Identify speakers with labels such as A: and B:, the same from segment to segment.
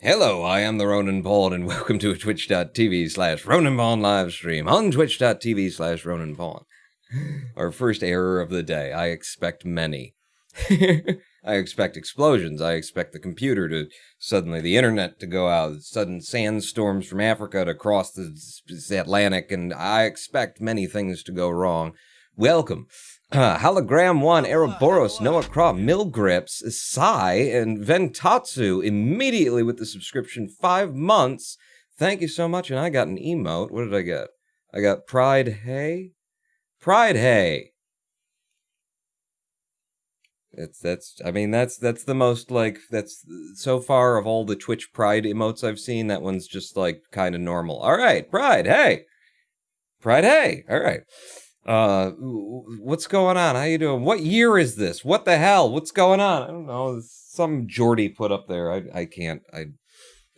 A: Hello, I am the Roninpawn, and welcome to a twitch.tv/Roninpawn live stream on twitch.tv/Roninpawn. Our first error of the day. I expect many. I expect explosions. I expect the computer to suddenly, the internet to go out, sudden sandstorms from Africa to cross the Atlantic, and I expect many things to go wrong. Welcome. Hologram 1, Eroboros, Noah Croft, Milgrips, Sai, and Ventatsu immediately with the subscription 5 months. Thank you so much. And I got an emote. What did I get? I got Pride Hey. Pride Hey. That's the most, like, that's so far of all the Twitch Pride emotes I've seen, that one's just like kind of normal. All right, Pride Hey. Pride Hey. All right. What's going on? How you doing? What year is this? What the hell? What's going on? I don't know. Some Geordie put up there. I can't.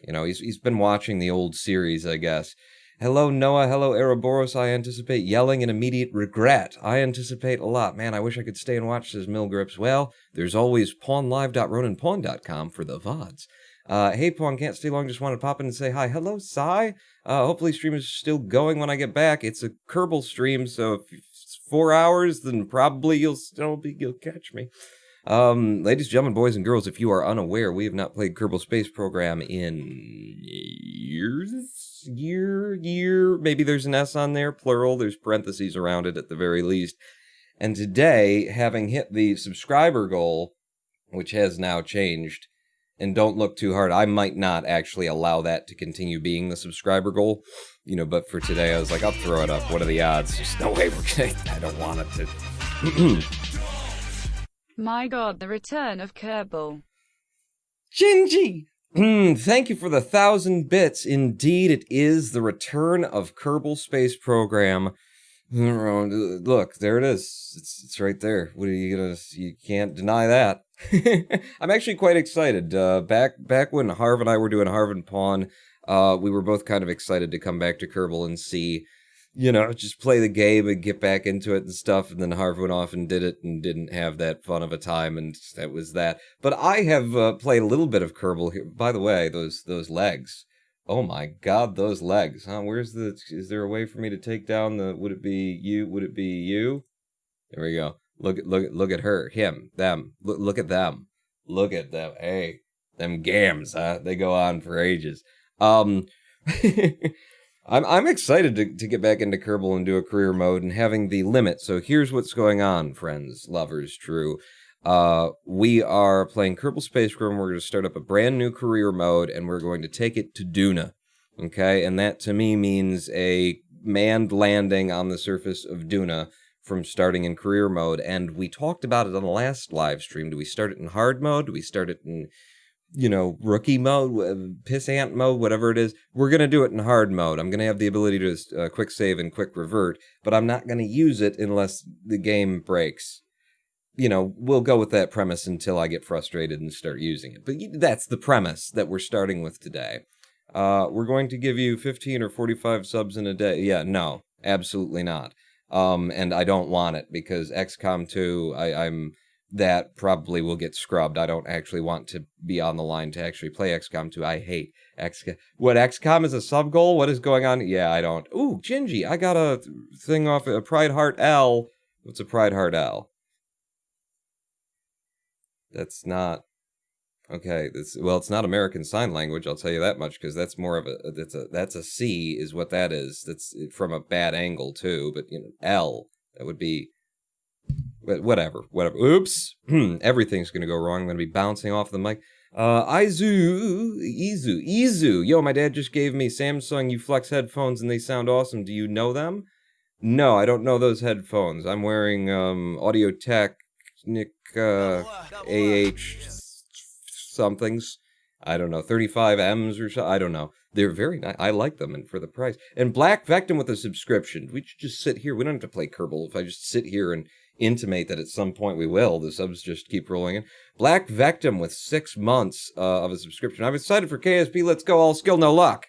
A: He's been watching the old series, I guess. Hello, Noah. Hello, Eroboros. I anticipate yelling and immediate regret. I anticipate a lot. Man, I wish I could stay and watch this Milgrips. Well, there's always pawnlive.roninpawn.com for the VODs. Hey, Pawn, can't stay long. Just want to pop in and say hi. Hello, Sai. Hopefully stream is still going when I get back. It's a Kerbal stream, so if it's 4 hours, then probably you'll catch me. Ladies, gentlemen, boys, and girls, if you are unaware, we have not played Kerbal Space Program in years? Maybe there's an S on there, plural. There's parentheses around it at the very least. And today, having hit the subscriber goal, which has now changed, and don't look too hard, I might not actually allow that to continue being the subscriber goal, but for today I was like, I'll throw it up. What are the odds? There's no way we're gonna, I don't want it to.
B: My god, the return of Kerbal.
A: Gingy! Thank you for the 1,000 bits. Indeed, it is the return of Kerbal Space Program. Look, there it is. It's right there. What are you gonna? You can't deny that. I'm actually quite excited. Back when Harv and I were doing Harv and Pawn, we were both kind of excited to come back to Kerbal and see, just play the game and get back into it and stuff. And then Harv went off and did it and didn't have that fun of a time, and that was that. But I have played a little bit of Kerbal here. By the way, those legs. Oh my god, those legs, huh? Is there a way for me to take down would it be you? There we go. Look at her, him, them. Look at them. Look at them. Hey, them gams, huh? They go on for ages. I'm excited to get back into Kerbal and do a career mode and having the limit. So here's what's going on, friends, lovers, true. We are playing Kerbal Space Program. We're going to start up a brand new career mode, and we're going to take it to Duna. Okay, and that to me means a manned landing on the surface of Duna from starting in career mode. And we talked about it on the last live stream. Do we start it in hard mode? Do we start it in, rookie mode, pissant mode, whatever it is? We're going to do it in hard mode. I'm going to have the ability to quick save and quick revert, but I'm not going to use it unless the game breaks. We'll go with that premise until I get frustrated and start using it. But that's the premise that we're starting with today. We're going to give you 15 or 45 subs in a day. Yeah, no, absolutely not. And I don't want it because XCOM 2, that probably will get scrubbed. I don't actually want to be on the line to actually play XCOM 2. I hate XCOM. What, XCOM is a sub goal? What is going on? Yeah, I don't. Ooh, Gingy, I got a thing off a Pride Heart L. What's a Pride Heart L? That's not okay. It's not American Sign Language. I'll tell you that much, because that's more of that's a C is what that is. That's from a bad angle too. But L, that would be whatever. Oops, everything's gonna go wrong. I'm gonna be bouncing off the mic. Izu. Yo, my dad just gave me Samsung U-Flex headphones, and they sound awesome. Do you know them? No, I don't know those headphones. I'm wearing Audio Technic AH somethings. I don't know, 35Ms or so. I don't know. They're very nice. I like them, and for the price. And Black Vectum with a subscription. We should just sit here. We don't have to play Kerbal. If I just sit here and intimate that at some point we will, the subs just keep rolling in. Black Vectum with 6 months of a subscription. I'm excited for KSP. Let's go. All skill, no luck.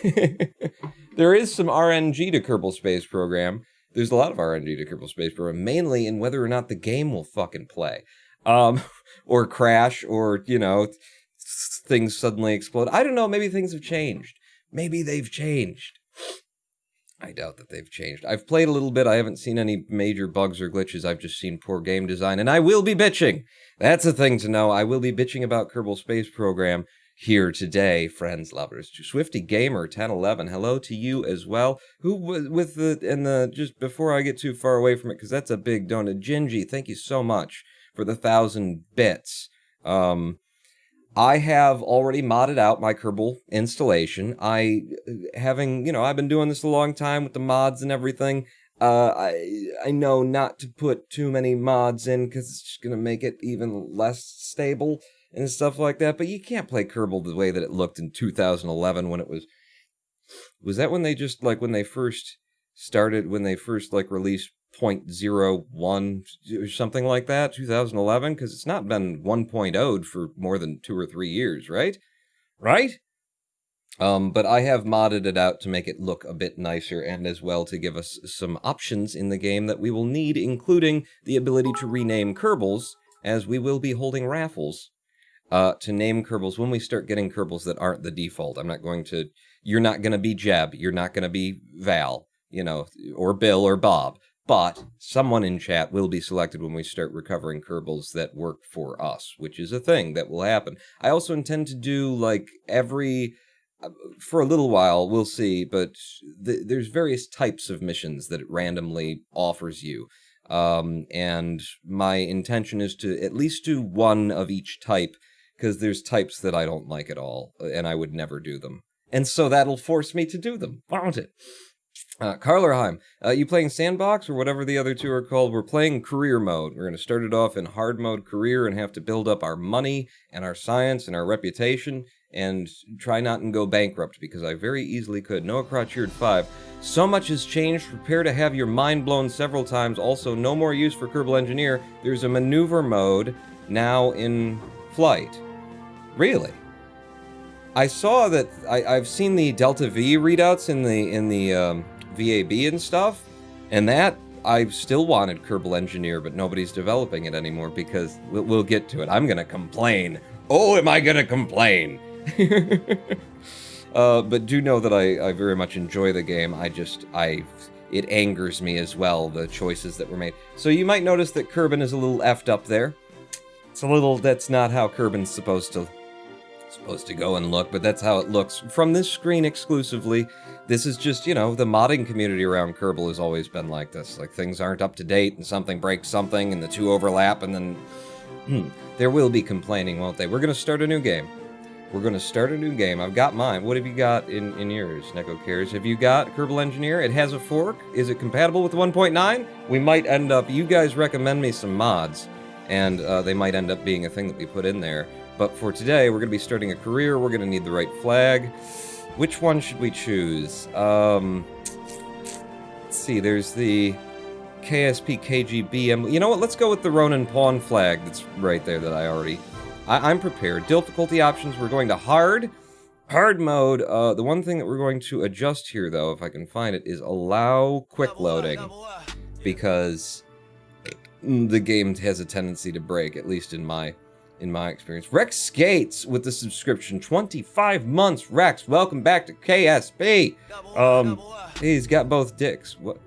A: There is some RNG to Kerbal Space Program. There's a lot of RNG to Kerbal Space Program, mainly in whether or not the game will fucking play. Or crash, or, things suddenly explode. I don't know, maybe things have changed. Maybe they've changed. I doubt that they've changed. I've played a little bit. I haven't seen any major bugs or glitches. I've just seen poor game design, and I will be bitching. That's a thing to know. I will be bitching about Kerbal Space Program here today, friends, lovers. To Swifty Gamer 1011, hello to you as well. Who with the just before I get too far away from it, because that's a big donut. Gingy, thank you so much for the 1,000 bits. I have already modded out my Kerbal installation. I've been doing this a long time with the mods and everything. I know not to put too many mods in because it's just going to make it even less stable and stuff like that. But you can't play Kerbal the way that it looked in 2011 when it was that when they just, like, when they first released 0.01 or something like that, 2011, because it's not been 1.0'd for more than 2 or 3 years, right? But I have modded it out to make it look a bit nicer, and as well to give us some options in the game that we will need, including the ability to rename Kerbals, as we will be holding raffles to name Kerbals when we start getting Kerbals that aren't the default. You're not going to be Jeb, you're not going to be Val, or Bill or Bob. But someone in chat will be selected when we start recovering Kerbals that work for us, which is a thing that will happen. I also intend to do, for a little while, we'll see, but there's various types of missions that it randomly offers you. And my intention is to at least do one of each type, because there's types that I don't like at all, and I would never do them. And so that'll force me to do them, won't it? Carlerheim, you playing Sandbox or whatever the other two are called? We're playing career mode. We're going to start it off in hard mode career and have to build up our money and our science and our reputation and try not and go bankrupt, because I very easily could. Noah Crotcheard 5. So much has changed. Prepare to have your mind blown several times. Also, no more use for Kerbal Engineer. There's a maneuver mode now in flight. Really? I saw that I've seen the Delta V readouts in the VAB and stuff, and that I still wanted Kerbal Engineer, but nobody's developing it anymore because we'll get to it. I'm gonna complain. Oh, am I gonna complain? But do know that I very much enjoy the game. It angers me as well, the choices that were made. So you might notice that Kerbin is a little effed up there. That's not how Kerbin's supposed to go and look, but that's how it looks from this screen exclusively. This is just, the modding community around Kerbal has always been like this. Like, things aren't up to date, and something breaks something, and the two overlap, and then there will be complaining, won't they? We're going to start a new game. I've got mine. What have you got in yours, Neko Cares? Have you got Kerbal Engineer? It has a fork. Is it compatible with 1.9? We might end up, you guys recommend me some mods, and they might end up being a thing that we put in there. But for today, we're going to be starting a career. We're going to need the right flag. Which one should we choose? Let's see, there's the KSP, KGB. You know what? Let's go with the Roninpawn flag that's right there that I'm prepared. Difficulty options, we're going to hard mode. The one thing that we're going to adjust here, though, if I can find it, is allow quick loading. Because the game has a tendency to break, at least in my experience. Rex Skates with the subscription, 25 months. Rex, welcome back to KSP. He's got both dicks. What?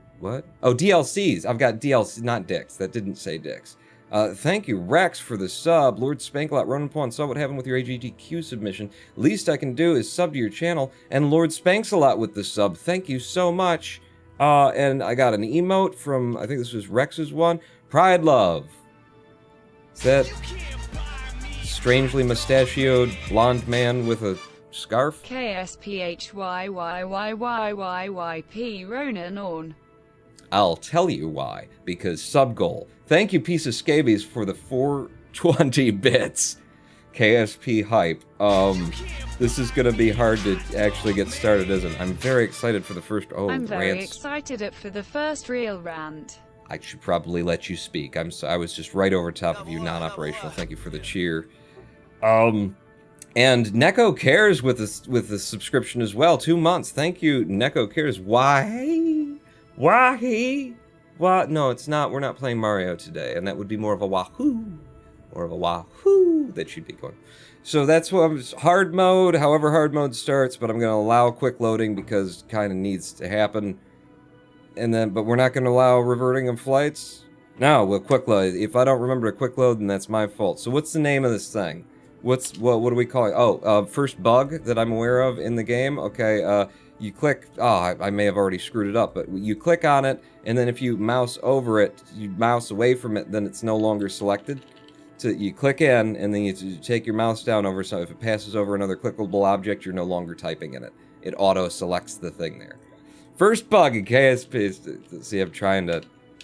A: Oh, DLCs. I've got DLC, not dicks. That didn't say dicks. Thank you, Rex, for the sub. Lord Spankalot, Roninpawn, saw what happened with your AGTQ submission. Least I can do is sub to your channel. And Lord Spanksalot with the sub. Thank you so much. And I got an emote from, I think this was Rex's one. Pride Love. Is that strangely mustachioed blonde man with a scarf?
B: KSPHYYYYYYP Roninpawn.
A: I'll tell you why. Because sub goal. Thank you, piece of scabies, for the 420 bits. KSP hype. This is gonna be hard to actually get started, isn't it? I'm very excited for the first.
B: I'm very excited for the first real rant.
A: I should probably let you speak. I was just right over top of you, non-operational. Thank you for the cheer. And Neko Cares with the subscription as well. 2 months. Thank you, Neko Cares. Why? What? No, it's not. We're not playing Mario today, and that would be more of a wahoo. More of a wahoo that should be going. So that's what I'm hard mode, however hard mode starts, but I'm going to allow quick loading because it kind of needs to happen. And then, but we're not going to allow reverting of flights? No, well, quick load. If I don't remember to quick load, then that's my fault. So what's the name of this thing? What do we call it? Oh, first bug that I'm aware of in the game. Okay, you click, I may have already screwed it up, but you click on it, and then if you mouse over it, you mouse away from it, then it's no longer selected. So you click in, and then you take your mouse down over, so if it passes over another clickable object, you're no longer typing in it. It auto-selects the thing there. First bug in KSP. See, I'm trying to,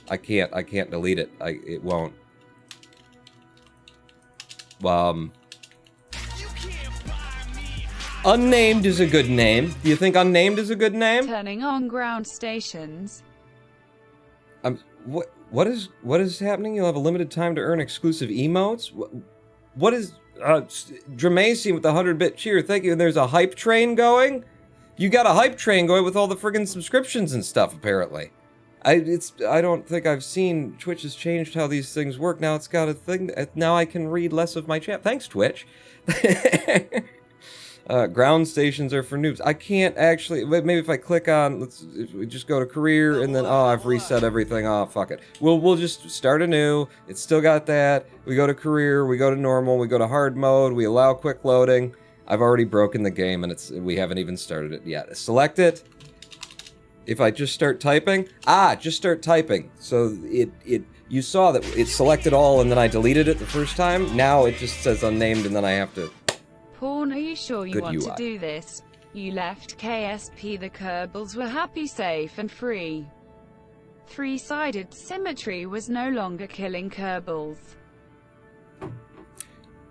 A: I can't delete it. It won't. Unnamed is a good name. Do you think unnamed is a good name?
B: Turning on ground stations.
A: What is happening? You'll have a limited time to earn exclusive emotes? What is Dramacy with the 100-bit cheer? Thank you. And there's a hype train going? You got a hype train going with all the friggin' subscriptions and stuff, apparently. I don't think I've seen Twitch has changed how these things work. Now it's got a thing. Now I can read less of my chat. Thanks, Twitch. Ground stations are for noobs. I can't actually, maybe if I click on, if we just go to career and then, I've reset everything. Fuck it. We'll just start anew. It's still got that. We go to career, we go to normal, we go to hard mode, we allow quick loading. I've already broken the game and we haven't even started it yet. Select it. If I just start typing, just start typing. So you saw that it selected all and then I deleted it the first time. Now it just says unnamed and then I have to.
B: Pawn, are you sure you want
A: UI.
B: to do this? You left KSP, the Kerbals were happy, safe and free. Three-sided symmetry was no longer killing Kerbals.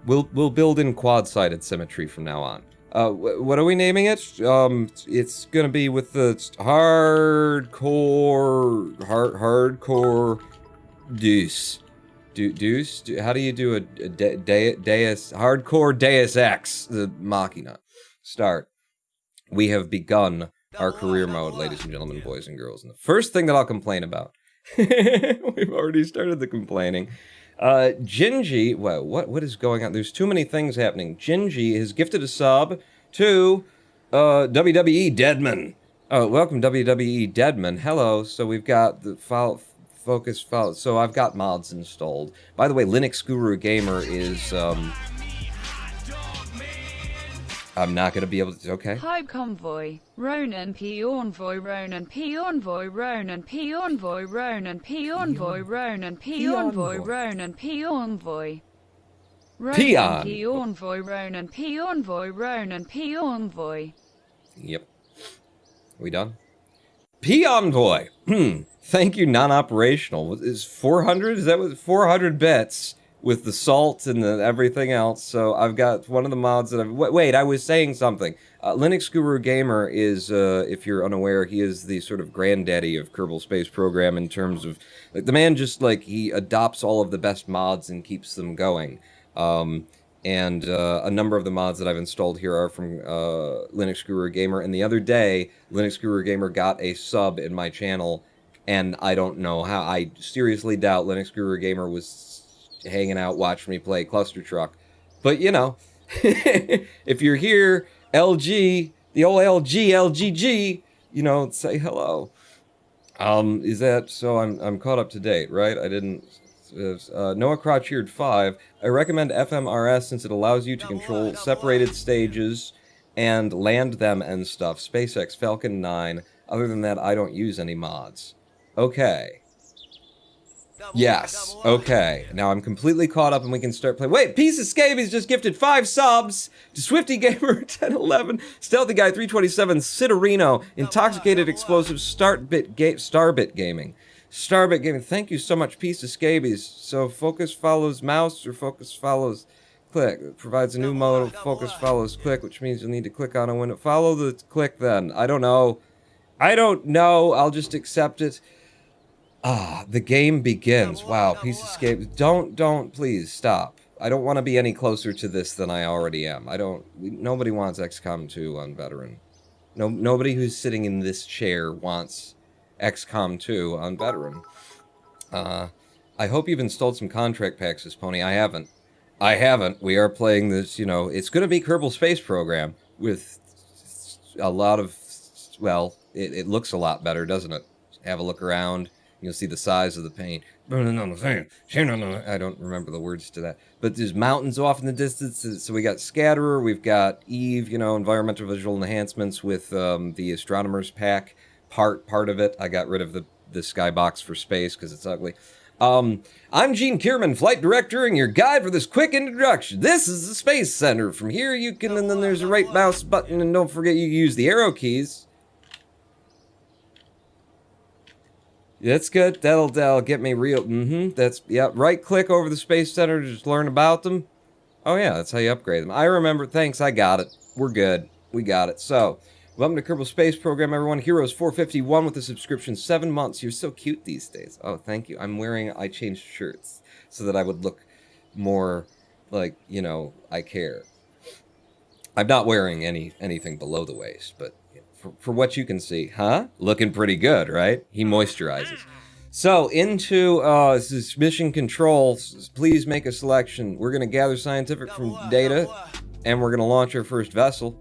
A: We'll build in quad-sided symmetry from now on. What are we naming it? It's gonna be with the hardcore deuce. Deuce? How do you do a Deus hardcore Deus Ex the Machina? Start. We have begun our career mode, ladies and gentlemen, boys and girls. And the first thing that I'll complain about, we've already started the complaining. Gingy, well, what is going on? There's too many things happening. Gingy has gifted a sub to WWE Deadman. Oh, welcome WWE Deadman. Hello. So we've got the focus file. So I've got mods installed. By the way, Linux Guru Gamer is I'm not gonna be able to. Okay.
B: Hype Convoy, Ronan P Envoy, Ronan P Envoy, Ronan P Envoy, Ronan P Envoy, Ronan P Envoy, Ronan P Envoy. Ronan P Envoy, Ronan P Envoy, Ronan P Envoy.
A: Yep. We done? P Envoy. Thank you, non-operational. Is 400? Is that what 400 bits? With the salt and the everything else. So I've got one of the mods that I've... Wait, I was saying something. Linux Guru Gamer is, if you're unaware, he is the sort of granddaddy of Kerbal Space Program in terms of... Like, the man just, like, he adopts all of the best mods and keeps them going. And a number of the mods that I've installed here are from Linux Guru Gamer. And the other day, Linux Guru Gamer got a sub in my channel, and I don't know how. I seriously doubt Linux Guru Gamer was hanging out, watching me play Cluster Truck. But, you know, if you're here, LG, the old LGG, you know, say hello. Is that, so I'm caught up to date, right? I didn't, Noah Crotcheard 5, I recommend FMRS since it allows you to control separated stages and land them and stuff. SpaceX, Falcon 9, other than that, I don't use any mods. Okay. Yes, okay. Now I'm completely caught up and we can start playing. Wait, Peace Escape's just gifted 5 subs to Swifty Gamer 1011, Stealthy Guy 327, Citarino, Intoxicated Explosive, Starbit Gaming. Starbit Gaming, thank you so much, Peace Escapees. So focus follows mouse or focus follows click. It provides a new mode of focus follows click, which means you'll need to click on a window. Follow the click then. I don't know. I'll just accept it. The game begins. Wow, Peace Escape. Don't, please, stop. I don't want to be any closer to this than I already am. Nobody wants XCOM 2 on Veteran. Nobody who's sitting in this chair wants XCOM 2 on Veteran. I hope you've installed some contract packs, this pony. I haven't. I haven't. We are playing this, it's going to be Kerbal Space Program with a lot of, well, it looks a lot better, doesn't it? Have a look around. You'll see the size of the paint. I don't remember the words to that. But there's mountains off in the distance. So we got Scatterer, we've got Eve, environmental visual enhancements with the Astronomer's Pack part of it. I got rid of the skybox for space because it's ugly. I'm Gene Kierman, Flight Director, and your guide for this quick introduction. This is the Space Center. From here you can, and then there's a right mouse button, and don't forget you use the arrow keys. That's good. That'll get me real. Right click over the Space Center to just learn about them. Oh yeah, that's how you upgrade them. I remember. Thanks, I got it. We're good. We got it. So, welcome to Kerbal Space Program, everyone. Heroes 451 with the subscription, 7 months. You're so cute these days. Oh, thank you. I changed shirts so that I would look more like, I care. I'm not wearing anything below the waist, but for what you can see, looking pretty good, right? He moisturizes. So, into this mission control, please make a selection. We're going to gather scientific from data, and we're going to launch our first vessel.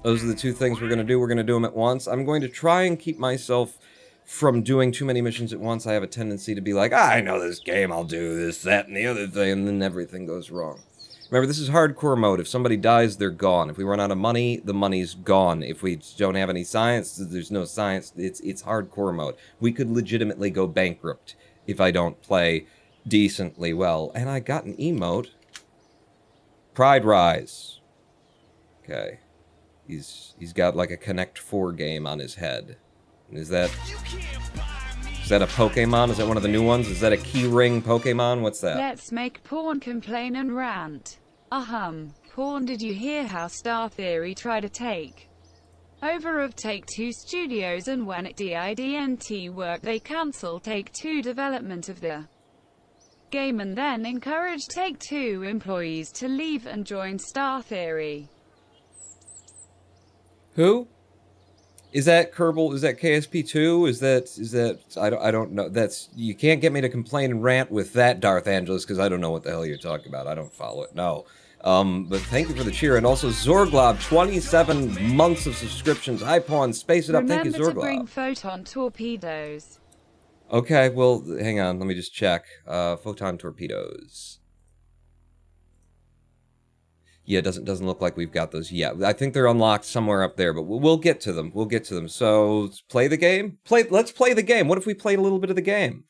A: Those are the two things we're going to do. We're going to do them at once. I'm going to try and keep myself from doing too many missions at once. I have a tendency to be like, I know this game, I'll do this, that, and the other thing, and then everything goes wrong. Remember, this is hardcore mode. If somebody dies, they're gone. If we run out of money, the money's gone. If we don't have any science, there's no science. It's hardcore mode. We could legitimately go bankrupt if I don't play decently well. And I got an emote. Pride Rise. Okay. He's got like a Connect 4 game on his head. Is that a Pokemon? Is that one of the new ones? Is that a keyring Pokemon? What's that?
B: Let's make Pawn complain and rant. Pawn, did you hear how Star Theory tried to take over of Take-Two Studios, and when it didn't work they cancelled Take-Two development of the game and then encouraged Take-Two employees to leave and join Star Theory?
A: Who? Is that Kerbal? Is that KSP2? Is that I don't know. You can't get me to complain and rant with that, Darth Angelus, because I don't know what the hell you're talking about. I don't follow it. No. But thank you for the cheer. And also Zorglob, 27 months of subscriptions. Hi, Pawn. Space it up. Thank you, Zorglob.
B: Remember to bring photon torpedoes.
A: Okay, well, hang on. Let me just check. Photon torpedoes. Yeah, it doesn't look like we've got those yet. I think they're unlocked somewhere up there, but we'll get to them. We'll get to them. So, play the game? Let's play the game. What if we played a little bit of the game?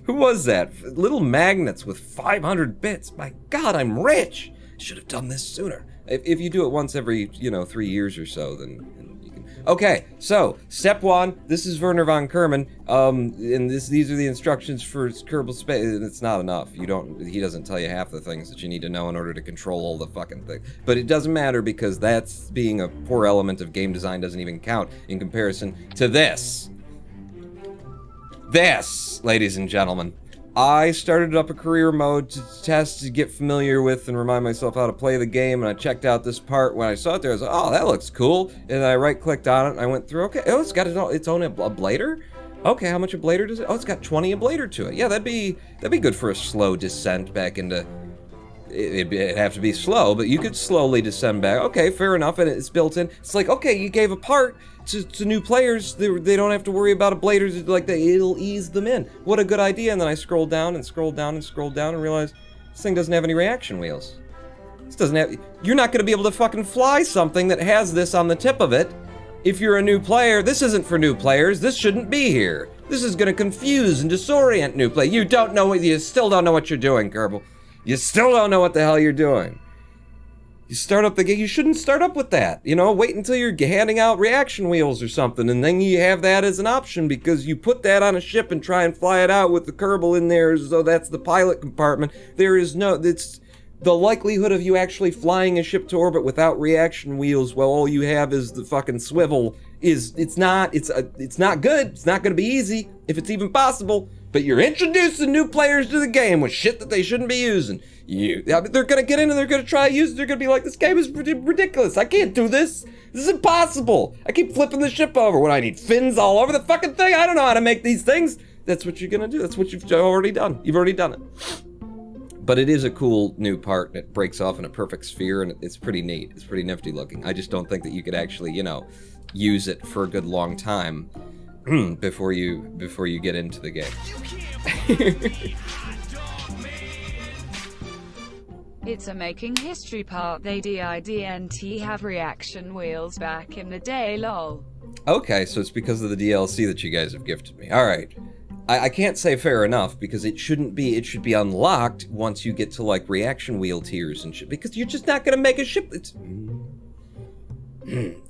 A: Who was that? Little magnets with 500 bits. My God, I'm rich. Should have done this sooner. If you do it once every, 3 years or so, then you can. Okay, so step 1. This is Werner von Kerman. And these are the instructions for Kerbal Space. It's not enough. He doesn't tell you half the things that you need to know in order to control all the fucking thing. But it doesn't matter because that's being a poor element of game design doesn't even count in comparison to this. This, ladies and gentlemen. I started up a career mode to test, to get familiar with and remind myself how to play the game, and I checked out this part. When I saw it there, I was like, oh, that looks cool. And I right-clicked on it, and I went through, okay, oh, it's got its own ablator? Okay, how much ablator does it? Oh, it's got 20 ablator to it. Yeah, that'd be good for a slow descent back into... It'd have to be slow, but you could slowly descend back. Okay, fair enough, and it's built in. It's like, okay, you gave a part to new players. They don't have to worry about ablators. Like, it'll ease them in. What a good idea. And then I scrolled down and scrolled down and scrolled down and realized this thing doesn't have any reaction wheels. This doesn't have... You're not going to be able to fucking fly something that has this on the tip of it. If you're a new player, this isn't for new players. This shouldn't be here. This is going to confuse and disorient new players. You still don't know what you're doing, Kerbal. You still don't know what the hell you're doing. You start up the game, you shouldn't start up with that. Wait until you're handing out reaction wheels or something, and then you have that as an option, because you put that on a ship and try and fly it out with the Kerbal in there, so that's the pilot compartment. It's the likelihood of you actually flying a ship to orbit without reaction wheels while all you have is the fucking swivel it's not good. It's not going to be easy, if it's even possible. But you're introducing new players to the game with shit that they shouldn't be using. They're gonna get in and they're gonna try to use it. They're gonna be like, this game is ridiculous. I can't do this. This is impossible. I keep flipping the ship over when I need fins all over the fucking thing. I don't know how to make these things. That's what you're gonna do. That's what you've already done. You've already done it. But it is a cool new part, and it breaks off in a perfect sphere, and it's pretty neat. It's pretty nifty looking. I just don't think that you could actually, you know, use it for a good long time before you get into the game.
B: It's a making history part. They didn't have reaction wheels back in the day, lol.
A: Okay, so it's because of the DLC that you guys have gifted me. Alright. I can't say fair enough, because it shouldn't be, it should be unlocked once you get to, like, reaction wheel tiers and shit, because you're just not gonna make a ship that's...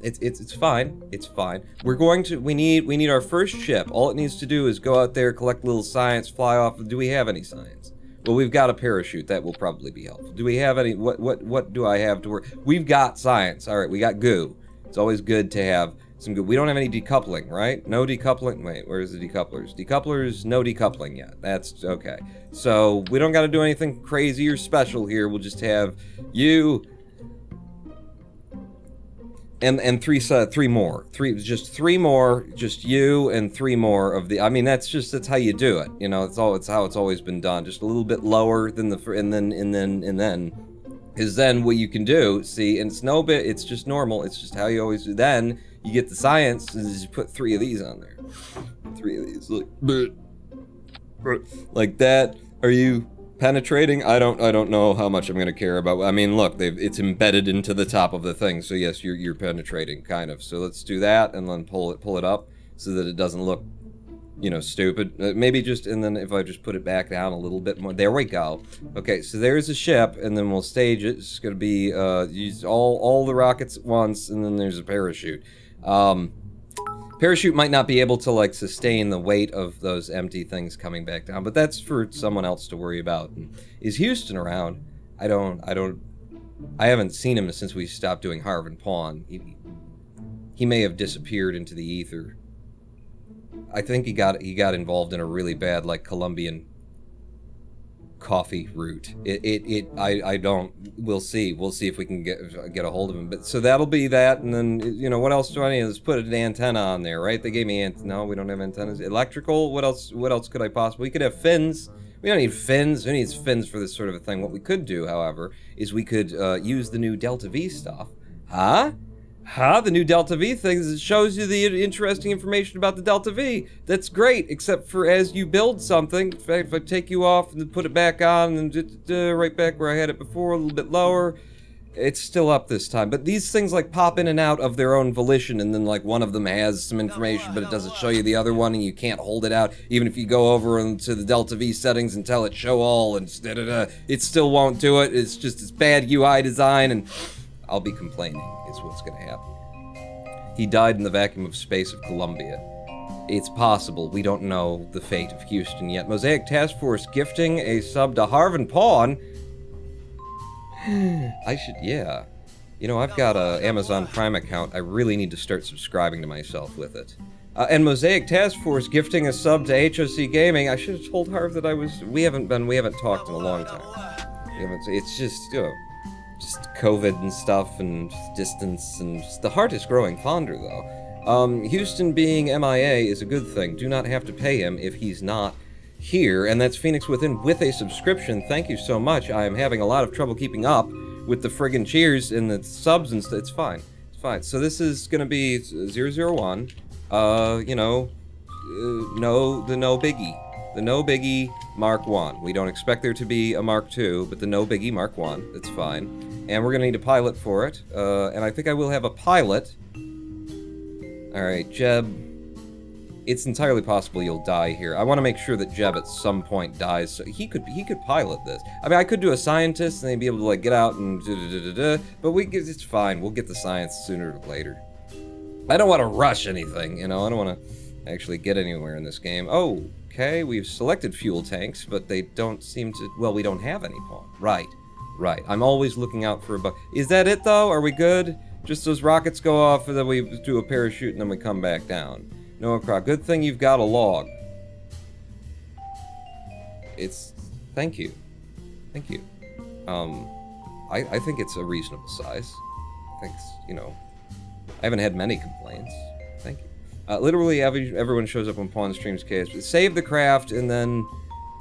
A: It's fine. It's fine. We need our first ship. All it needs to do is go out there, collect a little science, fly off. Do we have any science? Well, we've got a parachute. That will probably be helpful. Do we have any... What do I have to work? We've got science. Alright, we got goo. It's always good to have some good... We don't have any decoupling, right? No decoupling? Wait, where's the decouplers? Decouplers, no decoupling yet. That's okay. So, we don't gotta do anything crazy or special here. We'll just have you... And three more, just you and three more of the. I mean, that's how you do it, you know. It's how it's always been done. Just a little bit lower than and then, is then what you can do. See, and it's no bit. It's just normal. It's just how you always do. Then you get the science, and you put 3 of these on there. 3 of these, like that. Are you penetrating? I don't know how much I'm gonna care about. I mean, look, it's embedded into the top of the thing, so yes, you're penetrating, kind of. So let's do that, and then pull it up so that it doesn't look, you know, stupid. Maybe just, and then if I just put it back down a little bit more, there we go. Okay, so there's a ship, and then we'll stage it. It's gonna be use all the rockets at once, and then there's a parachute. Parachute might not be able to, like, sustain the weight of those empty things coming back down, but that's for someone else to worry about. And is Houston around? I haven't seen him since we stopped doing Roninpawn. He may have disappeared into the ether. I think he got involved in a really bad, like, Colombian coffee route. We'll see if we can get a hold of him. But so that'll be that, and then, you know, what else do I need? Let's put an antenna on there, right? They gave me no, we don't have antennas. Electrical, what else could I possibly... We could have fins. We don't need fins. Who needs fins for this sort of a thing? What we could do, however, is we could use the new Delta V stuff. The new Delta V things, it shows you the interesting information about the Delta V. That's great, except for as you build something, in fact, if I take you off and put it back on, and right back where I had it before, a little bit lower, it's still up this time. But these things, like, pop in and out of their own volition, and then, like, one of them has some information, but it doesn't show you the other one, and you can't hold it out. Even if you go over into the Delta V settings and tell it show all, and it still won't do it. It's just this bad UI design, and I'll be complaining, is what's gonna happen. He died in the vacuum of space of Columbia. It's possible. We don't know the fate of Houston yet. Mosaic Task Force gifting a sub to Roninpawn. Yeah. You know, I've got a Amazon Prime account. I really need to start subscribing to myself with it. And Mosaic Task Force gifting a sub to HOC Gaming. I should have told Harv that we haven't talked in a long time. It's just, you know, just COVID and stuff, and distance, and the heart is growing fonder, though. Houston being MIA is a good thing. Do not have to pay him if he's not here, and that's Phoenix Within with a subscription. Thank you so much. I am having a lot of trouble keeping up with the friggin' cheers and the subs and stuff. It's fine. It's fine. So this is gonna be 001. You know, the no biggie. The no biggie Mark 1. We don't expect there to be a Mark 2, but the no biggie Mark 1. That's fine. And we're gonna need a pilot for it. And I think I will have a pilot. Alright, Jeb. It's entirely possible you'll die here. I want to make sure that Jeb at some point dies, so he could pilot this. I mean, I could do a scientist and they'd be able to, like, get out and but it's fine. We'll get the science sooner or later. I don't want to rush anything, you know. I don't want to actually get anywhere in this game. Oh, okay, we've selected fuel tanks, but they don't seem to... Well, we don't have any pawn. Right. I'm always looking out for a bug. Is that it, though? Are we good? Just those rockets go off, and then we do a parachute, and then we come back down. Noah Croc, good thing you've got a log. Thank you. I think it's a reasonable size. I think, you know, I haven't had many complaints. Thank you. Literally everyone shows up on Pawn Streams KSP. Save the craft, and then...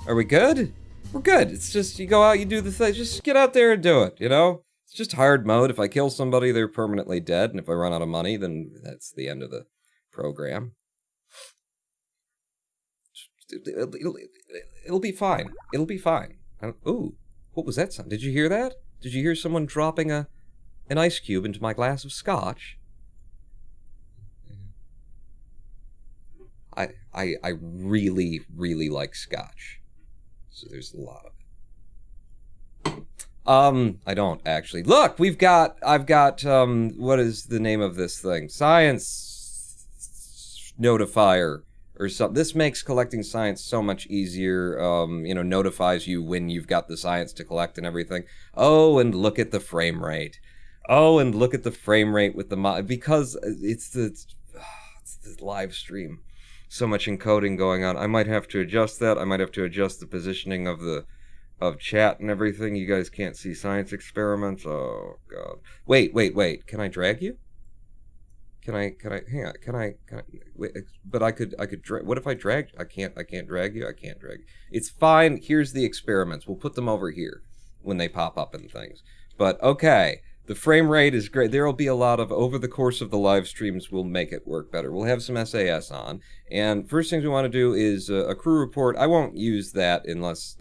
A: Are we good? we're good. It's just, you go out, you do the thing, just get out there and do it, you know? It's just hard mode. If I kill somebody, they're permanently dead, and if I run out of money, then that's the end of the program. It'll be fine. It'll be fine. Ooh, what was that sound? Did you hear that? Did you hear someone dropping an ice cube into my glass of scotch? I really, really like scotch. So there's a lot of it. I don't actually. Look, I've got, what is the name of this thing? Science notifier or something. This makes collecting science so much easier, notifies you when you've got the science to collect and everything. Oh, and look at the frame rate. Oh, and look at the frame rate with the because it's the live stream. So much encoding going on. I might have to adjust that. I might have to adjust the positioning of chat and everything. You guys can't see science experiments. Oh god. Wait. Can I drag you? Can I hang on. Can I wait, but I could what if I drag? I can't drag you. I can't drag. It's fine. Here's the experiments. We'll put them over here when they pop up and things. But okay. The frame rate is great. There will be a lot of, over the course of the live streams, we'll make it work better. We'll have some SAS on. And first things we want to do is a crew report. I won't use that unless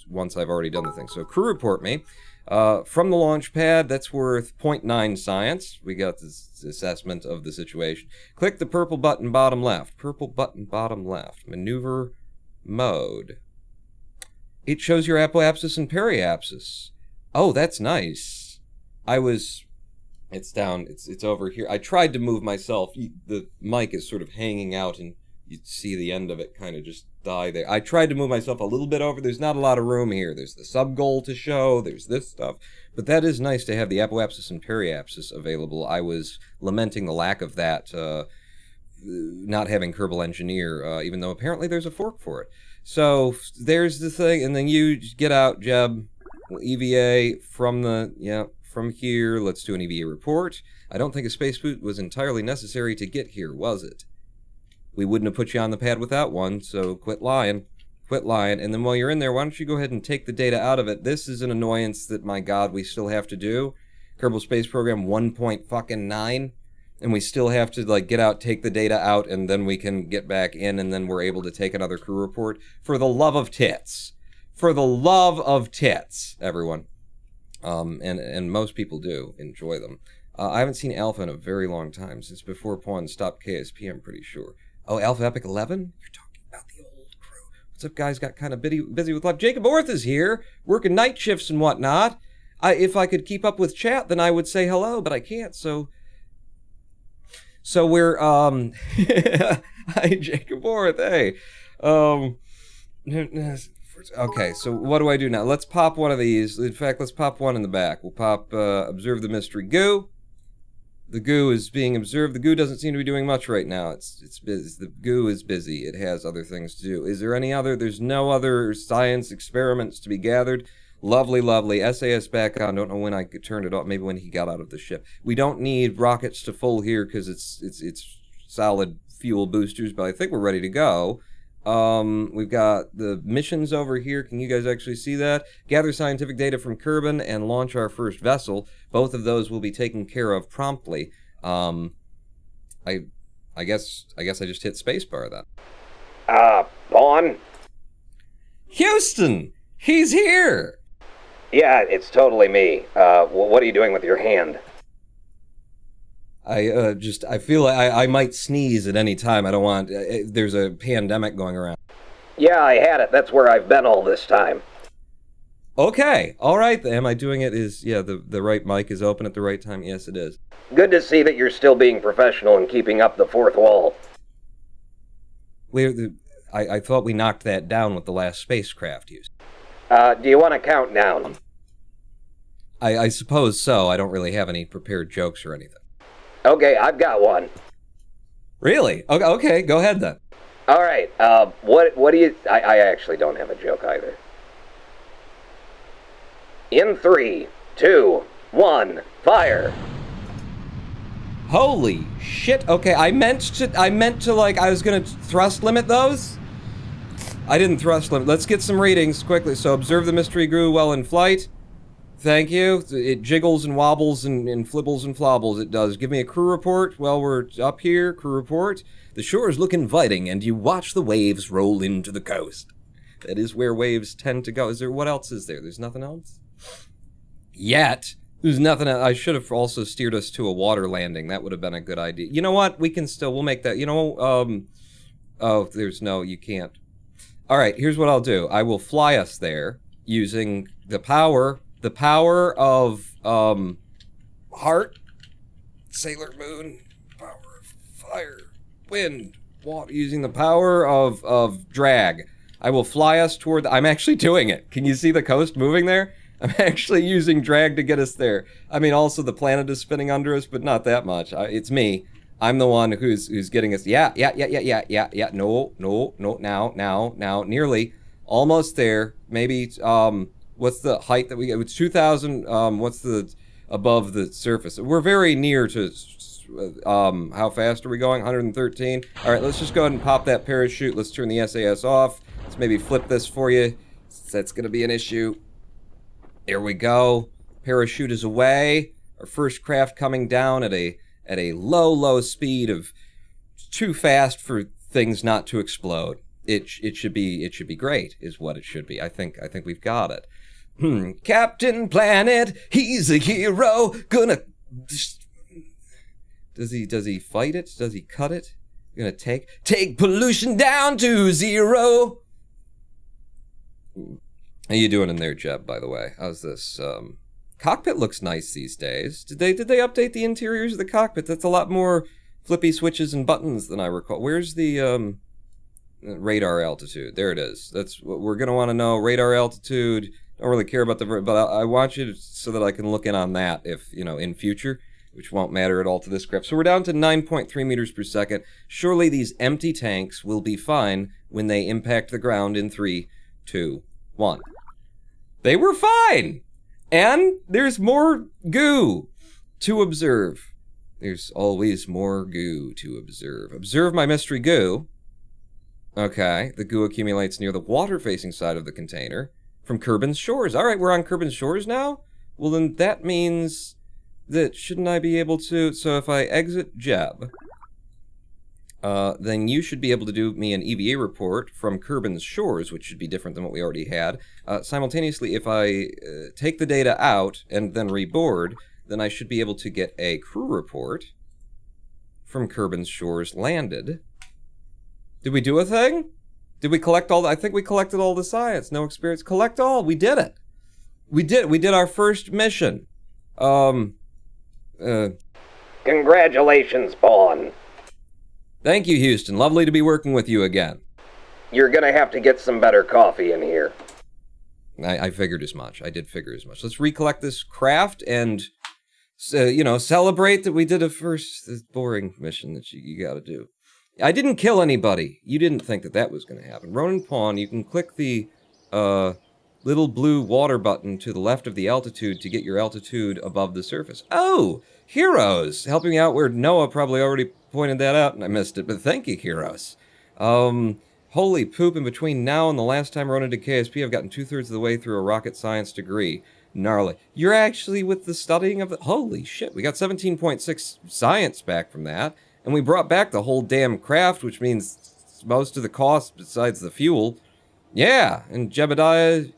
A: once I've already done the thing. So crew report me. From the launch pad, that's worth 0.9 science. We got this assessment of the situation. Click the purple button bottom left. Purple button bottom left. Maneuver mode. It shows your apoapsis and periapsis. Oh, that's nice. It's down, it's over here. I tried to move myself. The mic is sort of hanging out and you see the end of it kind of just die there. I tried to move myself a little bit over. There's not a lot of room here. There's the sub-goal to show. There's this stuff. But that is nice to have the apoapsis and periapsis available. I was lamenting the lack of that, not having Kerbal Engineer, even though apparently there's a fork for it. So there's the thing, and then you just get out, Jeb, EVA from here. Let's do an EVA report. I don't think a space boot was entirely necessary to get here, was it? We wouldn't have put you on the pad without one, so quit lying. Quit lying. And then while you're in there, why don't you go ahead and take the data out of it? This is an annoyance that, my god, we still have to do. Kerbal Space Program 1.9, and we still have to, get out, take the data out, and then we can get back in, and then we're able to take another crew report. For the love of tits. For the love of tits, everyone. And most people do enjoy them. I haven't seen Alpha in a very long time, since before Pawn stopped KSP, I'm pretty sure. Oh, Alpha Epic 11? You're talking about the old crew. What's up, guys? Got kind of busy with life. Jacob Orth is here, working night shifts and whatnot. If I could keep up with chat, then I would say hello, but I can't, so we're, hi, Jacob Orth, hey. Okay, so what do I do now? Let's pop one of these. In fact, let's pop one in the back. We'll pop observe the mystery goo. The goo is being observed. The goo doesn't seem to be doing much right now. It's busy. The goo is busy. It has other things to do. Is there any other? There's no other science experiments to be gathered. Lovely, lovely. SAS back on. Don't know when I could turn it off. Maybe when he got out of the ship. We don't need rockets to full here because it's solid fuel boosters, but I think we're ready to go. We've got the missions over here. Can you guys actually see that? Gather scientific data from Kerbin and launch our first vessel. Both of those will be taken care of promptly. I guess I just hit spacebar then.
C: Pawn?
A: Houston! He's here!
C: Yeah, it's totally me. What are you doing with your hand?
A: I feel like I might sneeze at any time. I don't want, there's a pandemic going around.
C: Yeah, I had it. That's where I've been all this time.
A: Okay, all right. Am I doing it? The right mic is open at the right time? Yes, it is.
C: Good to see that you're still being professional and keeping up the fourth wall.
A: I thought we knocked that down with the last spacecraft use.
C: Do you want a countdown?
A: I suppose so. I don't really have any prepared jokes or anything.
C: Okay, I've got one.
A: Really? Okay, go ahead then.
C: All right, what do you... I actually don't have a joke either. In 3, 2, 1, fire!
A: Holy shit, okay, I meant to I was gonna thrust limit those? I didn't thrust limit. Let's get some readings quickly. So observe the mystery goo while in flight. Thank you. It jiggles and wobbles and flibbles and flobbles. It does. Give me a crew report while we're up here. Crew report. The shores look inviting, and you watch the waves roll into the coast. That is where waves tend to go. What else is there? There's nothing else? Yet. There's nothing else. I should have also steered us to a water landing. That would have been a good idea. You know what? We'll make that. Oh, you can't. All right, here's what I'll do. I will fly us there using the power of, heart, Sailor Moon, power of fire, wind, water, using the power of drag. I will fly us toward I'm actually doing it. Can you see the coast moving there? I'm actually using drag to get us there. I mean, also the planet is spinning under us, but not that much. It's me. I'm the one who's getting us. Yeah. No. Now. Nearly. Almost there. Maybe, what's the height that we get? It's 2,000, what's the, above the surface? We're very near to, how fast are we going? 113. All right, let's just go ahead and pop that parachute. Let's turn the SAS off. Let's maybe flip this for you. That's going to be an issue. There we go. Parachute is away. Our first craft coming down at a low speed of too fast for things not to explode. It should be great, is what it should be. I think we've got it. Captain Planet, he's a hero. Gonna. Does he fight it? Does he cut it? Gonna take pollution down to 0. How you doing in there, Jeb, by the way? How's this? Cockpit looks nice these days. Did they update the interiors of the cockpit? That's a lot more flippy switches and buttons than I recall. Where's the radar altitude? There it is. That's what we're gonna want to know. Radar altitude. Don't really care about but I want you to, so that I can look in on that if, in future, which won't matter at all to this craft. So we're down to 9.3 meters per second. Surely these empty tanks will be fine when they impact the ground in 3, 2, 1. They were fine! And there's more goo to observe. There's always more goo to observe. Observe my mystery goo. Okay, the goo accumulates near the water-facing side of the container from Kerbin's shores. All right, we're on Kerbin's shores now? Well, then that means that shouldn't I be able to... So if I exit Jeb, then you should be able to do me an EVA report from Kerbin's shores, which should be different than what we already had. Simultaneously, if I take the data out and then reboard, then I should be able to get a crew report from Kerbin's shores landed. Did we do a thing? Did we collect all I think we collected all the science. No experience. Collect all. We did it. We did our first mission.
C: Congratulations, Pawn.
A: Thank you, Houston. Lovely to be working with you again.
C: You're gonna have to get some better coffee in here.
A: I figured as much. I did figure as much. Let's recollect this craft and, celebrate that we did this boring mission that you gotta do. I didn't kill anybody. You didn't think that was gonna happen. Roninpawn, you can click the, little blue water button to the left of the altitude to get your altitude above the surface. Oh! Heroes! Helping out where Noah probably already pointed that out and I missed it, but thank you, Heroes. Holy poop, in between now and the last time Ronin did KSP, I've gotten 2/3 of the way through a rocket science degree. Gnarly. You're actually with the studying of it? Holy shit, we got 17.6 science back from that, and we brought back the whole damn craft, which means most of the cost besides the fuel. Yeah, and Jebediah...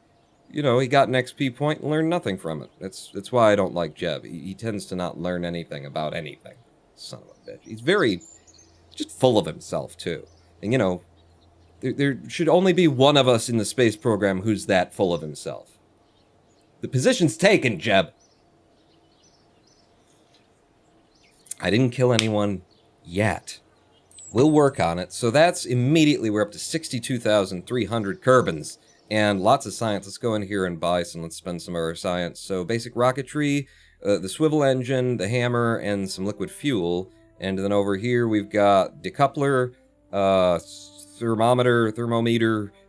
A: he got an XP point and learned nothing from it. That's why I don't like Jeb. He tends to not learn anything about anything. Son of a bitch. He's very, just full of himself, too. And, there should only be one of us in the space program who's that full of himself. The position's taken, Jeb. I didn't kill anyone yet. We'll work on it. So that's immediately, we're up to 62,300 Kerbins. And lots of science. Let's go in here and buy some. Let's spend some of our science. So basic rocketry, the swivel engine, the hammer, and some liquid fuel. And then over here we've got decoupler, thermometer,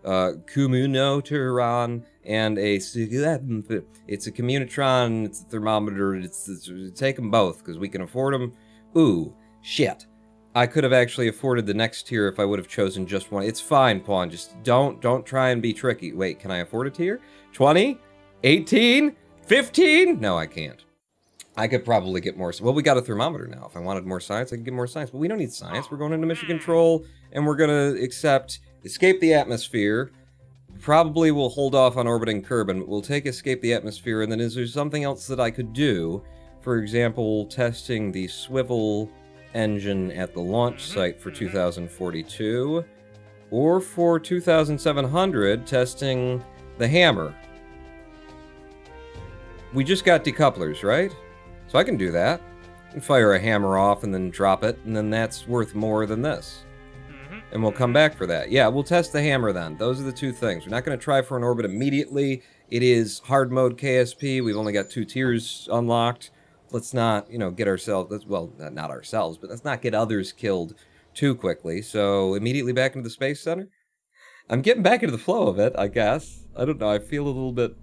A: communotron, and it's a communotron, it's a thermometer. It's take them both because we can afford them. Ooh, shit. I could have actually afforded the next tier if I would have chosen just one. It's fine, Pawn. Just don't try and be tricky. Wait, can I afford a tier? 20? 18? 15? No, I can't. I could probably get more. Well, we got a thermometer now. If I wanted more science, I could get more science. But we don't need science. We're going into mission control, and we're going to escape the atmosphere. Probably we'll hold off on orbiting Kerbin. We'll take escape the atmosphere, and then is there something else that I could do? For example, testing the swivel engine at the launch site for 2042, or for 2700, testing the hammer. We just got decouplers, right? So I can do that. I can fire a hammer off and then drop it, and then that's worth more than this. And we'll come back for that. Yeah, we'll test the hammer then. Those are the two things. We're not going to try for an orbit immediately. It is hard mode KSP. We've only got 2 tiers unlocked. Let's not, get ourselves, well, not ourselves, but let's not get others killed too quickly. So immediately back into the Space Center. I'm getting back into the flow of it, I guess. I don't know. I feel a little bit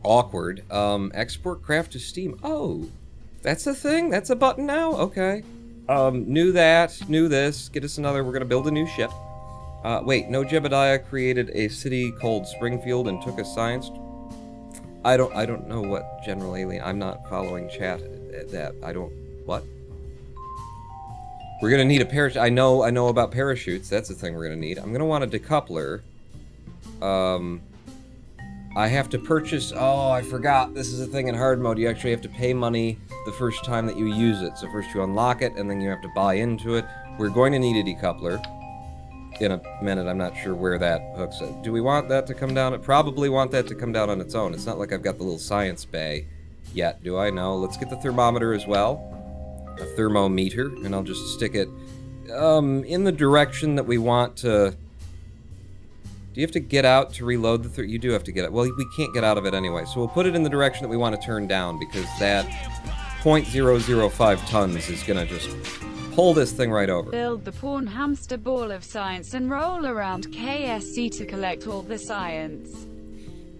A: awkward. Export craft to Steam. Oh, that's a thing? That's a button now? Okay. Knew that, knew this. Get us another. We're going to build a new ship. Wait, no Jebediah created a city called Springfield and took us science. I don't know what general alien. I'm not following chat at that. What? We're going to need a parachute. I know about parachutes. That's the thing we're going to need. I'm going to want a decoupler. I have to purchase... Oh, I forgot. This is a thing in hard mode. You actually have to pay money the first time that you use it. So first you unlock it, and then you have to buy into it. We're going to need a decoupler in a minute. I'm not sure where that hooks it. Do we want that to come down? I probably want that to come down on its own. It's not like I've got the little science bay yet, do I? No. Let's get the thermometer as well. A thermometer, and I'll just stick it in the direction that we want to... Do you have to get out to reload the... You do have to get out. Well, we can't get out of it anyway, so we'll put it in the direction that we want to turn down, because that 0.005 tons is going to just pull this thing right over.
B: Build the pawn hamster ball of science and roll around KSC to collect all the science.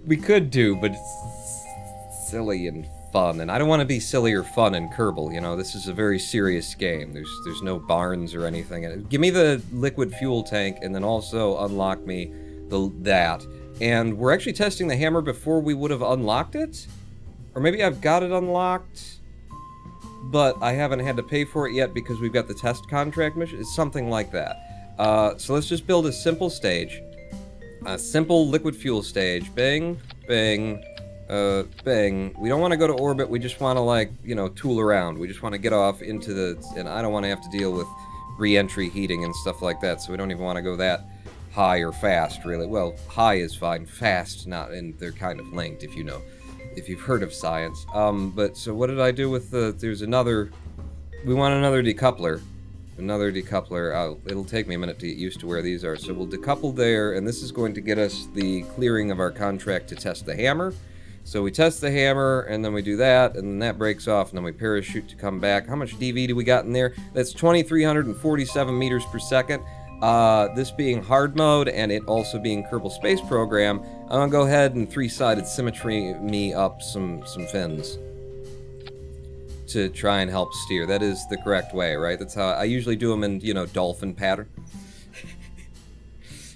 A: We could do, but it's silly and fun, and I don't want to be silly or fun in Kerbal, This is a very serious game. There's no barns or anything. Give me the liquid fuel tank, and then also unlock me that. And we're actually testing the hammer before we would have unlocked it? Or maybe I've got it unlocked, but I haven't had to pay for it yet because we've got the test contract mission. It's something like that. So let's just build a simple stage. A simple liquid fuel stage. Bang, bang, bang. We don't want to go to orbit. We just want to, tool around. We just want to get off into the... And I don't want to have to deal with re-entry heating and stuff like that, so we don't even want to go that high or fast, really. Well, high is fine. Fast, not, and they're kind of linked, if you've heard of science. But, so what did I do with there's another... We want another decoupler. Another decoupler. It'll take me a minute to get used to where these are. So we'll decouple there, and this is going to get us the clearing of our contract to test the hammer. So we test the hammer, and then we do that, and then that breaks off, and then we parachute to come back. How much DV do we got in there? That's 2,347 meters per second. This being hard mode, and it also being Kerbal Space Program, I'm gonna go ahead and three-sided symmetry me up some fins to try and help steer. That is the correct way, right? That's how I usually do them in, dolphin pattern.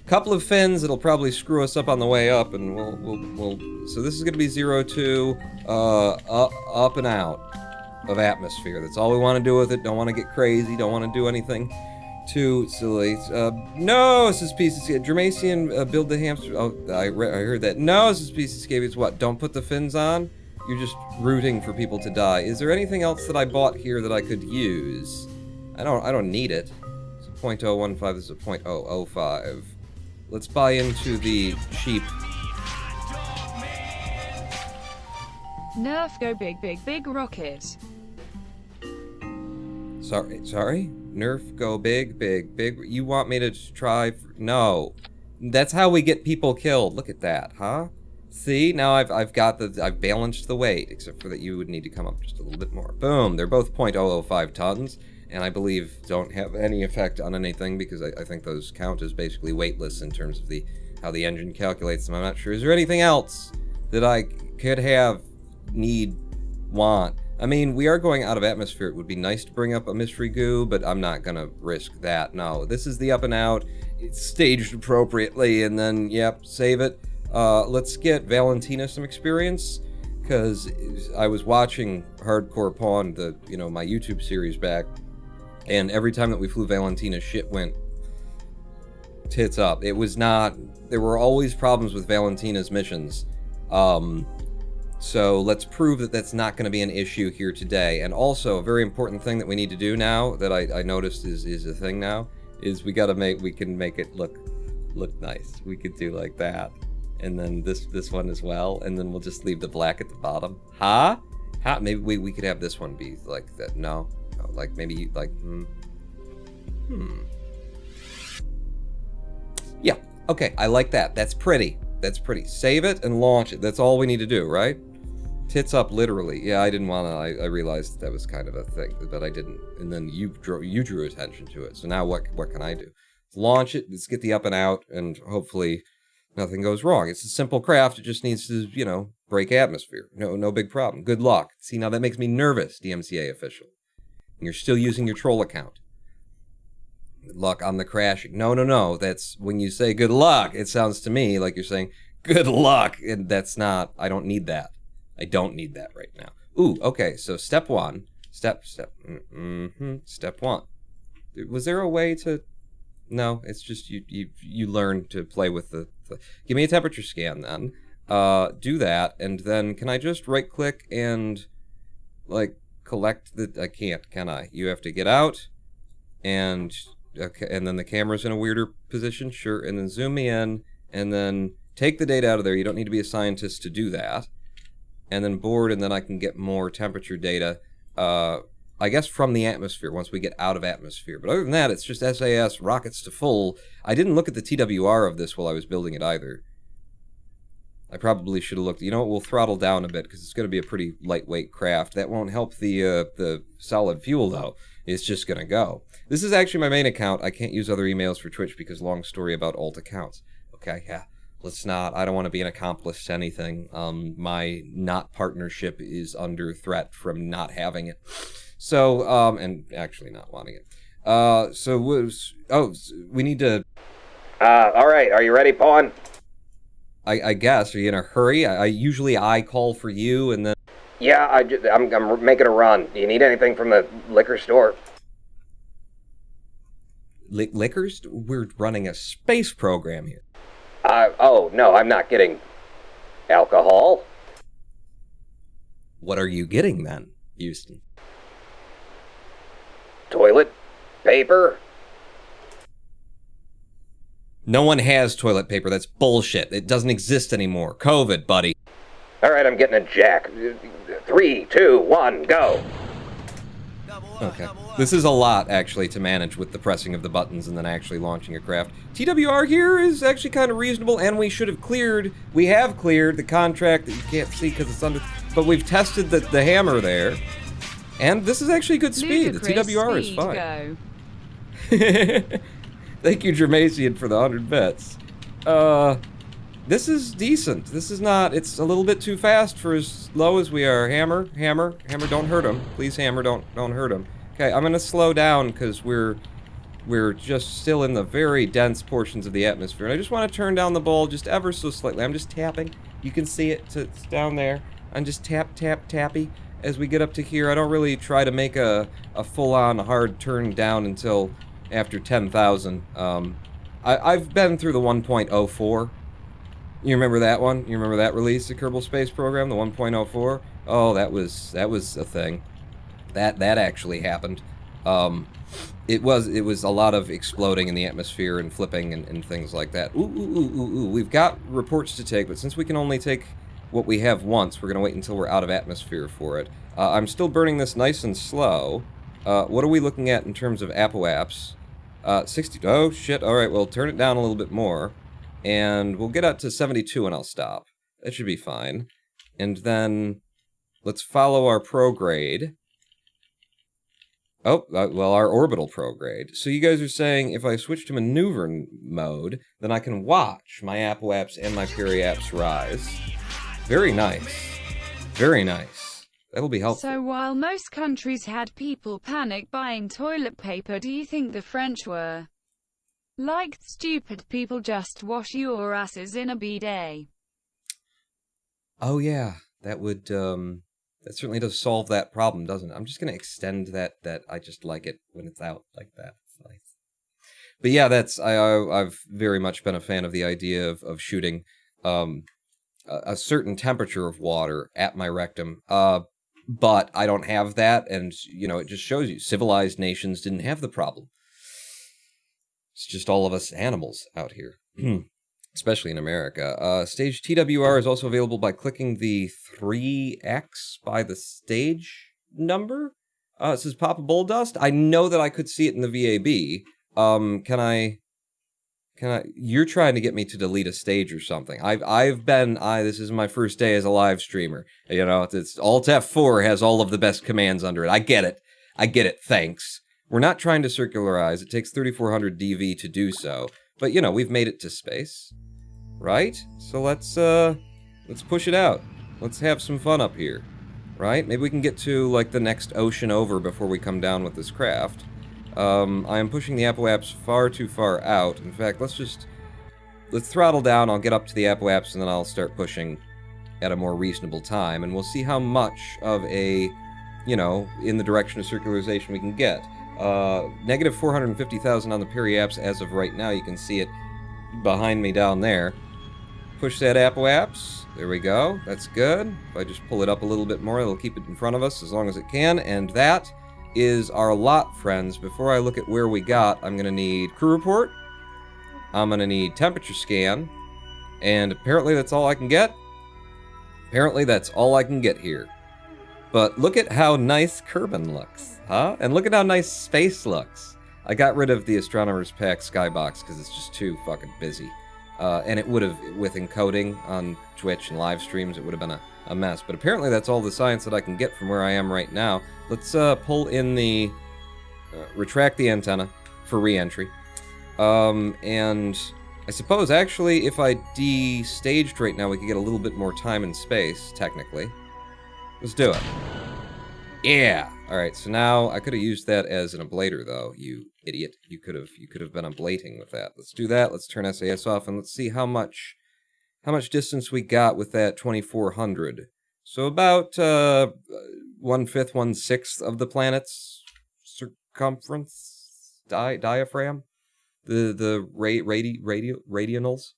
A: Couple of fins, it'll probably screw us up on the way up, and we'll so this is gonna be 0-2, up and out of atmosphere. That's all we want to do with it. Don't want to get crazy, don't want to do anything too silly. No, this is pieces. Germasian, build the hamster. Oh, I heard that. No, this is pieces. It's what? Don't put the fins on? You're just rooting for people to die. Is there anything else that I bought here that I could use? I don't need it. It's a 0.015. This is a 0.005. Let's buy into the cheap.
B: Nerf go big, big, big rocket.
A: Sorry? Nerf go big, big, big. You want me to try? No. That's how we get people killed. Look at that, huh? See? Now I've balanced the weight, except for that you would need to come up just a little bit more. Boom. They're both 0.005 tons, and I believe don't have any effect on anything because I think those count as basically weightless in terms of how the engine calculates them. I'm not sure. Is there anything else that I could have, need, want? I mean, we are going out of atmosphere. It would be nice to bring up a mystery goo, but I'm not gonna risk that. No, this is the up and out. It's staged appropriately, and then, yep, save it. Let's get Valentina some experience, because I was watching Hardcore Pawn, my YouTube series back, and every time that we flew Valentina, shit went tits up. It was not... There were always problems with Valentina's missions. So let's prove that that's not going to be an issue here today. And also, a very important thing that we need to do now, that I noticed is a thing now, is we can make it look nice. We could do like that. And then this one as well, and then we'll just leave the black at the bottom. Huh? Maybe we could have this one be like that. No, like maybe like Yeah. Okay, I like that. That's pretty. That's pretty. Save it and launch it. That's all we need to do, right? Tits up, literally. Yeah, I didn't want to. I realized that was kind of a thing, but I didn't. And then you drew attention to it. So now what can I do? Launch it. Let's get the up and out, and hopefully nothing goes wrong. It's a simple craft. It just needs to, break atmosphere. No big problem. Good luck. See, now that makes me nervous, DMCA official. And you're still using your troll account. Good luck on the crashing. No. That's when you say good luck, it sounds to me like you're saying good luck. And that's not, I don't need that. I don't need that right now. Ooh, okay, so step one. Step one. Was there a way to... No, it's just you learn to play with the... Give me a temperature scan then. Do that, and then can I just right click and collect the... I can't, can I? You have to get out, and... Okay, and then the camera's in a weirder position, sure, and then zoom me in, and then take the data out of there. You don't need to be a scientist to do that. And then board, and then I can get more temperature data, I guess from the atmosphere, once we get out of atmosphere. But other than that, it's just SAS, rockets to full. I didn't look at the TWR of this while I was building it either. I probably should have looked. You know what, we'll throttle down a bit, because it's going to be a pretty lightweight craft. That won't help the solid fuel, though. It's just going to go. This is actually my main account. I can't use other emails for Twitch, because long story about alt accounts. Okay, yeah. Let's not. I don't want to be an accomplice to anything. My not partnership is under threat from not having it. So, and actually not wanting it. We need to...
C: all right, are you ready, Pawn?
A: I guess. Are you in a hurry? Usually I call for you, and then...
C: Yeah, I'm making a run. Do you need anything from the liquor store?
A: Liquors? We're running a space program here.
C: Oh, no, I'm not getting alcohol.
A: What are you getting, then, Houston?
C: Toilet paper?
A: No one has toilet paper. That's bullshit. It doesn't exist anymore. COVID, buddy.
C: All right, I'm getting a jack. 3, 2, 1, go.
A: Okay. This is a lot, actually, to manage with the pressing of the buttons and then actually launching a craft. TWR here is actually kind of reasonable, and we should have cleared... We have cleared the contract that you can't see because it's under... But we've tested the hammer there. And this is actually good speed. The TWR is fine. Thank you, Germasian, for the 100 bits. This is decent. This is not... It's a little bit too fast for as low as we are. Hammer, don't hurt him. Please, hammer, don't hurt him. Okay, I'm gonna slow down because we're just still in the very dense portions of the atmosphere. And I just want to turn down the ball just ever so slightly. I'm just tapping. You can see it. It's down there. I'm just tappy as we get up to here. I don't really try to make a full-on hard turn down until after 10,000. I've been through the 1.04. You remember that one? You remember that release, the Kerbal Space Program, the 1.04? Oh, that was a thing. That actually happened. It was a lot of exploding in the atmosphere and flipping and things like that. Ooh. We've got reports to take, but since we can only take what we have once, we're going to wait until we're out of atmosphere for it. I'm still burning this nice and slow. What are we looking at in terms of apoaps? 60... Oh, shit. All right, well, turn it down a little bit more. And we'll get up to 72 and I'll stop. That should be fine. And then let's follow our prograde. Oh, well, our orbital prograde. So you guys are saying if I switch to maneuver mode, then I can watch my apoaps and my periaps rise. Very nice. Very nice. That'll be helpful.
B: So while most countries had people panic buying toilet paper, do you think the French were like stupid people, just wash your asses in a bidet?
A: Oh yeah, that would that certainly does solve that problem, doesn't it? I'm just gonna extend that I just like it when it's out like that. It's nice. But yeah, that's I've very much been a fan of the idea of shooting a certain temperature of water at my rectum. But I don't have that, and you know, it just shows you civilized nations didn't have the problem. It's just all of us animals out here. Especially in America. Stage TWR is also available by clicking the 3X by the stage number. It says Papa Bull Dust. I know that I could see it in the VAB. Can I, you're trying to get me to delete a stage or something. This is my first day as a live streamer. You know, it's Alt F4 has all of the best commands under it. I get it. Thanks. We're not trying to circularize. It takes 3400 DV to do so. But, you know, we've made it to space. Right? So let's push it out. Let's have some fun up here. Right? Maybe we can get to, like, the next ocean over before we come down with this craft. I am pushing the Apoaps far too far out. In fact, let's throttle down. I'll get up to the Apoaps, and then I'll start pushing at a more reasonable time. And we'll see how much of a, you know, in the direction of circularization we can get. Negative 450,000 on the periaps as of right now. You can see it behind me down there. Push that Apoaps. There we go. That's good. If I just pull it up a little bit more, it'll keep it in front of us as long as it can. And that is our lot, friends. Before I look at where we got, I'm going to need crew report. I'm going to need temperature scan. And apparently that's all I can get. Apparently that's all I can get here. But look at how nice Kerbin looks, huh? And look at how nice space looks. I got rid of the Astronomer's Pack Skybox because it's just too fucking busy. And it would have, with encoding on Twitch and live streams, it would have been a mess. But apparently that's all the science that I can get from where I am right now. Let's pull in the... retract the antenna for re-entry. And I suppose, actually, if I de-staged right now, we could get a little bit more time and space, technically. Let's do it. Yeah! Alright, so now, I could have used that as an ablator, though, you idiot. You could have been ablating with that. Let's do that, let's turn SAS off, and let's see how much distance we got with that 2400. So about, 1/5, 1/6 of the planet's circumference? Diaphragm? The radialuses?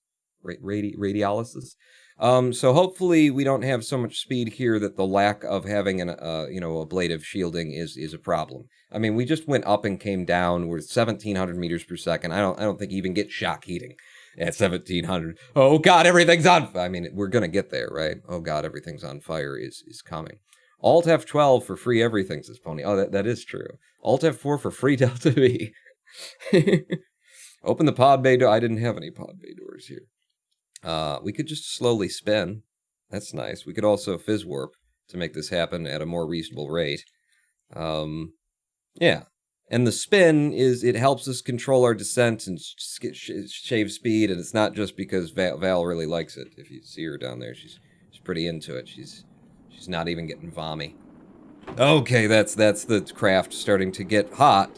A: So hopefully we don't have so much speed here that the lack of having an, ablative shielding is a problem. I mean, we just went up and came down. We're 1,700 meters per second. I don't think you even get shock heating at 1,700. Oh God, everything's on. I mean, we're gonna get there, right? Oh God, everything's on fire is coming. Alt F12 for free everything, says Pony. Oh, that is true. Alt F4 for free Delta V. Open the pod bay door. I didn't have any pod bay doors here. We could just slowly spin. That's nice. We could also fizz warp to make this happen at a more reasonable rate. Yeah. And the spin it helps us control our descent and shave speed, and it's not just because Val really likes it. If you see her down there, she's pretty into it. She's not even getting vommy. Okay, that's the craft starting to get hot.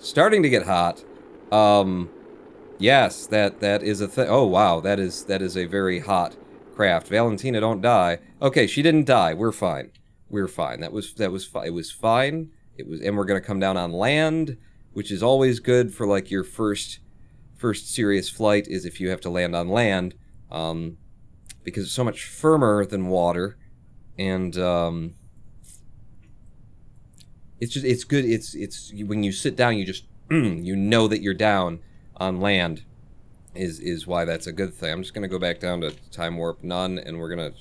A: Yes, that is a thing. Oh wow, that is a very hot craft. Valentina, don't die. Okay, she didn't die. We're fine. That was it was fine. And we're gonna come down on land, which is always good for like your first serious flight. Is if you have to land on land, because it's so much firmer than water, and it's good. It's when you sit down, you just you know that you're down on land is why that's a good thing. I'm just going to go back down to time warp none, and we're going to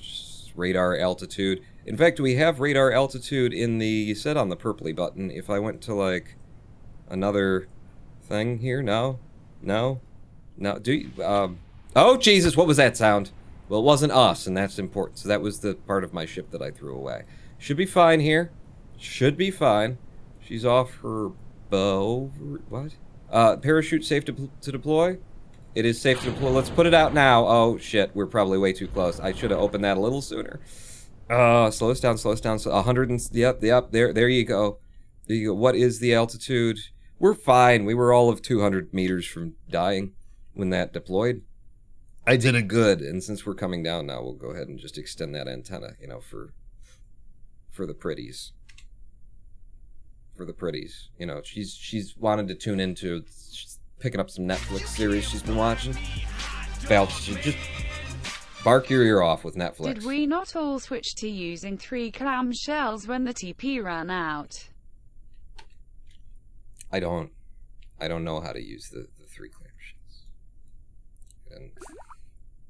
A: radar altitude. In fact, we have radar altitude in the, you said on the purpley button. If I went to like another thing here, no, do you, oh Jesus, what was that sound? Well, it wasn't us, and that's important. So that was the part of my ship that I threw away. Should be fine here. Should be fine. She's off her bow. What? Parachute safe to deploy? It is safe to deploy. Let's put it out now. Oh, shit. We're probably way too close. I should have opened that a little sooner. Slow us down, slow us down. So 100 and, yep, there you go. There you go. What is the altitude? We're fine. We were all of 200 meters from dying when that deployed. I did it good, and since we're coming down now, we'll go ahead and just extend that antenna, you know, for the pretties. For the pretties. You know, she's wanted to tune into, she's picking up some Netflix series she's been watching. Val, just bark your ear off with Netflix.
B: Did we not all switch to using 3 clamshells when the TP ran out?
A: I don't know how to use the 3 clamshells. And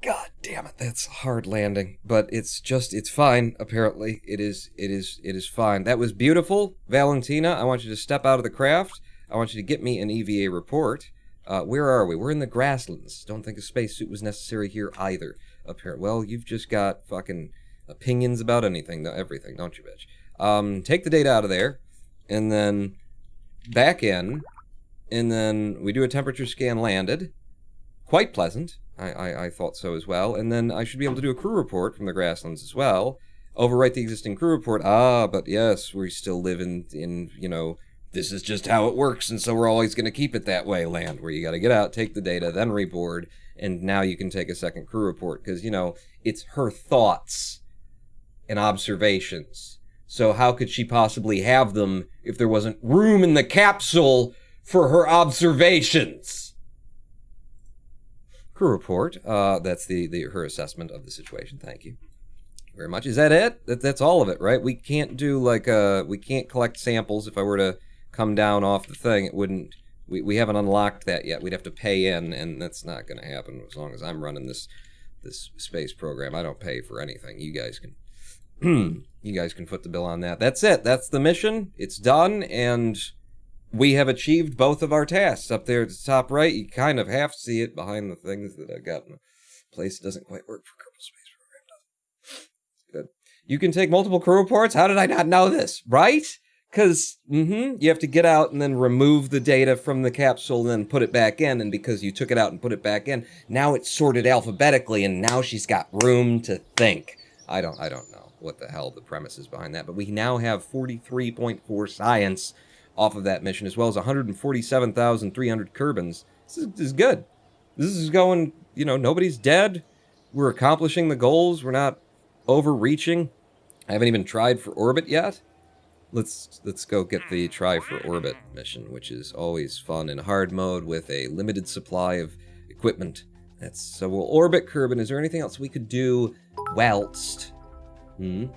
A: God damn it, that's a hard landing. But it's fine, apparently. It is fine. That was beautiful. Valentina, I want you to step out of the craft. I want you to get me an EVA report. Where are we? We're in the grasslands. Don't think a spacesuit was necessary here either. Apparently, well, you've just got fucking opinions about anything, everything, don't you, bitch? Take the data out of there, and then back in, and then we do a temperature scan landed. Quite pleasant. I thought so as well. And then I should be able to do a crew report from the grasslands as well. Overwrite the existing crew report. But yes, we still live in, you know, this is just how it works, and so we're always going to keep it that way land, where you got to get out, take the data, then reboard, and now you can take a second crew report, because, you know, it's her thoughts and observations. So how could she possibly have them if there wasn't room in the capsule for her observations? Crew report. That's her assessment of the situation. Thank you very much. Is that it? That's all of it, right? We can't do like we can't collect samples. If I were to come down off the thing, it wouldn't. We haven't unlocked that yet. We'd have to pay in, and that's not going to happen as long as I'm running this space program. I don't pay for anything. You guys can you guys can foot the bill on that. That's it. That's the mission. It's done, and we have achieved both of our tasks. Up there at the top right, you kind of half see it behind the things that I've got in a place that doesn't quite work for Kerbal Space Program, does it? Good. You can take multiple crew reports? How did I not know this? Right? Because, you have to get out and then remove the data from the capsule and then put it back in, and because you took it out and put it back in, now it's sorted alphabetically, and now she's got room to think. I don't know what the hell the premise is behind that, but we now have 43.4 science off of that mission, as well as 147,300 Kerbins. This is good. This is going, you know, nobody's dead. We're accomplishing the goals. We're not overreaching. I haven't even tried for orbit yet. Let's go get the try for orbit mission, which is always fun in hard mode with a limited supply of equipment. So we'll orbit Kerbin. Is there anything else we could do whilst?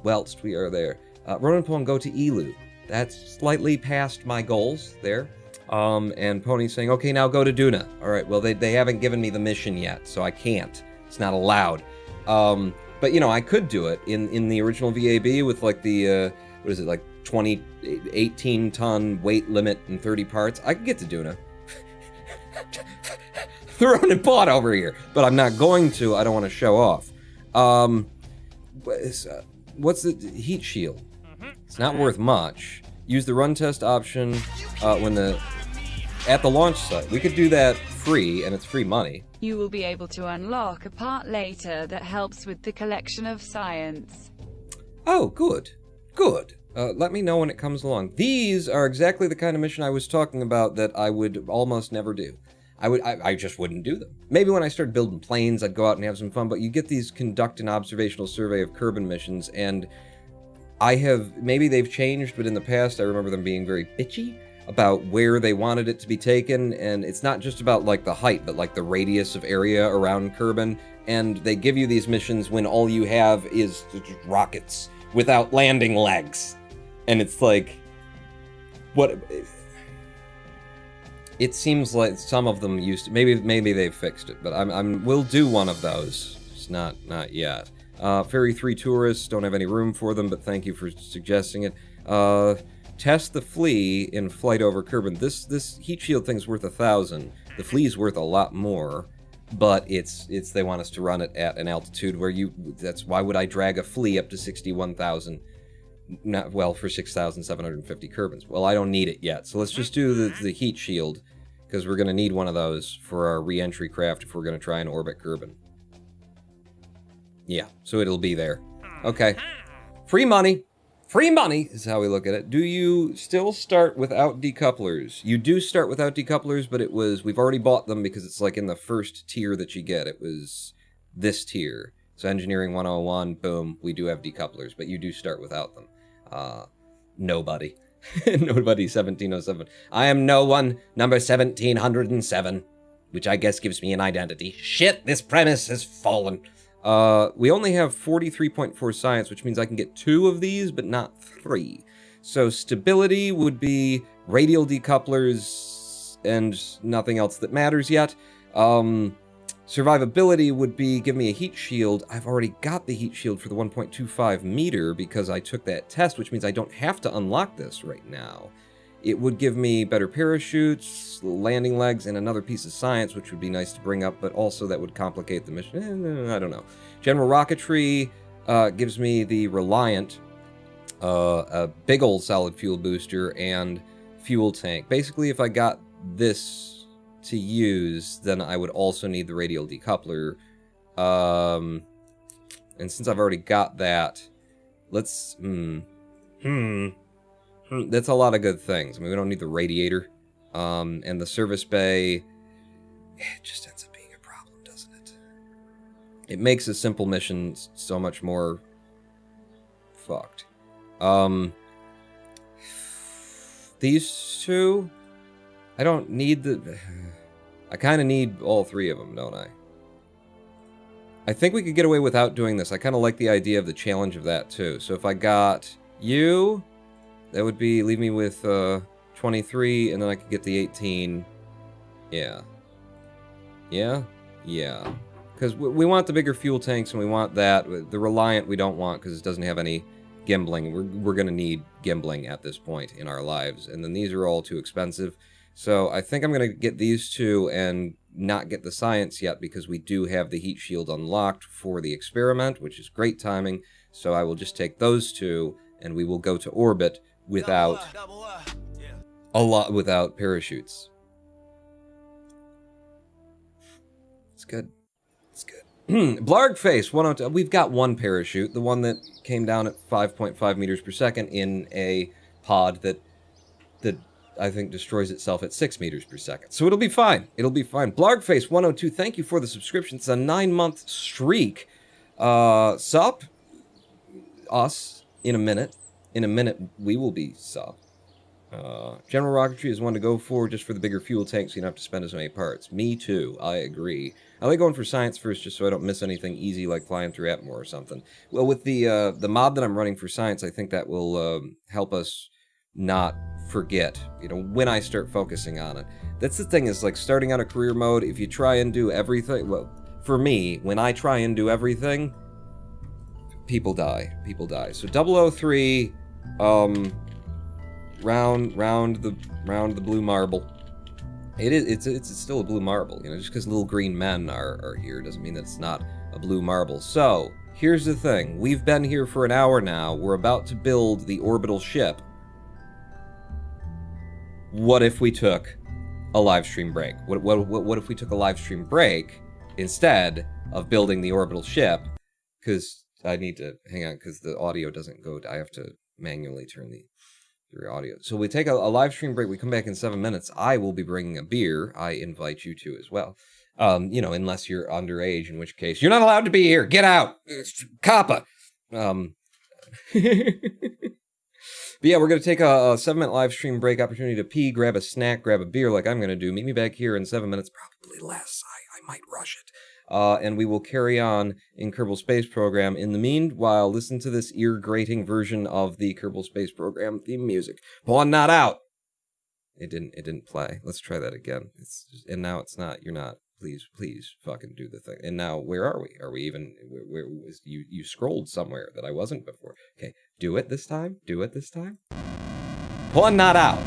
A: Whilst we are there. Roninpawn, go to Elu. That's slightly past my goals there. And Pony's saying, okay, now go to Duna. All right, well, they haven't given me the mission yet, so I can't. It's not allowed. But, you know, I could do it in the original VAB with, like, the, what is it, like, 18-ton weight limit and 30 parts. I could get to Duna. Throwing a pot over here. But I'm not going to. I don't want to show off. What's the heat shield? It's not worth much. Use the run test option at the launch site. We could do that free, and it's free money.
B: You will be able to unlock a part later that helps with the collection of science.
A: Oh, good. Good. Let me know when it comes along. These are exactly the kind of mission I was talking about that I would almost never do. I just wouldn't do them. Maybe when I started building planes, I'd go out and have some fun, but you get these conduct an observational survey of Kerbin missions, and maybe they've changed, but in the past I remember them being very bitchy about where they wanted it to be taken, and it's not just about, like, the height, but, like, the radius of area around Kerbin, and they give you these missions when all you have is rockets without landing legs. And it's like, what? It seems like some of them used to, maybe they've fixed it, but we'll do one of those. It's not yet. Ferry 3 tourists, don't have any room for them, but thank you for suggesting it. Test the flea in flight over Kerbin. This heat shield thing's worth 1,000. The flea's worth a lot more, but it's they want us to run it at an altitude where why would I drag a flea up to 61,000? For 6,750 Kerbins. Well, I don't need it yet, so let's just do the heat shield, because we're going to need one of those for our re-entry craft if we're going to try and orbit Kerbin. Yeah, so it'll be there. Okay. free money. Free money is how we look at it. Do you still start without decouplers? You do start without decouplers, but we've already bought them because it's like in the first tier that you get. It was this tier. So Engineering 101, boom, we do have decouplers, but you do start without them. Nobody. Nobody 1707. I am no one, number 1707, which I guess gives me an identity. Shit, this premise has fallen. We only have 43.4 science, which means I can get 2 of these, but not 3. So stability would be radial decouplers and nothing else that matters yet. Survivability would be give me a heat shield. I've already got the heat shield for the 1.25 meter because I took that test, which means I don't have to unlock this right now. It would give me better parachutes, landing legs, and another piece of science, which would be nice to bring up, but also that would complicate the mission. I don't know. General rocketry gives me the Reliant, a big old solid fuel booster, and fuel tank. Basically, if I got this to use, then I would also need the radial decoupler. And since I've already got that, let's... That's a lot of good things. I mean, we don't need the radiator. And the service bay, it just ends up being a problem, doesn't it? It makes a simple mission so much more fucked. These two, I don't need the... I kind of need all 3 of them, don't I? I think we could get away without doing this. I kind of like the idea of the challenge of that, too. So if I got you... That would be, leave me with 23, and then I could get the 18. Yeah. Yeah? Yeah. Because we want the bigger fuel tanks, and we want that. The Reliant we don't want, because it doesn't have any gimbling. We're going to need gimbling at this point in our lives. And then these are all too expensive. So I think I'm going to get these 2 and not get the science yet, because we do have the heat shield unlocked for the experiment, which is great timing. So I will just take those 2, and we will go to orbit without without parachutes. It's good. It's good. Blargface 102. We've got 1 parachute, the one that came down at 5.5 meters per second in a pod that I think destroys itself at 6 meters per second. So it'll be fine. It'll be fine. Blargface 102. Thank you for the subscription. It's a 9-month streak. Sup? Us in a minute. In a minute, we will be sup. General rocketry is one to go for just for the bigger fuel tank, so you don't have to spend as many parts. Me too, I agree. I like going for science first just so I don't miss anything easy like flying through Atmore or something. Well, with the mod that I'm running for science, I think that will help us not forget, you know, when I start focusing on it. That's the thing, is like starting out a career mode, if you try and do everything, well, for me, when I try and do everything, people die. People die. So 003... round the blue marble. It's still a blue marble, you know, just because little green men are here doesn't mean that it's not a blue marble. So, here's the thing. We've been here for an hour now. We're about to build the orbital ship. What if we took a live stream break? What if we took a live stream break instead of building the orbital ship? Because I need to, hang on, because the audio doesn't go, I have to manually turn the audio. So we take a live stream break. We come back in 7 minutes. I will be bringing a beer. I invite you to as well. You know, unless you're underage, in which case you're not allowed to be here. Get out, Kappa. But yeah, we're gonna take a 7-minute live stream break opportunity to pee, grab a snack, grab a beer, like I'm gonna do. Meet me back here in 7 minutes, probably less. I might rush it. And we will carry on in Kerbal Space Program. In the meanwhile, listen to this ear-grating version of the Kerbal Space Program theme music. Pawn not out! It didn't play. Let's try that again. And now it's not. You're not. Please fucking do the thing. And now, where are we? Are we even... Where was you scrolled somewhere that I wasn't before. Okay, do it this time. Do it this time. Pawn not out!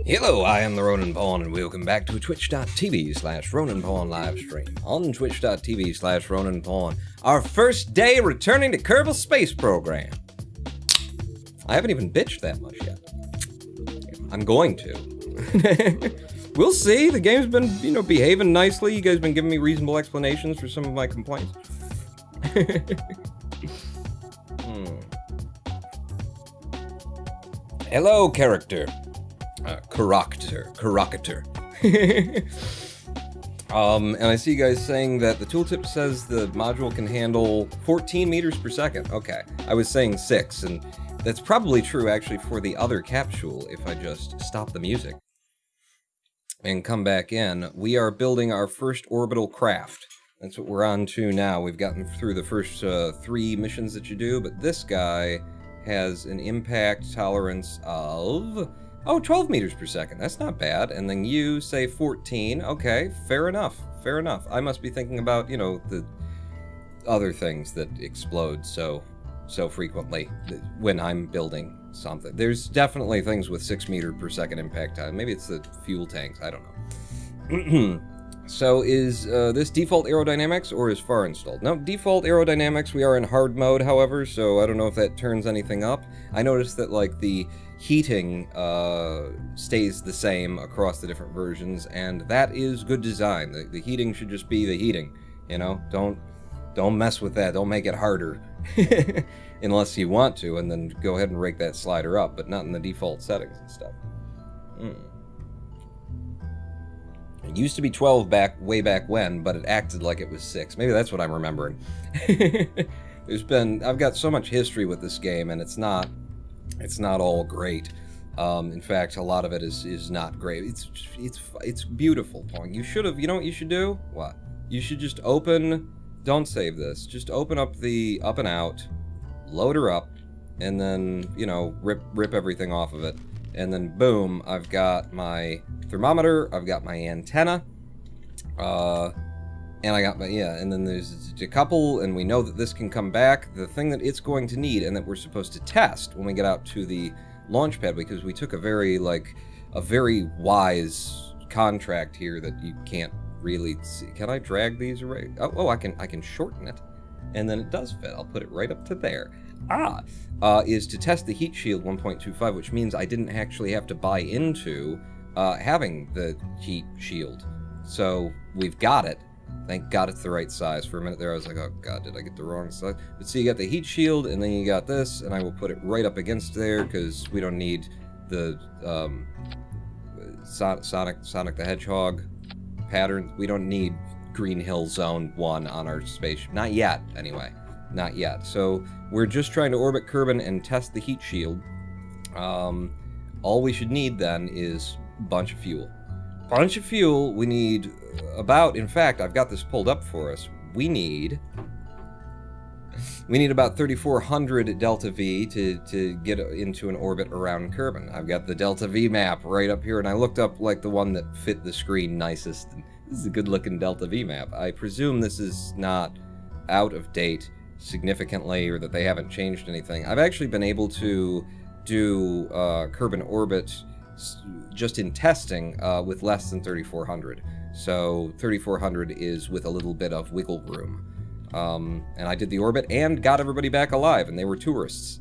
A: Hello, I am the Roninpawn, and welcome back to twitch.tv/Roninpawn livestream. On twitch.tv/Roninpawn, our first day returning to Kerbal Space Program. I haven't even bitched that much yet. I'm going to. We'll see. The game's been, behaving nicely. You guys have been giving me reasonable explanations for some of my complaints. Hello, character. Character. And I see you guys saying that the tooltip says the module can handle 14 meters per second. Okay, I was saying 6, and that's probably true actually for the other capsule if I just stop the music and come back in. We are building our first orbital craft. That's what we're on to now. We've gotten through the first 3 missions that you do, but this guy has an impact tolerance of... 12 meters per second. That's not bad. And then you say 14. Okay, fair enough. Fair enough. I must be thinking about, the other things that explode so frequently when I'm building something. There's definitely things with 6 meter per second impact time. Maybe it's the fuel tanks. I don't know. So is this default aerodynamics or is FAR installed? No, default aerodynamics. We are in hard mode, however, so I don't know if that turns anything up. I noticed that, like, the heating stays the same across the different versions, and that is good design. The heating should just be the heating, Don't mess with that. Don't make it harder. Unless you want to, and then go ahead and rake that slider up, but not in the default settings and stuff. It used to be 12 way back when, but it acted like it was 6. Maybe that's what I'm remembering. I've got so much history with this game, and it's not all great. In fact, a lot of it is not great. It's beautiful, Pong. You should have, you know what you should do? What? You should just don't save this. Just open up the up and out, load her up, and then, rip everything off of it. And then boom, I've got my thermometer, I've got my antenna, and I got and then there's a couple, and we know that this can come back. The thing that it's going to need, and that we're supposed to test when we get out to the launch pad, because we took a very wise contract here that you can't really see. Can I drag these array? Oh, I can shorten it, and then it does fit. I'll put it right up to there. Is to test the heat shield 1.25, which means I didn't actually have to buy into having the heat shield. So we've got it. Thank God it's the right size. For a minute there I was like, oh God, did I get the wrong size? But see, you got the heat shield, and then you got this, and I will put it right up against there, because we don't need the Sonic the Hedgehog pattern. We don't need Green Hill Zone 1 on our spaceship. Not yet, anyway. Not yet. So we're just trying to orbit Kerbin and test the heat shield. All we should need then is a bunch of fuel. Bunch of fuel. We need in fact, I've got this pulled up for us. We need about 3,400 Delta V to get into an orbit around Kerbin. I've got the Delta V map right up here, and I looked up like the one that fit the screen nicest. And this is a good looking Delta V map. I presume this is not out of date significantly, or that they haven't changed anything. I've actually been able to do Kerbin orbit just in testing with less than 3,400. So 3,400 is with a little bit of wiggle room. And I did the orbit and got everybody back alive, and they were tourists.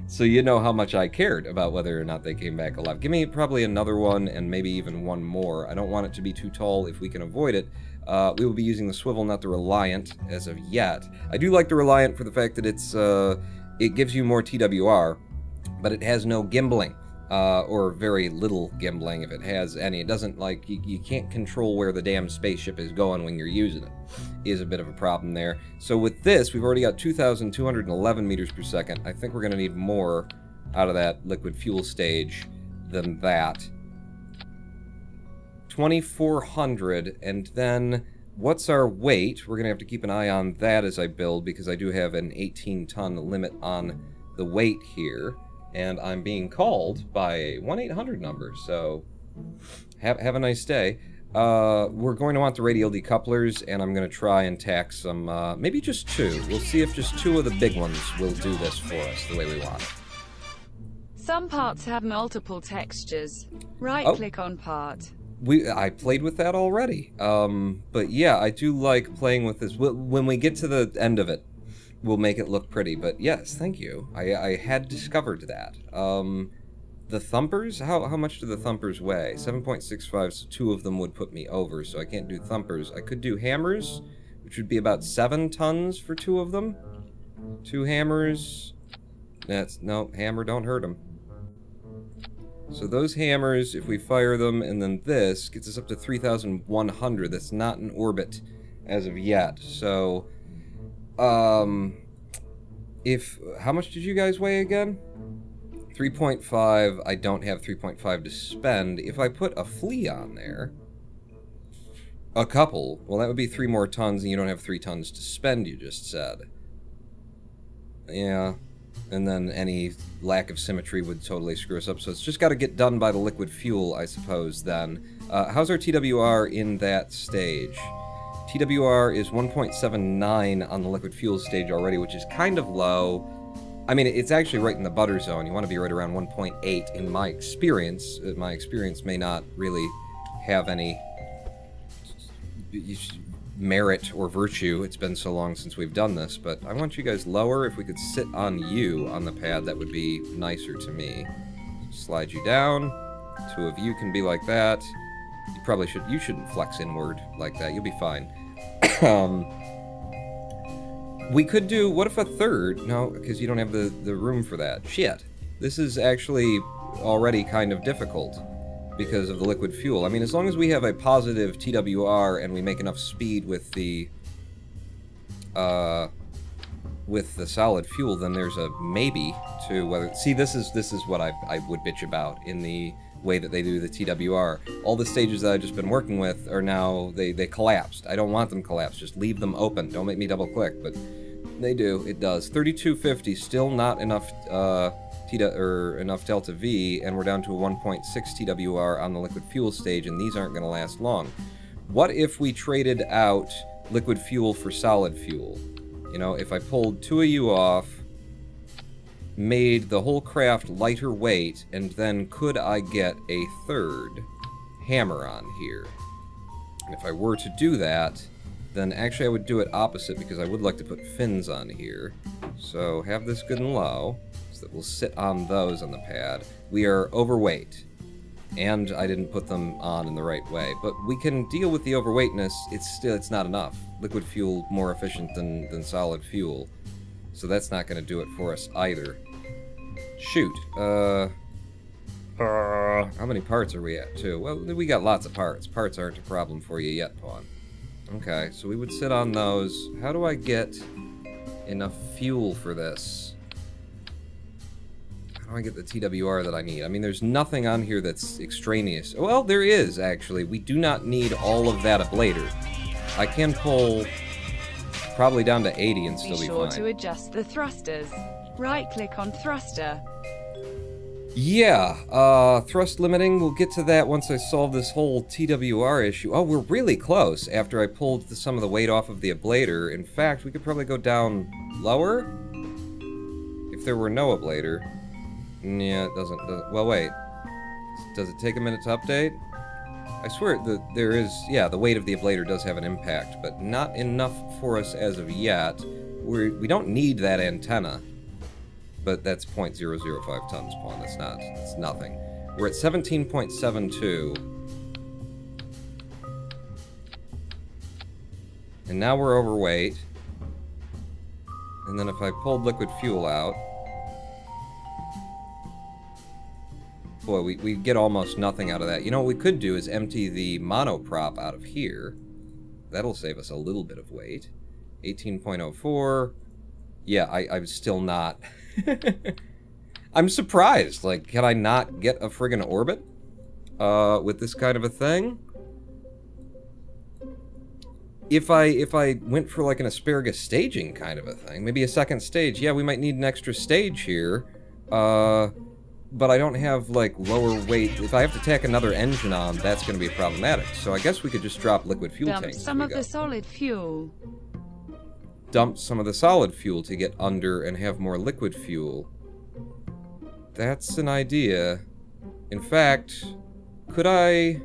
A: So you know how much I cared about whether or not they came back alive. Give me probably another one, and maybe even one more. I don't want it to be too tall if we can avoid it. We will be using the swivel, not the Reliant, as of yet. I do like the Reliant for the fact that it gives you more TWR, but it has no gimbling, or very little gimbling if it has any. It doesn't, like, you can't control where the damn spaceship is going when you're using it. Is a bit of a problem there. So with this, we've already got 2,211 meters per second. I think we're going to need more out of that liquid fuel stage than that. 2,400, and then what's our weight? We're going to have to keep an eye on that as I build, because I do have an 18-ton limit on the weight here. And I'm being called by a 1-800 number, so have a nice day. We're going to want the radial decouplers, and I'm going to try and tack some, maybe just 2. We'll see if just 2 of the big ones will do this for us the way we want.
B: Some parts have multiple textures. Right-click on part.
A: I played with that already. But yeah, I do like playing with this. When we get to the end of it, we'll make it look pretty. But yes, thank you. I had discovered that. The thumpers? How much do the thumpers weigh? 7.65, so 2 of them would put me over, so I can't do thumpers. I could do hammers, which would be about 7 tons for 2 of them. 2 hammers. No, hammer, don't hurt them. So those hammers, if we fire them, and then this, gets us up to 3,100. That's not in orbit as of yet. So, how much did you guys weigh again? 3.5. I don't have 3.5 to spend. If I put a flea on there, a couple, well, that would be 3 more tons, and you don't have 3 tons to spend, you just said. Yeah. And then any lack of symmetry would totally screw us up. So it's just got to get done by the liquid fuel, I suppose, then. How's our TWR in that stage? TWR is 1.79 on the liquid fuel stage already, which is kind of low. I mean, it's actually right in the butter zone. You want to be right around 1.8 in my experience. My experience may not really have any merit or virtue. It's been so long since we've done this, but I want you guys lower. If we could sit on you on the pad, that would be nicer to me. Slide you down. 2 of you can be like that. You probably shouldn't flex inward like that. You'll be fine. We could do, what if a third? No, because you don't have the room for that. Shit. This is actually already kind of difficult because of the liquid fuel. I mean, as long as we have a positive TWR and we make enough speed with the solid fuel, then there's a maybe to whether... See, this is what I would bitch about in the way that they do the TWR. All the stages that I've just been working with are now, they collapsed. I don't want them collapsed. Just leave them open. Don't make me double click, but they do. It does. 3250, still not enough enough delta V, and we're down to a 1.6 TWR on the liquid fuel stage, and these aren't going to last long. What if we traded out liquid fuel for solid fuel? You know, if I pulled 2 of you off, made the whole craft lighter weight, and then could I get a third hammer on here? And if I were to do that, then actually I would do it opposite, because I would like to put fins on here. So have this good and low, so that we'll sit on those on the pad. We are overweight, and I didn't put them on in the right way, but we can deal with the overweightness. It's not enough. Liquid fuel more efficient than solid fuel, so that's not going to do it for us either. Shoot. How many parts are we at, too? Well, we got lots of parts. Parts aren't a problem for you yet, Pawn. Okay, so we would sit on those. How do I get enough fuel for this? How do I get the TWR that I need? I mean, there's nothing on here that's extraneous. Well, there is, actually. We do not need all of that ablator. I can pull probably down to 80 and still be fine.
B: Be sure to adjust the thrusters. Right-click on thruster.
A: Yeah, thrust limiting, we'll get to that once I solve this whole TWR issue. Oh, we're really close after I pulled some of the weight off of the ablator. In fact, we could probably go down lower if there were no ablator. Yeah, it doesn't well, wait. Does it take a minute to update? I swear there is, yeah, the weight of the ablator does have an impact, but not enough for us as of yet. We don't need that antenna. But that's 0.005 tons, Pawn. It's nothing. We're at 17.72. And now we're overweight. And then if I pulled liquid fuel out... Boy, we get almost nothing out of that. You know what we could do is empty the monoprop out of here. That'll save us a little bit of weight. 18.04. Yeah, I'm still not... I'm surprised. Like, can I not get a friggin' orbit with this kind of a thing? if I went for like an asparagus staging kind of a thing, maybe a second stage, yeah, we might need an extra stage here. But I don't have, like, lower weight. If I have to tack another engine on, that's going to be problematic. So I guess we could just drop liquid fuel
B: Dump
A: tanks.
B: some of the solid fuel.
A: Dump some of the solid fuel to get under and have more liquid fuel. That's an idea. In fact, could I...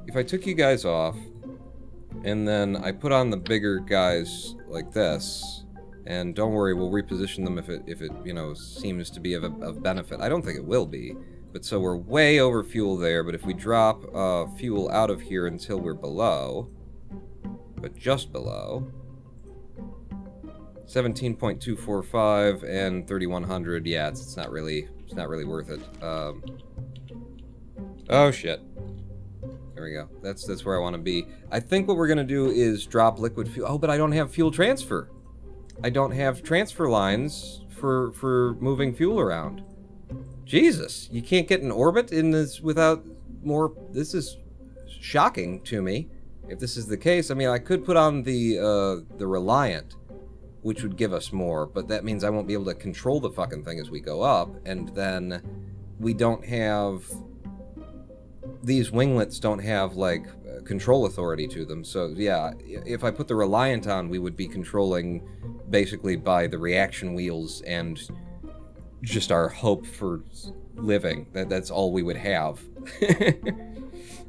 A: If I took you guys off, and then I put on the bigger guys like this... And don't worry, we'll reposition them if it you know, seems to be of benefit. I don't think it will be. But so we're way over fuel there, but if we drop fuel out of here until we're below, but just below, 17.245 and 3100, yeah, it's not really worth it. Oh shit. There we go. That's where I want to be. I think what we're gonna do is drop liquid fuel. Oh, but I don't have fuel transfer. I don't have transfer lines for moving fuel around. Jesus, you can't get an orbit in this without more... This is shocking to me. If this is the case, I mean, I could put on the Reliant, which would give us more, but that means I won't be able to control the fucking thing as we go up, and then we don't have... These winglets don't have, like, control authority to them, so yeah, if I put the Reliant on, we would be controlling basically by the reaction wheels and just our hope for living. That's all we would have.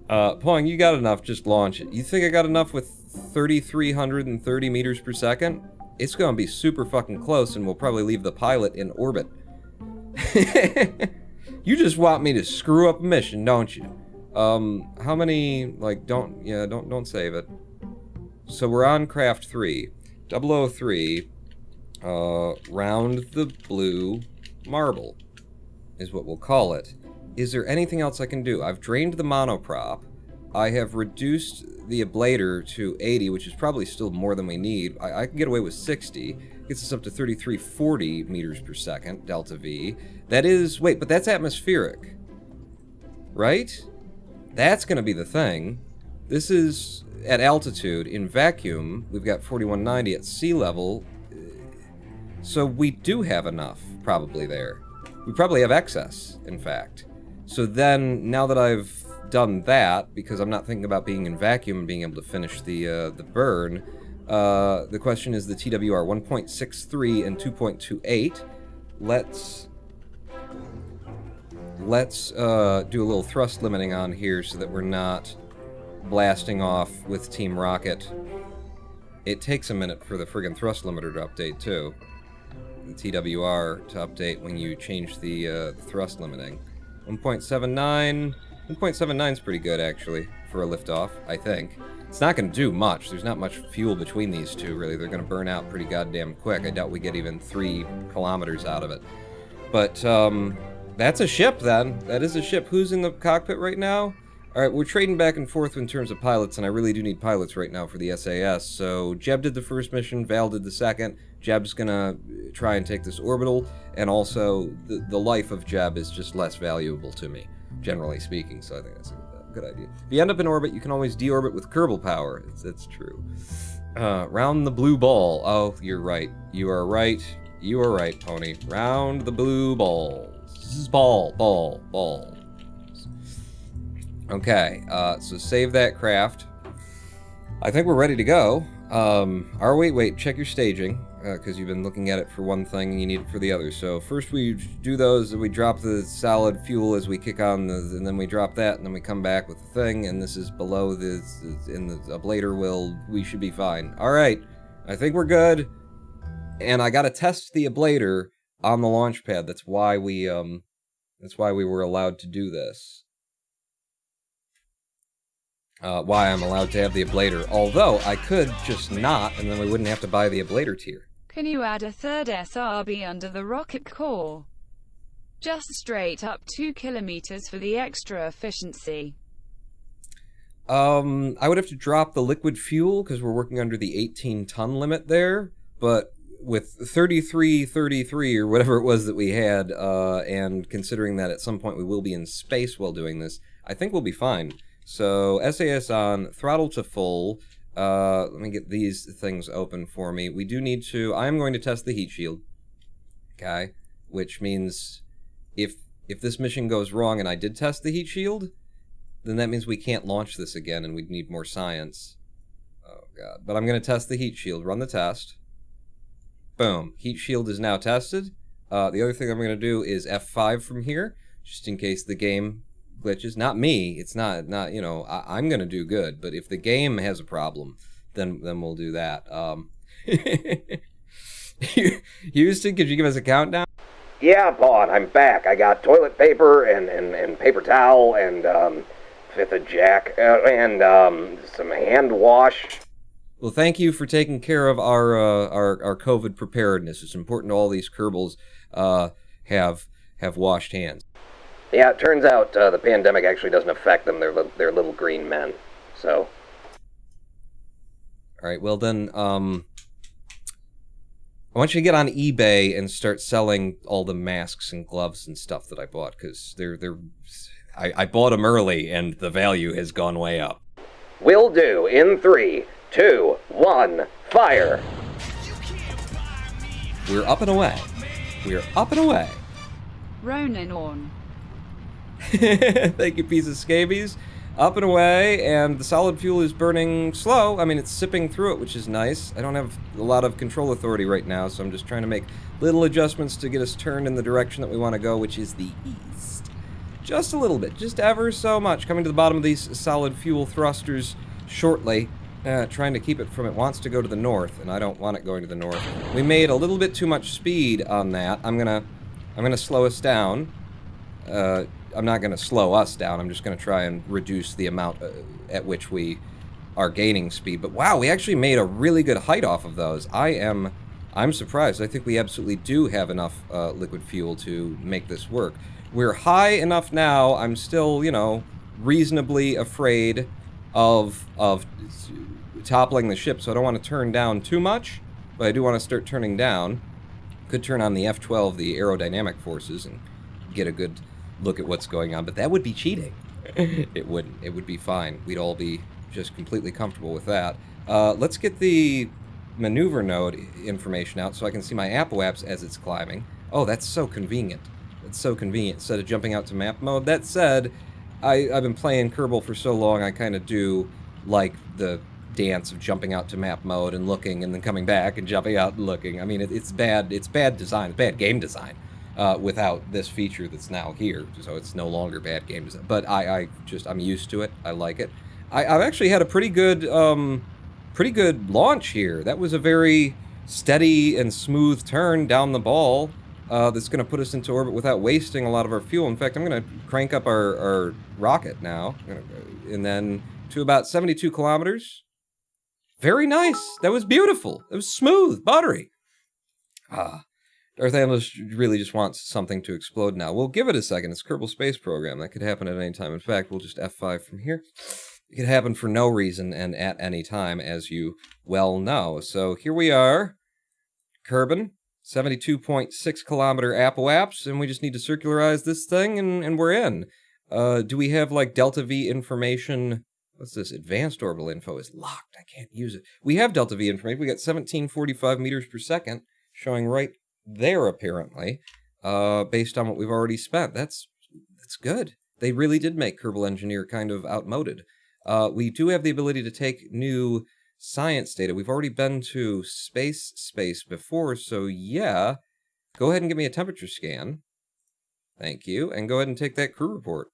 A: Pong, you got enough, just launch it. You think I got enough with 3,330 meters per second? It's gonna be super fucking close, and we'll probably leave the pilot in orbit. You just want me to screw up a mission, don't you? How many, like, don't save it. So we're on craft 3. 003, round the blue marble is what we'll call it. Is there anything else I can do? I've drained the monoprop. I have reduced the ablator to 80, which is probably still more than we need. I can get away with 60. Gets us up to 3340 meters per second, delta V. That is, wait, but that's atmospheric, right? That's gonna be the thing. This is at altitude. In vacuum, we've got 4190 at sea level. So we do have enough, probably there. We probably have excess, in fact. So then, now that I've done that, because I'm not thinking about being in vacuum and being able to finish the burn, the question is the TWR 1.63 and 2.28. Let's do a little thrust limiting on here so that we're not blasting off with Team Rocket. It takes a minute for the friggin' thrust limiter to update, too. The TWR to update when you change the thrust limiting. 1.79... 1.79 is pretty good, actually, for a liftoff, I think. It's not going to do much. There's not much fuel between these two, really. They're going to burn out pretty goddamn quick. I doubt we get even 3 kilometers out of it. But, that's a ship, then. That is a ship. Who's in the cockpit right now? Alright, we're trading back and forth in terms of pilots, and I really do need pilots right now for the SAS. So, Jeb did the first mission, Val did the second. Jeb's gonna try and take this orbital, and also, the life of Jeb is just less valuable to me, generally speaking, so I think that's a good idea. If you end up in orbit, you can always deorbit with Kerbal power. That's true. Round the blue ball. Oh, you're right. You are right. You are right, Pony. Round the blue ball. Ball. Okay, so save that craft. I think we're ready to go. Wait, check your staging, because you've been looking at it for one thing and you need it for the other. So first we do those, and we drop the solid fuel as we kick on, and then we drop that, and then we come back with the thing, and this is below in the ablator we should be fine. Alright, I think we're good. And I gotta test the ablator on the launch pad. That's why we were allowed to do this. Why I'm allowed to have the ablator. Although, I could just not, and then we wouldn't have to buy the ablator tier.
B: Can you add a third SRB under the rocket core? Just straight up 2 kilometers for the extra efficiency.
A: I would have to drop the liquid fuel, because we're working under the 18-ton limit there, but with 3333 or whatever it was that we had, and considering that at some point we will be in space while doing this, I think we'll be fine. So SAS on, throttle to full. Let me get these things open for me. We do need to... I'm going to test the heat shield. Okay? Which means if this mission goes wrong and I did test the heat shield, then that means we can't launch this again and we'd need more science. Oh, God. But I'm going to test the heat shield. Run the test. Boom. Heat shield is now tested. The other thing I'm going to do is F5 from here, just in case the game glitches. Not me. It's not you know, I'm going to do good. But if the game has a problem, then we'll do that. Houston, could you give us a countdown?
C: Yeah, Pawn, I'm back. I got toilet paper and paper towel and fifth of Jack and some hand wash.
A: Well, thank you for taking care of our COVID preparedness. It's important all these Kerbals have washed hands.
C: Yeah, it turns out the pandemic actually doesn't affect them. They're little green men. So.
A: All right. Well then, I want you to get on eBay and start selling all the masks and gloves and stuff that I bought, because I bought them early and the value has gone way up.
C: Will do. In 3, 2, 1, fire!
A: We're up and away. We're up and away.
B: Roninpawn.
A: Thank you, piece of scabies. Up and away, and the solid fuel is burning slow. I mean, it's sipping through it, which is nice. I don't have a lot of control authority right now, so I'm just trying to make little adjustments to get us turned in the direction that we want to go, which is the east. Just a little bit, just ever so much. Coming to the bottom of these solid fuel thrusters shortly. Trying to keep it from... It wants to go to the north, and I don't want it going to the north. We made a little bit too much speed on that. I'm gonna slow us down. I'm not gonna slow us down. I'm just gonna try and reduce the amount at which we are gaining speed. But wow, we actually made a really good height off of those. I'm surprised. I think we absolutely do have enough liquid fuel to make this work. We're high enough now. I'm still, you know, reasonably afraid of toppling the ship, so I don't want to turn down too much, but I do want to start turning down. Could turn on the F-12, the aerodynamic forces, and get a good look at what's going on, but that would be cheating. It wouldn't. It would be fine. We'd all be just completely comfortable with that. Let's get the maneuver node information out so I can see my apoaps as it's climbing. Oh, that's so convenient. It's so convenient instead of jumping out to map mode. That said, I've been playing Kerbal for so long, I kind of do like the dance of jumping out to map mode and looking and then coming back and jumping out and looking. I mean, it's bad design, it's bad game design without this feature that's now here, so it's no longer bad game design. But I'm used to it. I like it. I've actually had a pretty good launch here. That was a very steady and smooth turn down the ball that's going to put us into orbit without wasting a lot of our fuel. In fact, I'm going to crank up our rocket now, and then to about 72 kilometers. Very nice. That was beautiful. It was smooth, buttery. Darth Analyst really just wants something to explode now. We'll give it a second. It's Kerbal Space Program. That could happen at any time. In fact, we'll just F5 from here. It could happen for no reason and at any time, as you well know. So here we are. Kerbin, 72.6 kilometer apoaps, and we just need to circularize this thing, and we're in. Do we have, like, Delta V information? What's this? Advanced orbital info is locked. I can't use it. We have Delta V information. We got 1745 meters per second, showing right there, apparently, based on what we've already spent. That's good. They really did make Kerbal Engineer kind of outmoded. We do have the ability to take new science data. We've already been to space before, so yeah. Go ahead and give me a temperature scan. Thank you. And go ahead and take that crew report.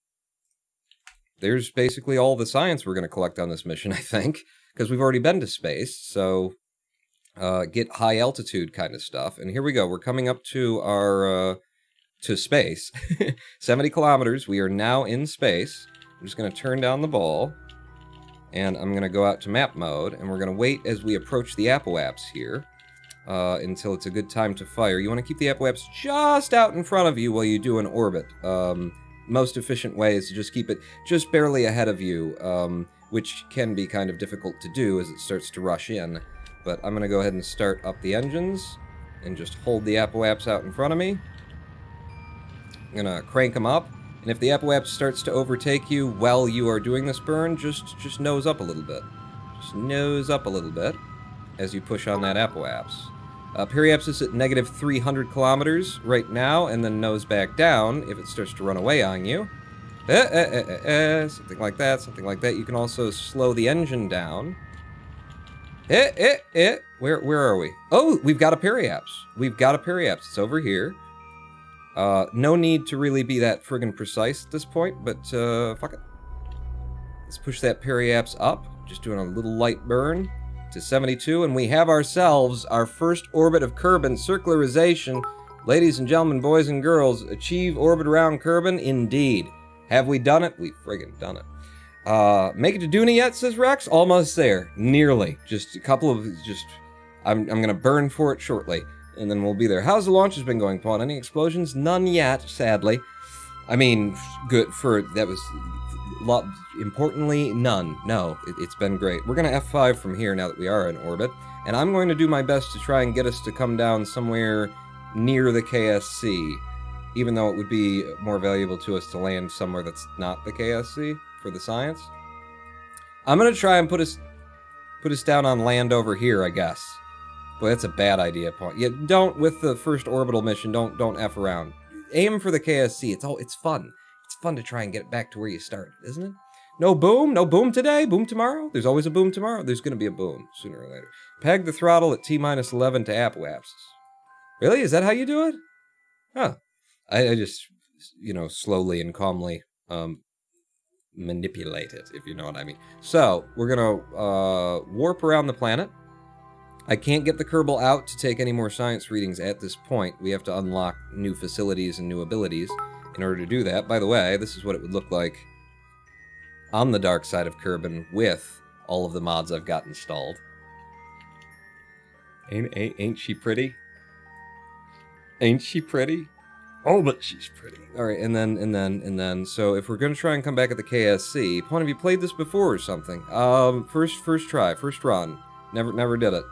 A: There's basically all the science we're going to collect on this mission, I think, because we've already been to space, so get high altitude kind of stuff. And here we go. We're coming up to our, to space. 70 kilometers. We are now in space. I'm just going to turn down the ball, and I'm going to go out to map mode, and we're going to wait as we approach the apoaps here until it's a good time to fire. You want to keep the apoaps just out in front of you while you do an orbit. Most efficient way is to just keep it just barely ahead of you, which can be kind of difficult to do as it starts to rush in. But I'm going to go ahead and start up the engines and just hold the apoaps out in front of me. I'm going to crank them up. And if the apoapsis starts to overtake you while you are doing this burn, just nose up a little bit. Just nose up a little bit as you push on that apoapsis. Periapsis at negative 300 kilometers right now, and then nose back down if it starts to run away on you. Something like that, something like that. You can also slow the engine down. Where are we? Oh, we've got a periapsis. We've got a periapsis. It's over here. No need to really be that friggin' precise at this point, but fuck it. Let's push that periapsis up. Just doing a little light burn to 72, and we have ourselves our first orbit of Kerbin circularization. Ladies and gentlemen, boys and girls, achieve orbit around Kerbin? Indeed. Have we done it? We've friggin' done it. Make it to Duna yet, says Rex? Almost there. Nearly. Just a couple of, I'm gonna burn for it shortly, and then we'll be there. How's the launch has been going, Pawn? Any explosions? None yet, sadly. I mean, good for, that was, importantly, none. No, it's been great. We're gonna F5 from here now that we are in orbit, and I'm going to do my best to try and get us to come down somewhere near the KSC, even though it would be more valuable to us to land somewhere that's not the KSC for the science. I'm gonna try and put us down on land over here, I guess. Boy, that's a bad idea, Paul. Yeah, don't, with the first orbital mission, don't F around. Aim for the KSC. It's fun. It's fun to try and get it back to where you started, isn't it? No boom? No boom today? Boom tomorrow? There's always a boom tomorrow? There's gonna be a boom, sooner or later. Peg the throttle at T-11 to apoapsis. Really? Is that how you do it? Huh. I just, slowly and calmly, manipulate it, if you know what I mean. So, we're gonna warp around the planet. I can't get the Kerbal out to take any more science readings at this point. We have to unlock new facilities and new abilities in order to do that. By the way, this is what it would look like on the dark side of Kerbin with all of the mods I've got installed. Ain't she pretty? Ain't she pretty? Oh, but she's pretty. All right, and then. So if we're gonna try and come back at the KSC, Pawn, have you played this before or something? First try, first run. Never did it.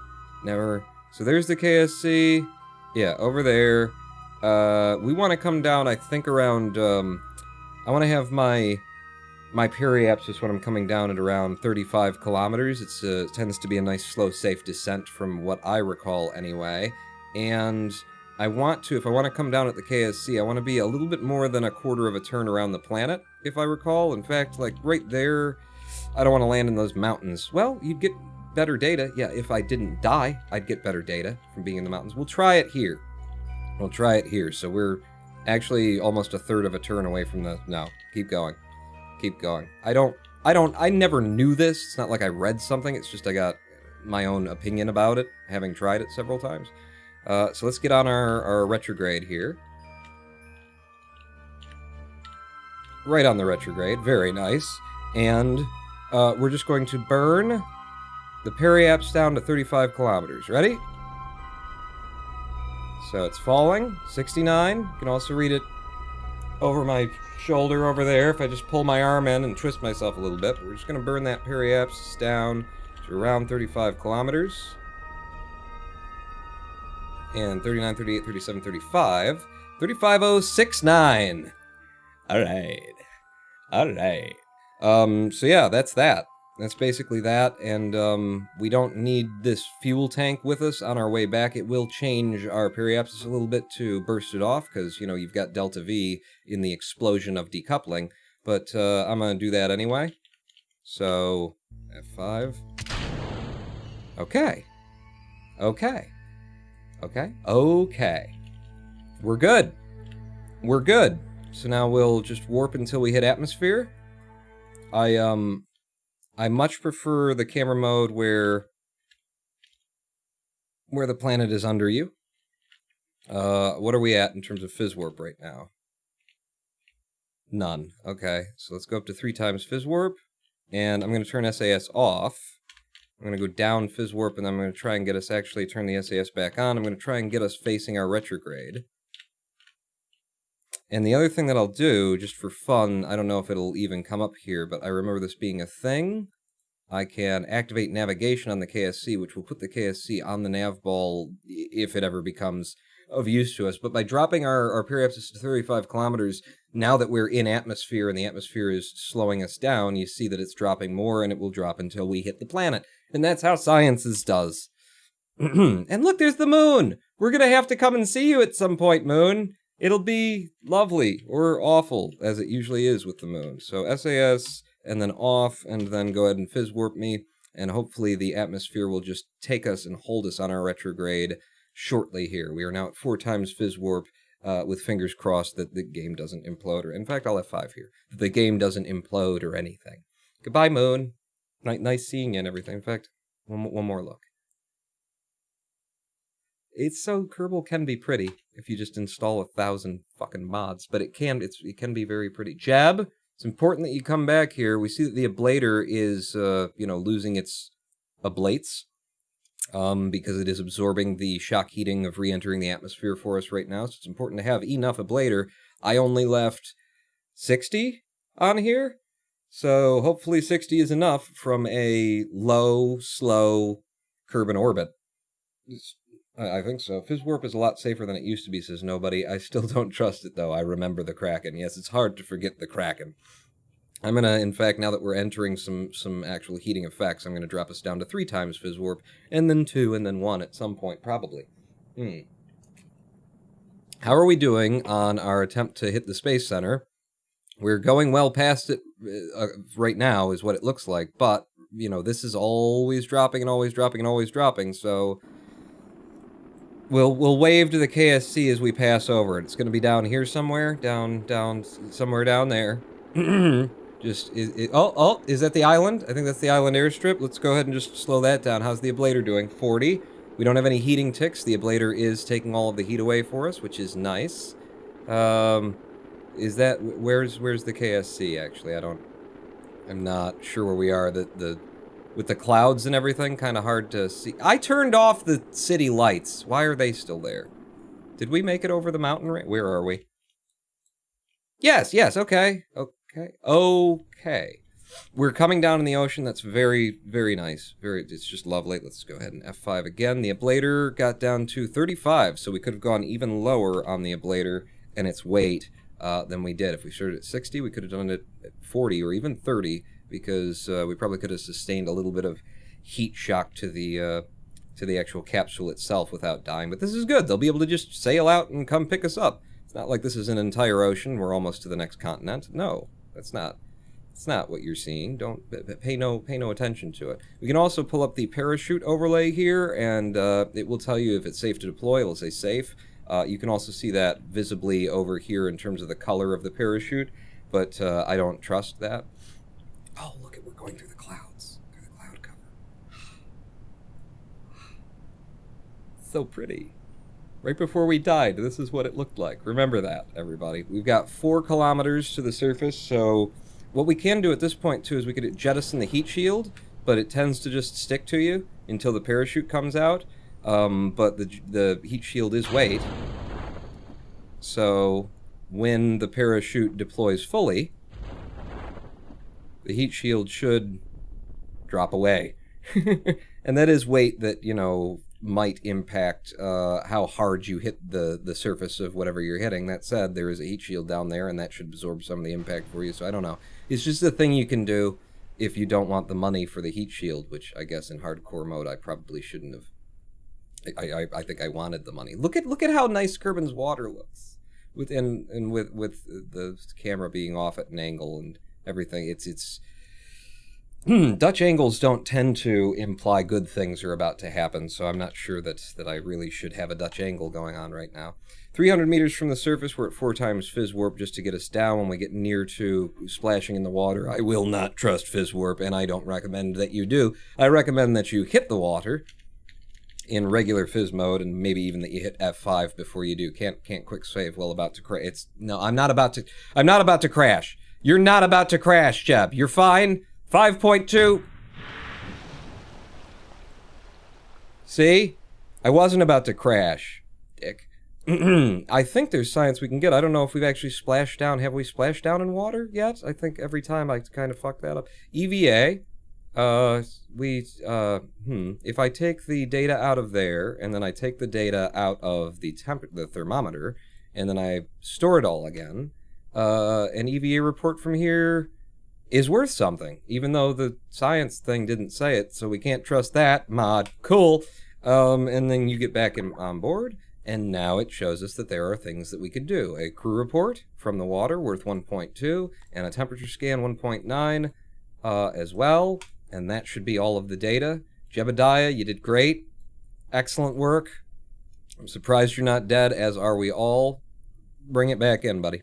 A: Never. So there's the KSC. Yeah, over there. We want to come down, I think, around. I want to have my periapsis when I'm coming down at around 35 kilometers. It tends to be a nice, slow, safe descent from what I recall, anyway. And I want to, if I want to come down at the KSC, I want to be a little bit more than a quarter of a turn around the planet, if I recall. In fact, like, right there, I don't want to land in those mountains. Well, you'd get better data. Yeah, if I didn't die, I'd get better data from being in the mountains. We'll try it here. We'll try it here. So we're actually almost a third of a turn away from the... No, keep going. Keep going. I never knew this. It's not like I read something. It's just I got my own opinion about it, having tried it several times. So let's get on our retrograde here. Right on the retrograde. Very nice. And we're just going to burn the periapsis down to 35 kilometers. Ready? So it's falling. 69. You can also read it over my shoulder over there if I just pull my arm in and twist myself a little bit. We're just going to burn that periapsis down to around 35 kilometers. And 39, 38, 37, 35. 35069. Alright. Alright. So yeah, that's that. That's basically that, and we don't need this fuel tank with us on our way back. It will change our periapsis a little bit to burst it off, because, you've got delta V in the explosion of decoupling, but I'm going to do that anyway. So, F5. Okay. Okay. Okay. Okay. We're good. We're good. So now we'll just warp until we hit atmosphere. I much prefer the camera mode where the planet is under you. What are we at in terms of phys warp right now? None. Okay, so let's go up to 3 times phys warp, and I'm going to turn SAS off. I'm going to go down phys warp, and I'm going to try and get us actually turn the SAS back on. I'm going to try and get us facing our retrograde. And the other thing that I'll do, just for fun, I don't know if it'll even come up here, but I remember this being a thing. I can activate navigation on the KSC, which will put the KSC on the nav ball if it ever becomes of use to us. But by dropping our periapsis to 35 kilometers, now that we're in atmosphere and the atmosphere is slowing us down, you see that it's dropping more, and it will drop until we hit the planet. And that's how science does. And look, there's the moon! We're gonna have to come and see you at some point, moon! It'll be lovely, or awful, as it usually is with the moon. So SAS, and then off, and then go ahead and fizz warp me, and hopefully the atmosphere will just take us and hold us on our retrograde shortly here. We are now at 4 times fizz warp, with fingers crossed that the game doesn't implode, or in fact, I'll F5 here. That the game doesn't implode or anything. Goodbye, moon. Nice seeing you and everything. In fact, one more look. It's so Kerbal can be pretty if you just install 1,000 fucking mods, but it can be very pretty. Jab, it's important that you come back here. We see that the ablator is losing its ablates because it is absorbing the shock heating of re-entering the atmosphere for us right now. So it's important to have enough ablator. I only left 60 on here, so hopefully 60 is enough from a low, slow Kerbin orbit. I think so. Fizz warp is a lot safer than it used to be, says nobody. I still don't trust it, though. I remember the Kraken. Yes, it's hard to forget the Kraken. I'm gonna, in fact, now that we're entering some actual heating effects, I'm gonna drop us down to 3 times fizz warp, and then 2, and then 1 at some point, probably. How are we doing on our attempt to hit the Space Center? We're going well past it right now, is what it looks like, but, this is always dropping and always dropping and always dropping, so we'll wave to the KSC as we pass over it. It's going to be down here somewhere, somewhere down there. Is that the island? I think that's the island airstrip. Let's go ahead and just slow that down. How's the ablator doing? 40. We don't have any heating ticks. The ablator is taking all of the heat away for us, which is nice. Is that where's the KSC actually? I'm not sure where we are. With the clouds and everything, kind of hard to see. I turned off the city lights. Why are they still there? Did we make it over the mountain? Where are we? Yes, okay. We're coming down in the ocean. That's very, very nice. It's just lovely. Let's go ahead and F5 again. The ablator got down to 35, so we could have gone even lower on the ablator and its weight than we did. If we started at 60, we could have done it at 40 or even 30, because we probably could have sustained a little bit of heat shock to the actual capsule itself without dying. But this is good. They'll be able to just sail out and come pick us up. It's not like this is an entire ocean. We're almost to the next continent. No, that's not. It's not what you're seeing. Don't pay no attention to it. We can also pull up the parachute overlay here, and it will tell you if it's safe to deploy. It'll say safe. You can also see that visibly over here in terms of the color of the parachute, but I don't trust that. Oh, look at, we're going through the clouds, through the cloud cover. So pretty. Right before we died, this is what it looked like. Remember that, everybody. We've got 4 kilometers to the surface, so what we can do at this point, too, is we could jettison the heat shield, but it tends to just stick to you until the parachute comes out. But the heat shield is weight. So when the parachute deploys fully, the heat shield should drop away. And that is weight that, might impact how hard you hit the surface of whatever you're hitting. That said, there is a heat shield down there, and that should absorb some of the impact for you. So I don't know. It's just a thing you can do if you don't want the money for the heat shield, which I guess in hardcore mode I probably shouldn't have. I think I wanted the money. Look at how nice Kerbin's water looks, with the camera being off at an angle and everything. It's Dutch angles don't tend to imply good things are about to happen, so I'm not sure that I really should have a Dutch angle going on right now. 300 meters from the surface, we're at 4 times fizz warp just to get us down when we get near to splashing in the water. I will not trust fizz warp, and I don't recommend that you do. I recommend that you hit the water in regular fizz mode, and maybe even that you hit F5 before you do. Can't quick save while about to crash. I'm not about to crash. You're not about to crash, Jeb. You're fine. 5.2. See? I wasn't about to crash, dick. I think there's science we can get. I don't know if we've actually splashed down. Have we splashed down in water yet? I think every time I kind of fuck that up. EVA. If I take the data out of there, and then I take the data out of the thermometer, and then I store it all again, an EVA report from here is worth something, even though the science thing didn't say it, so we can't trust that. Mod. Cool. And then you get back on board, and now it shows us that there are things that we could do. A crew report from the water worth 1.2, and a temperature scan 1.9 as well, and that should be all of the data. Jebediah, you did great. Excellent work. I'm surprised you're not dead, as are we all. Bring it back in, buddy.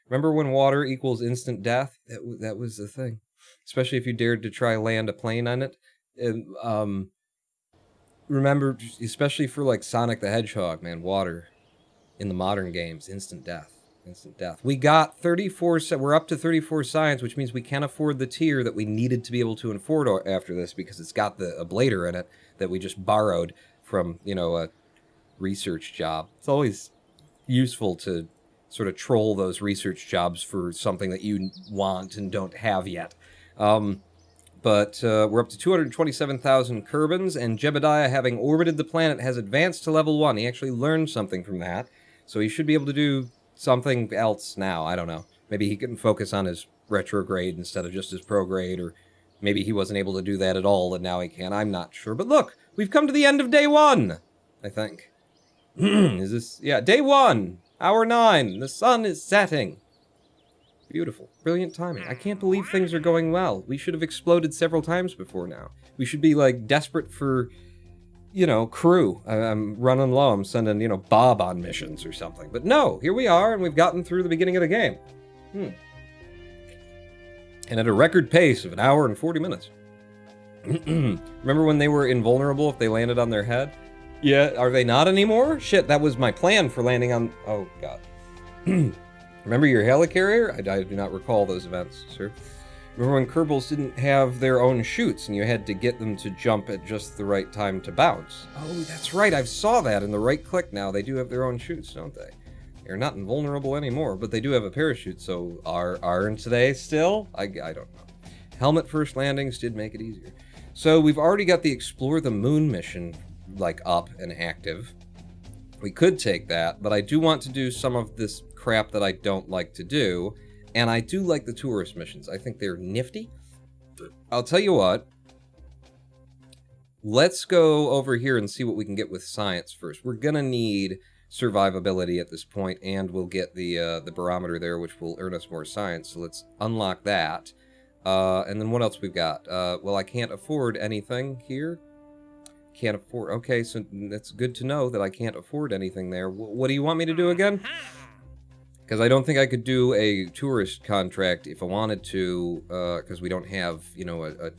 A: Remember when water equals instant death? That was the thing. Especially if you dared to try land a plane on it. And, remember, especially for like Sonic the Hedgehog, man, water in the modern games, instant death. Instant death. We got 34, we're up to 34 science, which means we can afford the tier that we needed to be able to afford after this, because it's got the ablator in it that we just borrowed from, you know, a research job. It's always useful to sort of troll those research jobs for something that you want and don't have yet. But we're up to 227,000 Kerbins, and Jebediah, having orbited the planet, has advanced to level 1. He actually learned something from that, so he should be able to do something else now. I don't know. Maybe he can focus on his retrograde instead of just his prograde, or maybe he wasn't able to do that at all, and now he can. I'm not sure. But look, we've come to the end of day 1, I think. Is this... Yeah, day 1, hour 9. The sun is setting. Beautiful. Brilliant timing. I can't believe things are going well. We should have exploded several times before now. We should be, like, desperate for, you know, crew. I'm running low. I'm sending, you know, Bob on missions or something. But no, here we are, and we've gotten through the beginning of the game. And at a record pace of 1 hour and 40 minutes. Remember when they were invulnerable if they landed on their head? Yeah, are they not anymore? Shit, that was my plan for landing on... Oh, God. Remember your helicarrier? I do not recall those events, sir. Remember when Kerbals didn't have their own chutes and you had to get them to jump at just the right time to bounce? Oh, that's right, I saw that in the right click now. They do have their own chutes, don't they? They're not invulnerable anymore, but they do have a parachute, so aren't they still? I don't know. Helmet first landings did make it easier. So we've already got the Explore the Moon mission, like, up and active. We could take that, but I do want to do some of this crap that I don't like to do, and I do like the tourist missions. I think they're nifty. I'll tell you what. Let's go over here and see what we can get with science first. We're gonna need survivability at this point, and we'll get the barometer there, which will earn us more science, so let's unlock that. And then what else we've got? Well, I can't afford anything here. Can't afford... Okay, so that's good to know that I can't afford anything there. What do you want me to do again? Because I don't think I could do a tourist contract if I wanted to, because we don't have, you know, a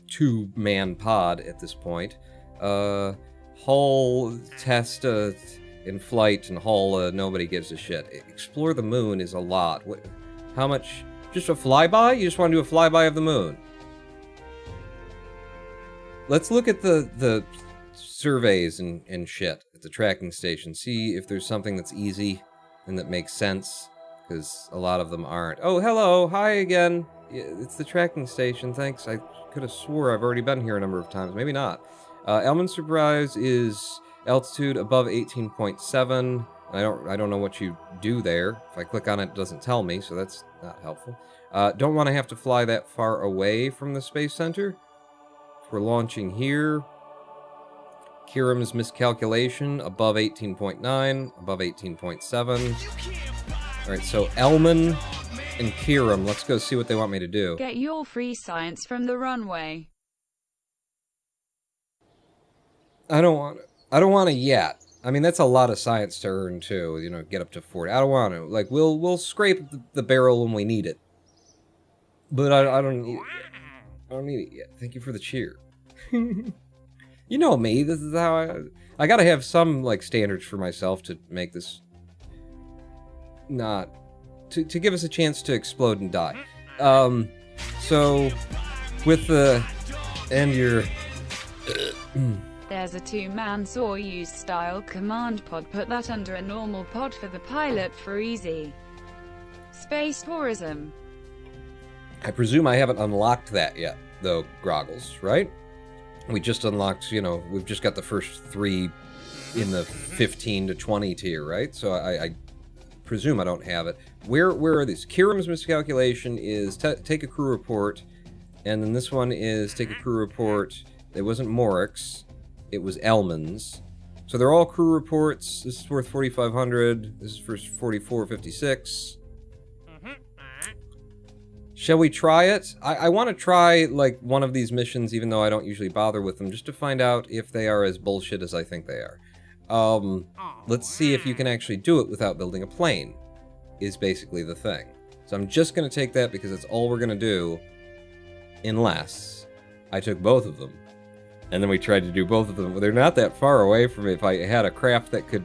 A: two-man pod at this point. Hull, test in flight, and hull, nobody gives a shit. Explore the moon is a lot. How much? Just a flyby? You just want to do a flyby of the moon? Let's look at the surveys and shit at the tracking station. See if there's something that's easy and that makes sense, because a lot of them aren't. Oh, hello. Hi again. It's the tracking station. Thanks. I could have swore I've already been here a number of times. Maybe not. Elman Surprise is altitude above 18.7. I don't know what you do there. If I click on it, it doesn't tell me, so that's not helpful. Don't want to have to fly that far away from the Space Center. We're launching here. Kiram's miscalculation, above 18.9, above 18.7. Alright, so Elman and Kiram, let's go see what they want me to do.
B: Get your free science from the runway.
A: I don't want it yet. I mean, that's a lot of science to earn too, you know, get up to 40. I don't want to. Like, we'll scrape the barrel when we need it. But I don't need it yet. I don't need it yet. Thank you for the cheer. You know me, this is how I gotta have some, like, standards for myself to make this not... To give us a chance to explode and die. So, with the... And your...
B: There's a two-man Soyuz-style command pod. Put that under a normal pod for the pilot for easy space tourism.
A: I presume I haven't unlocked that yet, though, Groggles, right? We just unlocked, you know, we've just got the first 3 in the 15 to 20 tier, right? So I presume I don't have it. Where are these? Kiram's miscalculation is take a crew report, and then this one is take a crew report. It wasn't Morik's, it was Elman's. So they're all crew reports. This is worth 4,500. This is for 4,456. Shall we try it? I want to try, like, one of these missions, even though I don't usually bother with them, just to find out if they are as bullshit as I think they are. Let's see if you can actually do it without building a plane, is basically the thing. So I'm just going to take that because that's all we're going to do, unless I took both of them. And then we tried to do both of them. They're not that far away from me. If I had a craft that could...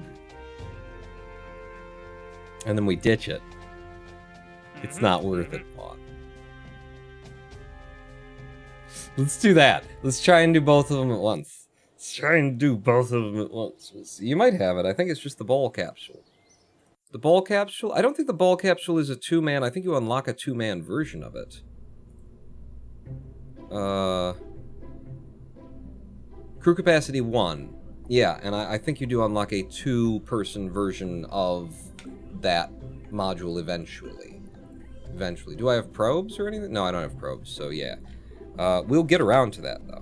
A: And then we ditch it. It's not worth it, Pawn. Let's do that. Let's try and do both of them at once. Let's try and do both of them at once. We'll see. You might have it. I think it's just the ball capsule. The ball capsule? I don't think the ball capsule is a two-man. I think you unlock a two-man version of it. Crew capacity 1. Yeah, and I think you do unlock a two-person version of that module eventually. Do I have probes or anything? No, I don't have probes, so yeah. We'll get around to that, though.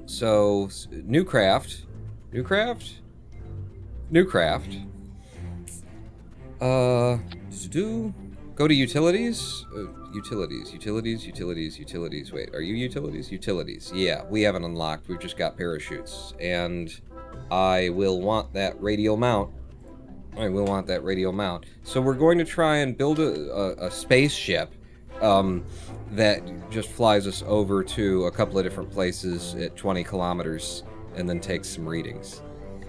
A: So, new craft. New craft? New craft. Go to utilities? Utilities. Wait, are you utilities? Utilities. Yeah, we haven't unlocked. We've just got parachutes. And I will want that radial mount. So we're going to try and build a spaceship that just flies us over to a couple of different places at 20 kilometers and then takes some readings.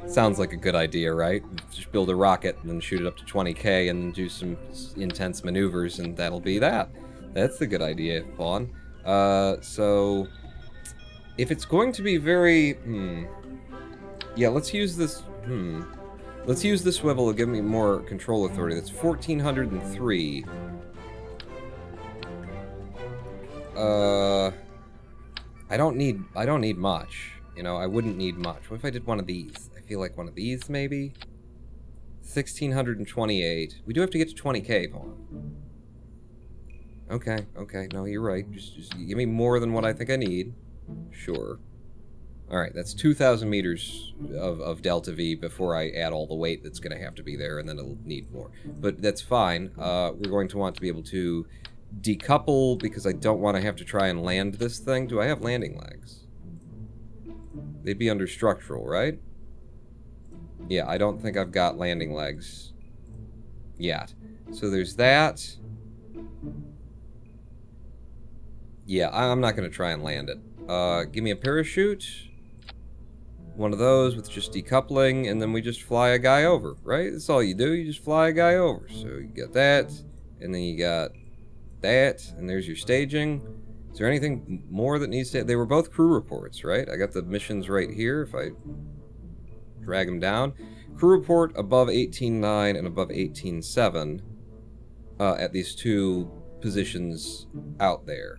A: Sounds like a good idea, right? Just build a rocket and then shoot it up to 20k and do some intense maneuvers, and that'll be that. That's a good idea, Pawn. So if it's going to be very... Yeah, let's use this... Let's use this swivel to give me more control authority. That's 1,403. I don't need much. You know, I wouldn't need much. What if I did one of these? I feel like one of these, maybe? 1,628. We do have to get to 20k, Pawn. Okay. No, you're right. Just give me more than what I think I need. Sure. Alright, that's 2,000 meters of delta V before I add all the weight that's going to have to be there, and then it'll need more. But that's fine. We're going to want to be able to decouple, because I don't want to have to try and land this thing. Do I have landing legs? They'd be under structural, right? Yeah, I don't think I've got landing legs yet. So there's that. Yeah, I'm not going to try and land it. Give me a parachute. One of those with just decoupling, and then we just fly a guy over, right? That's all you do. You just fly a guy over. So you got that, and then you got that, and there's your staging. Is there anything more that needs to... They were both crew reports, right? I got the missions right here if I drag them down. Crew report above 18.9 and above 18.7 at these two positions out there.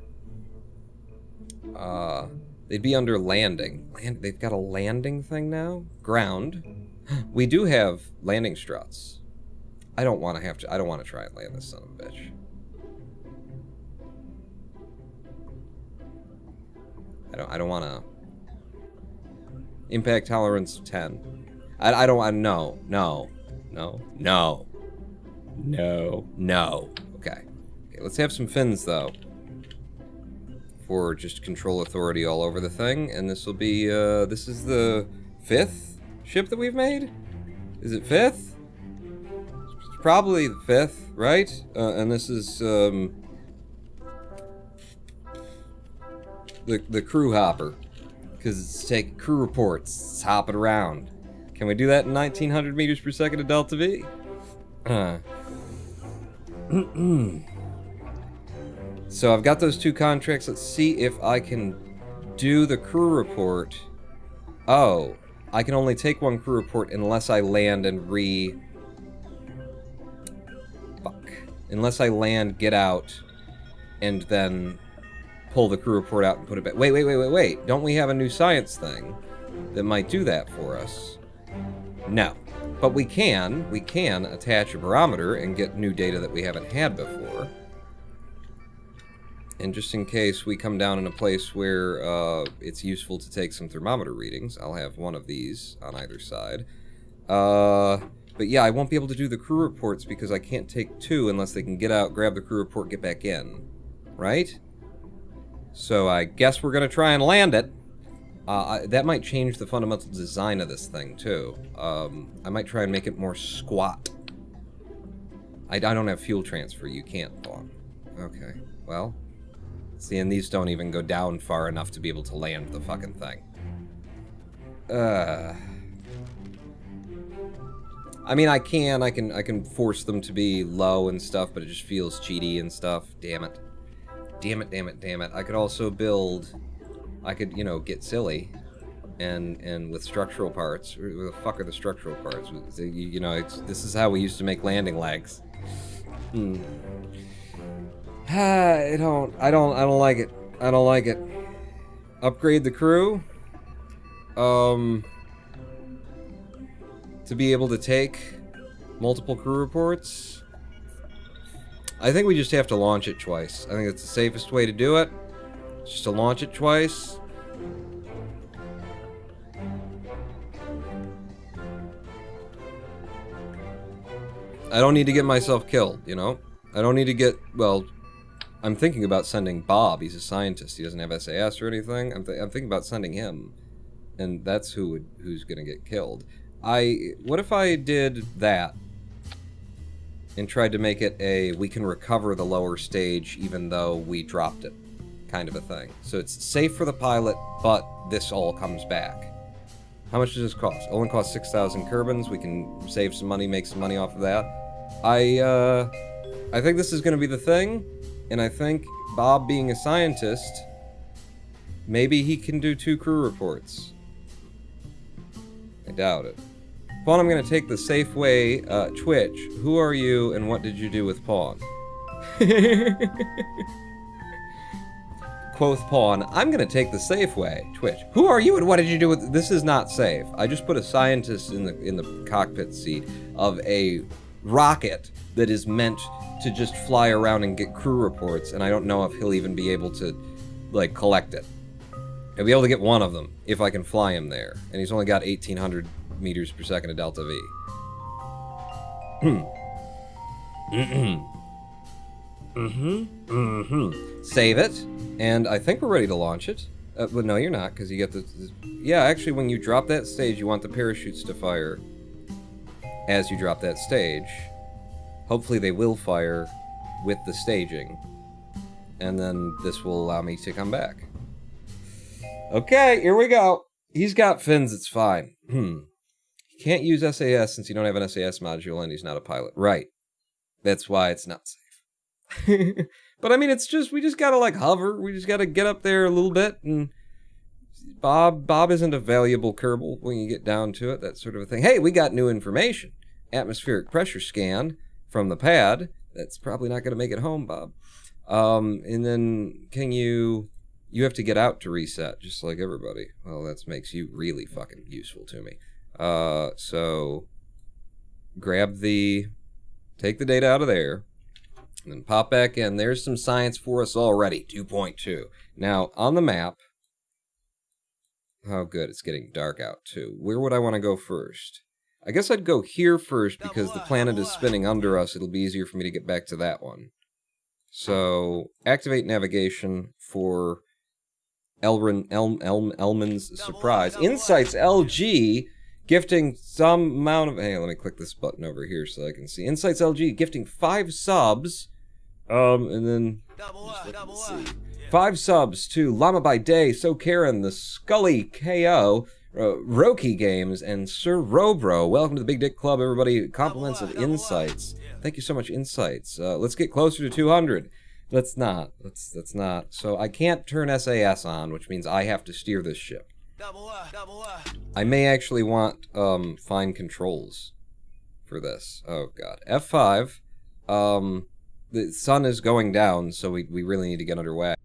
A: They'd be under landing. They've got a landing thing now? Ground. We do have landing struts. I don't want to try and land this son of a bitch. I don't want to... Impact tolerance 10. I don't want... No. Okay, let's have some fins, though. For just control authority all over the thing. And this will be, this is the 5th ship that we've made? Is it 5th? It's probably the 5th, right? And this is, the crew hopper, because it's taking crew reports, it's hopping around. Can we do that in 1900 meters per second of delta V? So I've got those two contracts. Let's see if I can do the crew report. Oh, I can only take one crew report unless I land and unless I land, get out, and then pull the crew report out and put it back. Wait. Don't we have a new science thing that might do that for us? No. But we can attach a barometer and get new data that we haven't had before. And just in case we come down in a place where it's useful to take some thermometer readings, I'll have one of these on either side. But yeah, I won't be able to do the crew reports because I can't take two unless they can get out, grab the crew report, get back in. Right? So I guess we're going to try and land it. That might change the fundamental design of this thing, too. I might try and make it more squat. I don't have fuel transfer. You can't, Pawn. Okay, well... See, and these don't even go down far enough to be able to land the fucking thing. I mean, I can force them to be low and stuff, but it just feels cheaty and stuff. Damn it. Damn it, damn it, damn it. I could also build... I could, you know, get silly. And with structural parts. Where the fuck are the structural parts? You know, this is how we used to make landing legs. I don't like it. I don't like it. Upgrade the crew. To be able to take multiple crew reports. I think we just have to launch it twice. I think it's the safest way to do it. Just to launch it twice. I don't need to get myself killed, you know? I don't need to get, well... I'm thinking about sending Bob. He's a scientist. He doesn't have SAS or anything. I'm thinking about sending him, and that's who's gonna get killed. What if I did that and tried to make it a we can recover the lower stage even though we dropped it kind of a thing. So it's safe for the pilot, but this all comes back. How much does this cost? It only costs 6,000 Kerbins. We can save some money, make some money off of that. I think this is gonna be the thing. And I think Bob being a scientist, maybe he can do 2 crew reports. I doubt it. Pawn, I'm going to take the safe way. Twitch, who are you and what did you do with Pawn? Quoth Pawn, I'm going to take the safe way. Twitch, who are you and what did you do with... This is not safe. I just put a scientist in the cockpit seat of a rocket that is meant to just fly around and get crew reports, and I don't know if he'll even be able to, like, collect it. I'll be able to get one of them, if I can fly him there. And he's only got 1,800 meters per second of Delta V. Save it, and I think we're ready to launch it. But no, you're not, because you get the... Yeah, actually, when you drop that stage, you want the parachutes to fire as you drop that stage. Hopefully they will fire with the staging. And then this will allow me to come back. Okay, here we go. He's got fins, it's fine. He can't use SAS since you don't have an SAS module and he's not a pilot. Right. That's why it's not safe. But I mean, it's just, we just gotta like hover. We just gotta get up there a little bit and... Bob isn't a valuable Kerbal when you get down to it, that sort of a thing. Hey, we got new information. Atmospheric pressure scan. From the pad. That's probably not going to make it home, Bob. And then can you have to get out to reset, just like everybody. Well, that makes you really fucking useful to me. So take the data out of there, and then pop back in. There's some science for us already, 2.2. Now, on the map, oh good, it's getting dark out too. Where would I want to go first? I guess I'd go here first because the planet is spinning under us. It'll be easier for me to get back to that one. So, activate navigation for Elman's surprise. Insights LG gifting some amount of... Hey, let me click this button over here so I can see. Insights LG gifting 5 subs. And then... Let's see. 5 subs to Llama by Day, So Karen, The Scully KO... Roki Games, and Sir Robro. Welcome to the Big Dick Club, everybody. Compliments of Insights. Thank you so much, Insights. Let's get closer to 200. Let's not. Let's not. So I can't turn SAS on, which means I have to steer this ship. I may actually want fine controls for this. Oh, God. F5. The sun is going down, so we really need to get underway.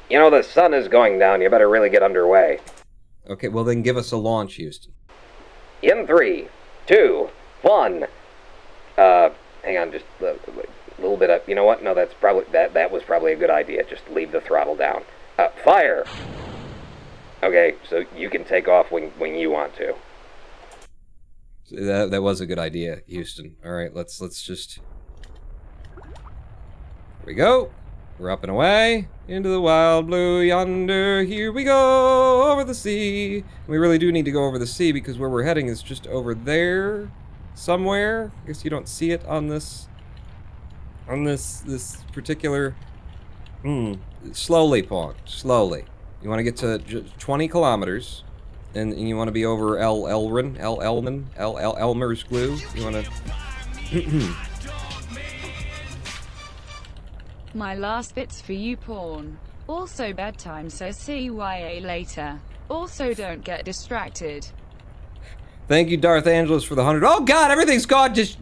C: You know, the sun is going down. You better really get underway.
A: Okay, well then give us a launch, Houston.
C: In 3, 2, fun. Hang on, just a little bit of, you know what? No, that was probably a good idea. Just leave the throttle down. Fire! Okay, so you can take off when you want to.
A: That was a good idea, Houston. All right, let's just... Here we go. We're up and away into the wild blue yonder. Here we go over the sea. We really do need to go over the sea because where we're heading is just over there somewhere. I guess you don't see it on this particular... Slowly, Pawn. Slowly. You want to get to 20 kilometers, and you want to be over Elmer's glue. You want to...
B: My last bit's for you, Pawn. Also bedtime, so CYA later. Also don't get distracted.
A: Thank you, Darth Angelus, for the 100. Oh God, everything's gone. Just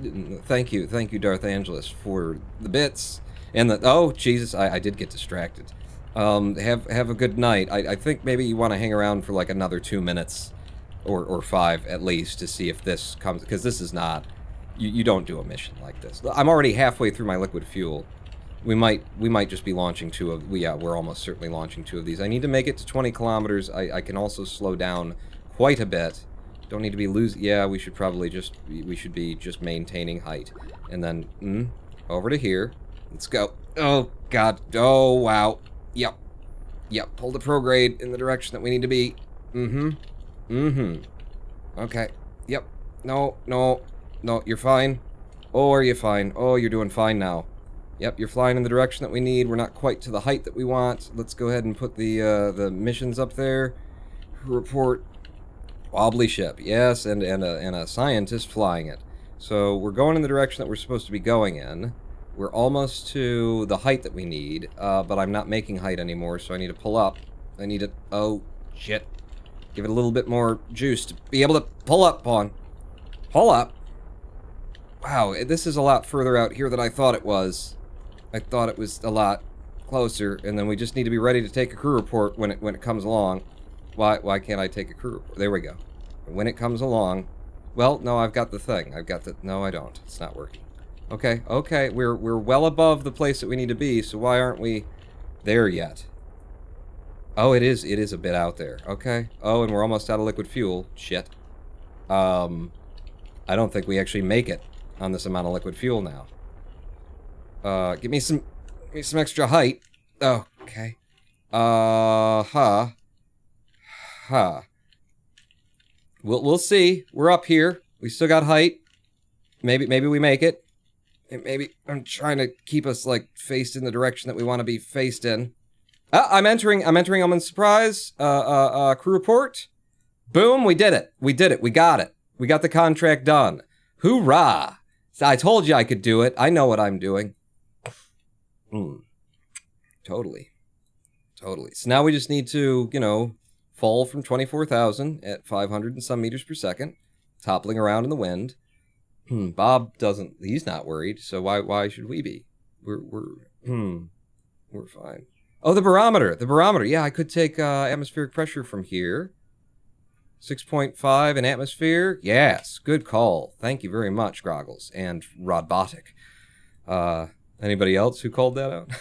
A: thank you, Darth Angelus, for the bits and the. Oh Jesus, I did get distracted. Have a good night. I think maybe you want to hang around for like another 2 minutes, or 5 at least, to see if this comes, because this is not. You don't do a mission like this. I'm already halfway through my liquid fuel. We might just be launching 2 of. Yeah, we're almost certainly launching 2 of these. I need to make it to 20 kilometers. I can also slow down quite a bit. Don't need to be losing. Yeah, we should probably just. We should be just maintaining height, and then over to here. Let's go. Oh God. Oh wow. Yep. Pull the prograde in the direction that we need to be. Okay. Yep. No. You're fine. Oh, are you fine? Oh, you're doing fine now. Yep, you're flying in the direction that we need. We're not quite to the height that we want. Let's go ahead and put the missions up there. Report. Wobbly ship. Yes, and a scientist flying it. So we're going in the direction that we're supposed to be going in. We're almost to the height that we need, but I'm not making height anymore, so I need to pull up. I need to... Oh, shit. Give it a little bit more juice to be able to pull up, Pawn. Pull up. Wow, this is a lot further out here than I thought it was. I thought it was a lot closer, and then we just need to be ready to take a crew report when it comes along. Why can't I take a crew report? There we go. When it comes along... Well, no, I've got the thing. I've got the... No, I don't. It's not working. Okay, we're well above the place that we need to be, so why aren't we there yet? Oh, it is a bit out there. Okay. Oh, and we're almost out of liquid fuel. Shit. I don't think we actually make it on this amount of liquid fuel now. Give me some extra height. Oh, okay. We'll see. We're up here. We still got height. Maybe we make it. Maybe I'm trying to keep us like faced in the direction that we want to be faced in. I'm entering Elman's surprise. Crew report. Boom, we did it. We got it. We got the contract done. Hoorah! I told you I could do it. I know what I'm doing. Totally. So now we just need to, fall from 24,000 at 500 and some meters per second, toppling around in the wind. Bob doesn't. He's not worried. So why should we be? We're fine. Oh, the barometer. Yeah, I could take atmospheric pressure from here. 6.5 in atmosphere. Yes, good call. Thank you very much, Groggles and Rodbotic. Anybody else who called that out?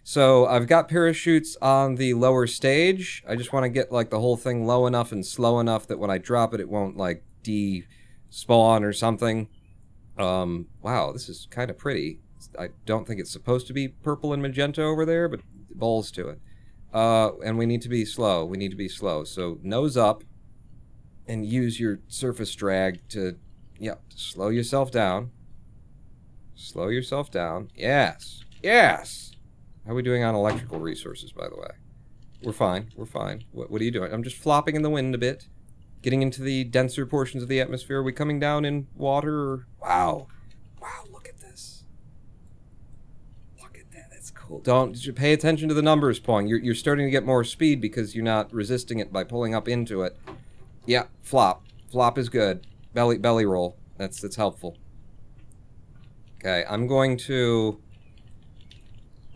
A: So I've got parachutes on the lower stage. I just want to get like the whole thing low enough and slow enough that when I drop it, it won't like despawn or something. Wow, this is kind of pretty. I don't think it's supposed to be purple and magenta over there, but balls to it. And we need to be slow. So nose up and use your surface drag to slow yourself down. Yes. How are we doing on electrical resources, by the way? We're fine. What are you doing? I'm just flopping in the wind a bit. Getting into the denser portions of the atmosphere. Are we coming down in water? Wow, look at this. Look at that. That's cool. Don't pay attention to the numbers, Pong. You're starting to get more speed because you're not resisting it by pulling up into it. Yeah, flop. Flop is good. Belly roll. That's helpful. Okay, I'm going to...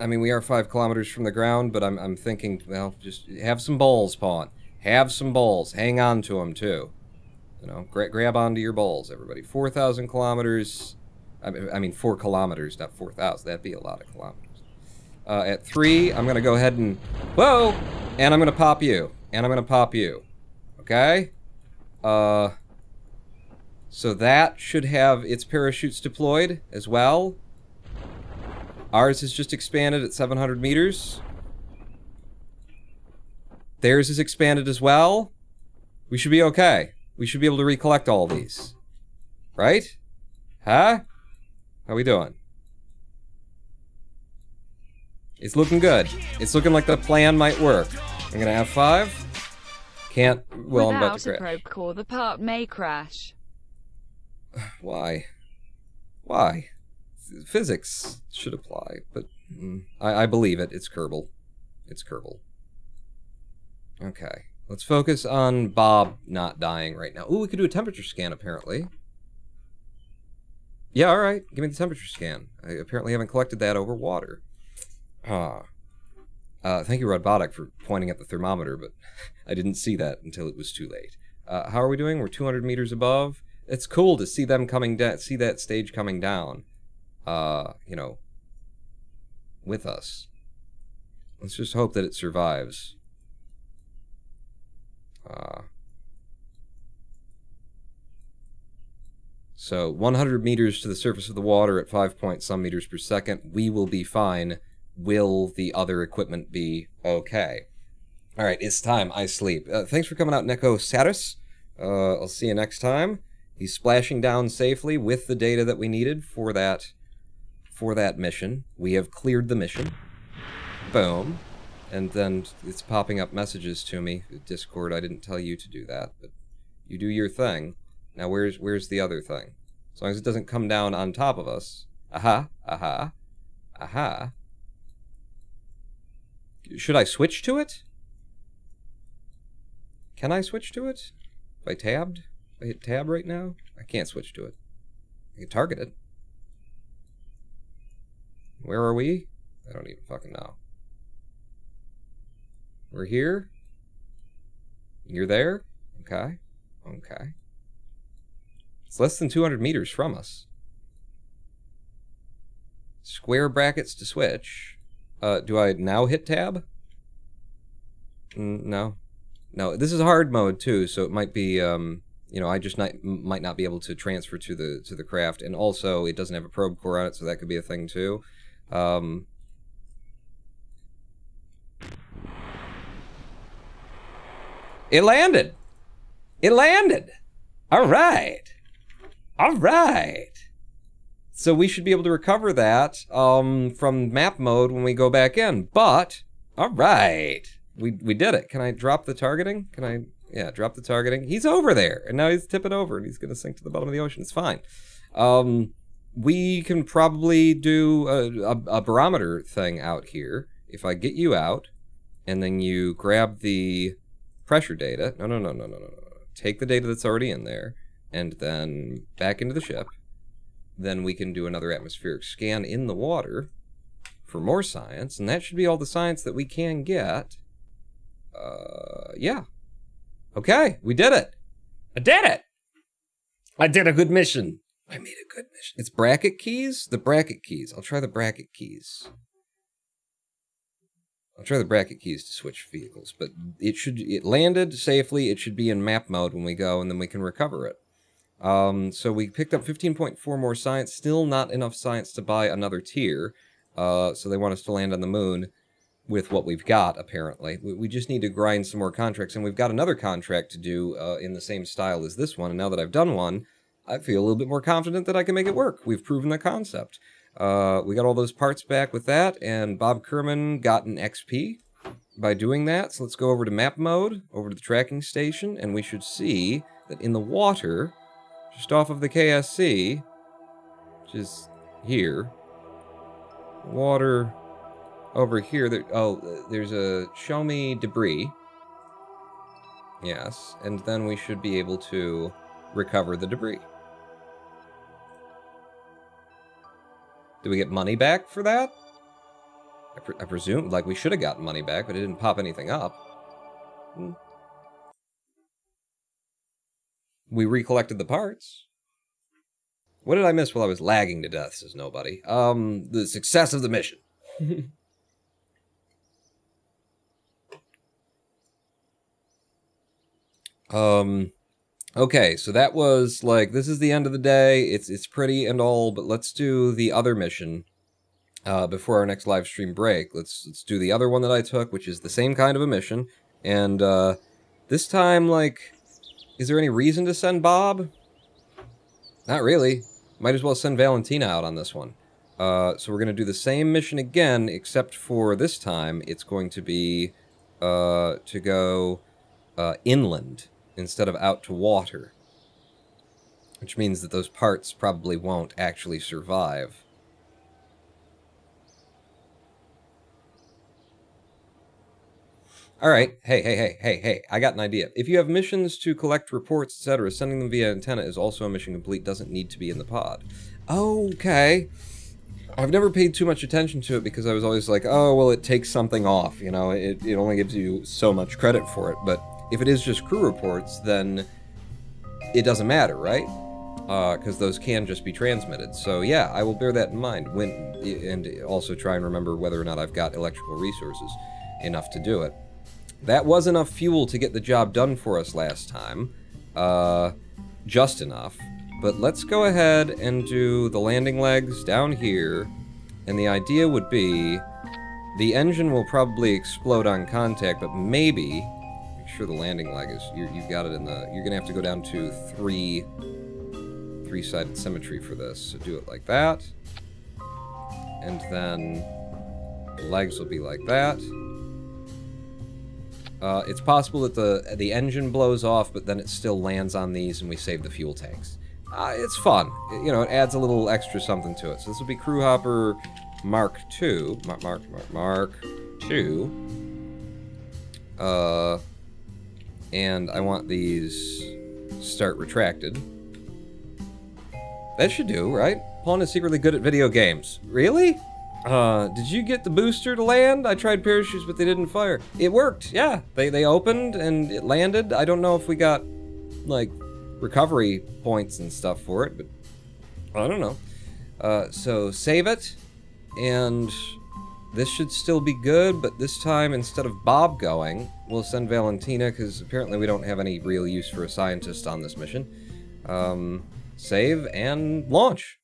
A: I mean, we are 5 kilometers from the ground, but I'm thinking, well, just have some balls, Pawn. Have some balls. Hang on to them, too. You know, grab onto your balls, everybody. 4,000 kilometers. I mean, 4 kilometers, not 4,000. That'd be a lot of kilometers. At 3, I'm going to go ahead and... Whoa! And I'm going to pop you. And I'm going to pop you. Okay? So that should have its parachutes deployed as well. Ours has just expanded at 700 meters. Theirs is expanded as well. We should be okay. We should be able to recollect all these. Right? Huh? How we doing? It's looking good. It's looking like the plan might work. I'm gonna have 5. Can't... Well, I'm about to
B: Without a
A: crash.
B: probe core, the part may crash.
A: Why? Why? Physics should apply, but I believe it. It's Kerbal. It's Kerbal. Okay. Let's focus on Bob not dying right now. Ooh, we could do a temperature scan, apparently. Yeah, alright. Give me the temperature scan. I apparently haven't collected that over water. Thank you, Rodbotic, for pointing at the thermometer, but I didn't see that until it was too late. How are we doing? We're 200 meters above. It's cool to see them coming down, see that stage coming down. You know, with us. Let's just hope that it survives. So 100 meters to the surface of the water at 5 point some meters per second. We will be fine. Will the other equipment be okay? All right, it's time. I sleep. Thanks for coming out, Neko Saris. I'll see you next time. He's splashing down safely with the data that we needed for that mission. We have cleared the mission. Boom. And then it's popping up messages to me. Discord, I didn't tell you to do that, but you do your thing. Now where's the other thing? As long as it doesn't come down on top of us. Aha, aha, aha. Should I switch to it? Can I switch to it? If I tabbed? If I hit tab right now? I can't switch to it. I can target it. Where are we? I don't even fucking know. We're here? You're there? Okay. Okay. It's less than 200 meters from us. Square brackets to switch. Do I now hit tab? No. No, this is hard mode too, so it might be, you know, I just might not be able to transfer to the craft, and also it doesn't have a probe core on it, so that could be a thing too. It landed! It landed! Alright! Alright! So we should be able to recover that from map mode when we go back in, but, alright! We did it. Can I drop the targeting? Can I, yeah, drop the targeting? He's over there, and now he's tipping over, and he's gonna sink to the bottom of the ocean. It's fine. We can probably do a barometer thing out here. If I get you out, and then you grab the pressure data. No. Take the data that's already in there, and then back into the ship. Then we can do another atmospheric scan in the water for more science, and that should be all the science that we can get. Yeah. Okay, we did it. I did it! I did a good mission. I made a good mission. It's bracket keys? The bracket keys. I'll try the bracket keys. I'll try the bracket keys to switch vehicles, but it landed safely. It should be in map mode when we go, and then we can recover it. So we picked up 15.4 more science. Still not enough science to buy another tier. So they want us to land on the moon with what we've got, apparently. We just need to grind some more contracts, and we've got another contract to do in the same style as this one, and now that I've done one, I feel a little bit more confident that I can make it work. We've proven the concept. We got all those parts back with that, and Bob Kerman got an XP by doing that. So let's go over to map mode, over to the tracking station, and we should see that in the water, just off of the KSC, which is here, water over here, there's a show me debris. Yes, and then we should be able to recover the debris. Do we get money back for that? I presume, like, we should have gotten money back, but it didn't pop anything up. We recollected the parts. What did I miss while I was lagging to death, says nobody. The success of the mission. Okay, so that was, like, this is the end of the day. It's pretty and all, but let's do the other mission before our next live stream break. Let's do the other one that I took, which is the same kind of a mission. And, this time, like, is there any reason to send Bob? Not really. Might as well send Valentina out on this one. So we're going to do the same mission again, except for this time it's going to be to go inland instead of out to water. Which means that those parts probably won't actually survive. Alright, hey, I got an idea. If you have missions to collect reports, etc., sending them via antenna is also a mission complete, doesn't need to be in the pod. Okay. I've never paid too much attention to it because I was always like, oh, well, it takes something off, you know, it only gives you so much credit for it, but if it is just crew reports, then it doesn't matter, right? Because those can just be transmitted. So yeah, I will bear that in mind, and also try and remember whether or not I've got electrical resources enough to do it. That was enough fuel to get the job done for us last time. Just enough. But let's go ahead and do the landing legs down here. And the idea would be, the engine will probably explode on contact, but maybe, make sure the landing leg is, you've got it in the, you're gonna have to go down to three-sided symmetry for this. So do it like that. And then the legs will be like that. It's possible that the engine blows off, but then it still lands on these and we save the fuel tanks. It's fun. You know, it adds a little extra something to it. So this will be Crew Hopper Mark II. Mark II. And I want these start retracted. That should do, right? Pawn is secretly good at video games. Really? Did you get the booster to land? I tried parachutes, but they didn't fire. It worked, yeah. They opened and it landed. I don't know if we got, like, recovery points and stuff for it, but I don't know. So save it, and this should still be good, but this time, instead of Bob going, we'll send Valentina, because apparently we don't have any real use for a scientist on this mission. Save and launch.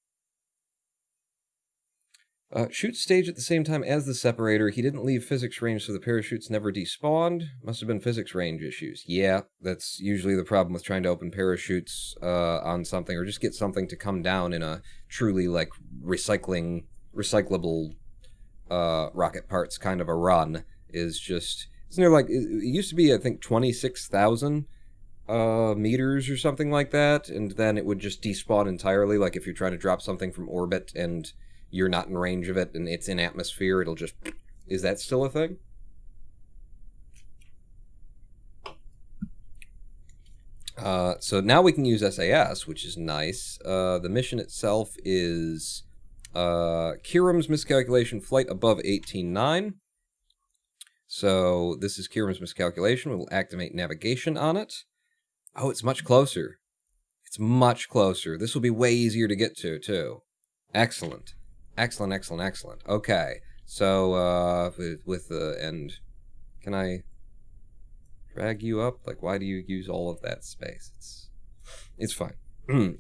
A: Shoot stage at the same time as the separator. He didn't leave physics range, so the parachutes never despawned. Must have been physics range issues. Yeah, that's usually the problem with trying to open parachutes on something, or just get something to come down in a truly, like, recyclable rocket parts kind of a run, is just... Isn't there, like... It used to be, I think, 26,000 meters or something like that, and then it would just despawn entirely, like if you're trying to drop something from orbit and you're not in range of it and it's in atmosphere, it'll just... Is that still a thing? So now we can use SAS, which is nice. The mission itself is Kiram's miscalculation, flight above 18.9. So this is Kiram's miscalculation. We will activate navigation on it. Oh, it's much closer. It's much closer. This will be way easier to get to, too. Excellent. Excellent, excellent, excellent. Okay, so, with the end, can I drag you up? Like, why do you use all of that space? It's fine.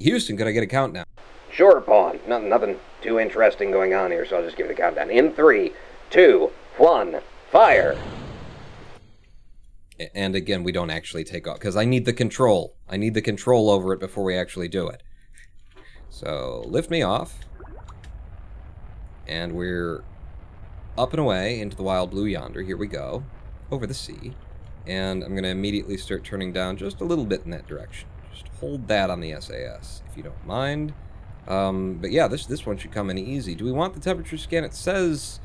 A: Houston, could I get a countdown?
C: Sure, Pawn. Nothing too interesting going on here, so I'll just give it a countdown. In 3, 2, 1, fire!
A: And again, we don't actually take off, because I need the control. I need the control over it before we actually do it. So, lift me off. And we're up and away into the wild blue yonder. Here we go. Over the sea. And I'm going to immediately start turning down just a little bit in that direction. Just hold that on the SAS, if you don't mind. But yeah, this one should come in easy. Do we want the temperature scan? It says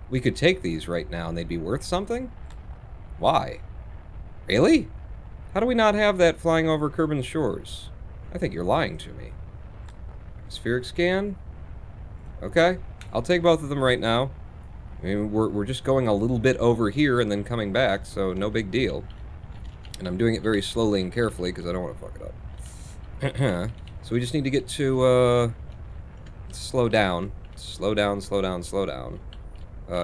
A: we could take these right now and they'd be worth something? Why? Really? How do we not have that flying over Kerbin's shores? I think you're lying to me. Spheric scan? Okay. I'll take both of them right now. I mean, we're just going a little bit over here and then coming back, so no big deal. And I'm doing it very slowly and carefully because I don't want to fuck it up. So we just need to get to, slow down. Slow down, slow down, slow down.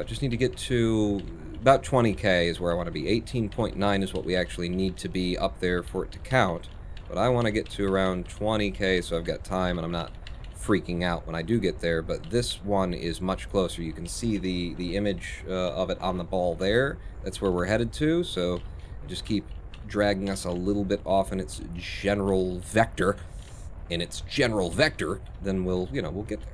A: Just need to get to about 20k is where I want to be. 18.9 is what we actually need to be up there for it to count. But I want to get to around 20k so I've got time and I'm not freaking out when I do get there. But this one is much closer. You can see the image of it on the ball there. That's where we're headed to. So just keep dragging us a little bit off in its general vector. Then we'll, we'll get there.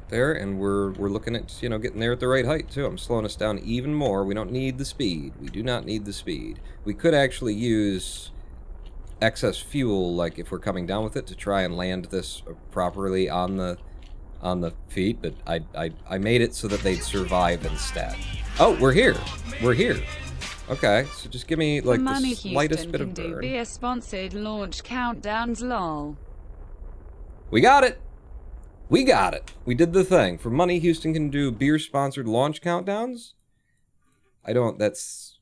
A: There, and we're looking at, getting there at the right height, too. I'm slowing us down even more. We don't need the speed. We do not need the speed. We could actually use excess fuel, like if we're coming down with it, to try and land this properly on the feet, but I made it so that they'd survive instead. Oh, we're here. We're here. Okay, so just give me, like, the slightest bit of burn.
B: Beer sponsored launch countdowns, lol.
A: We got it! We got it. We did the thing. For money, Houston can do beer-sponsored launch countdowns? I don't, that's...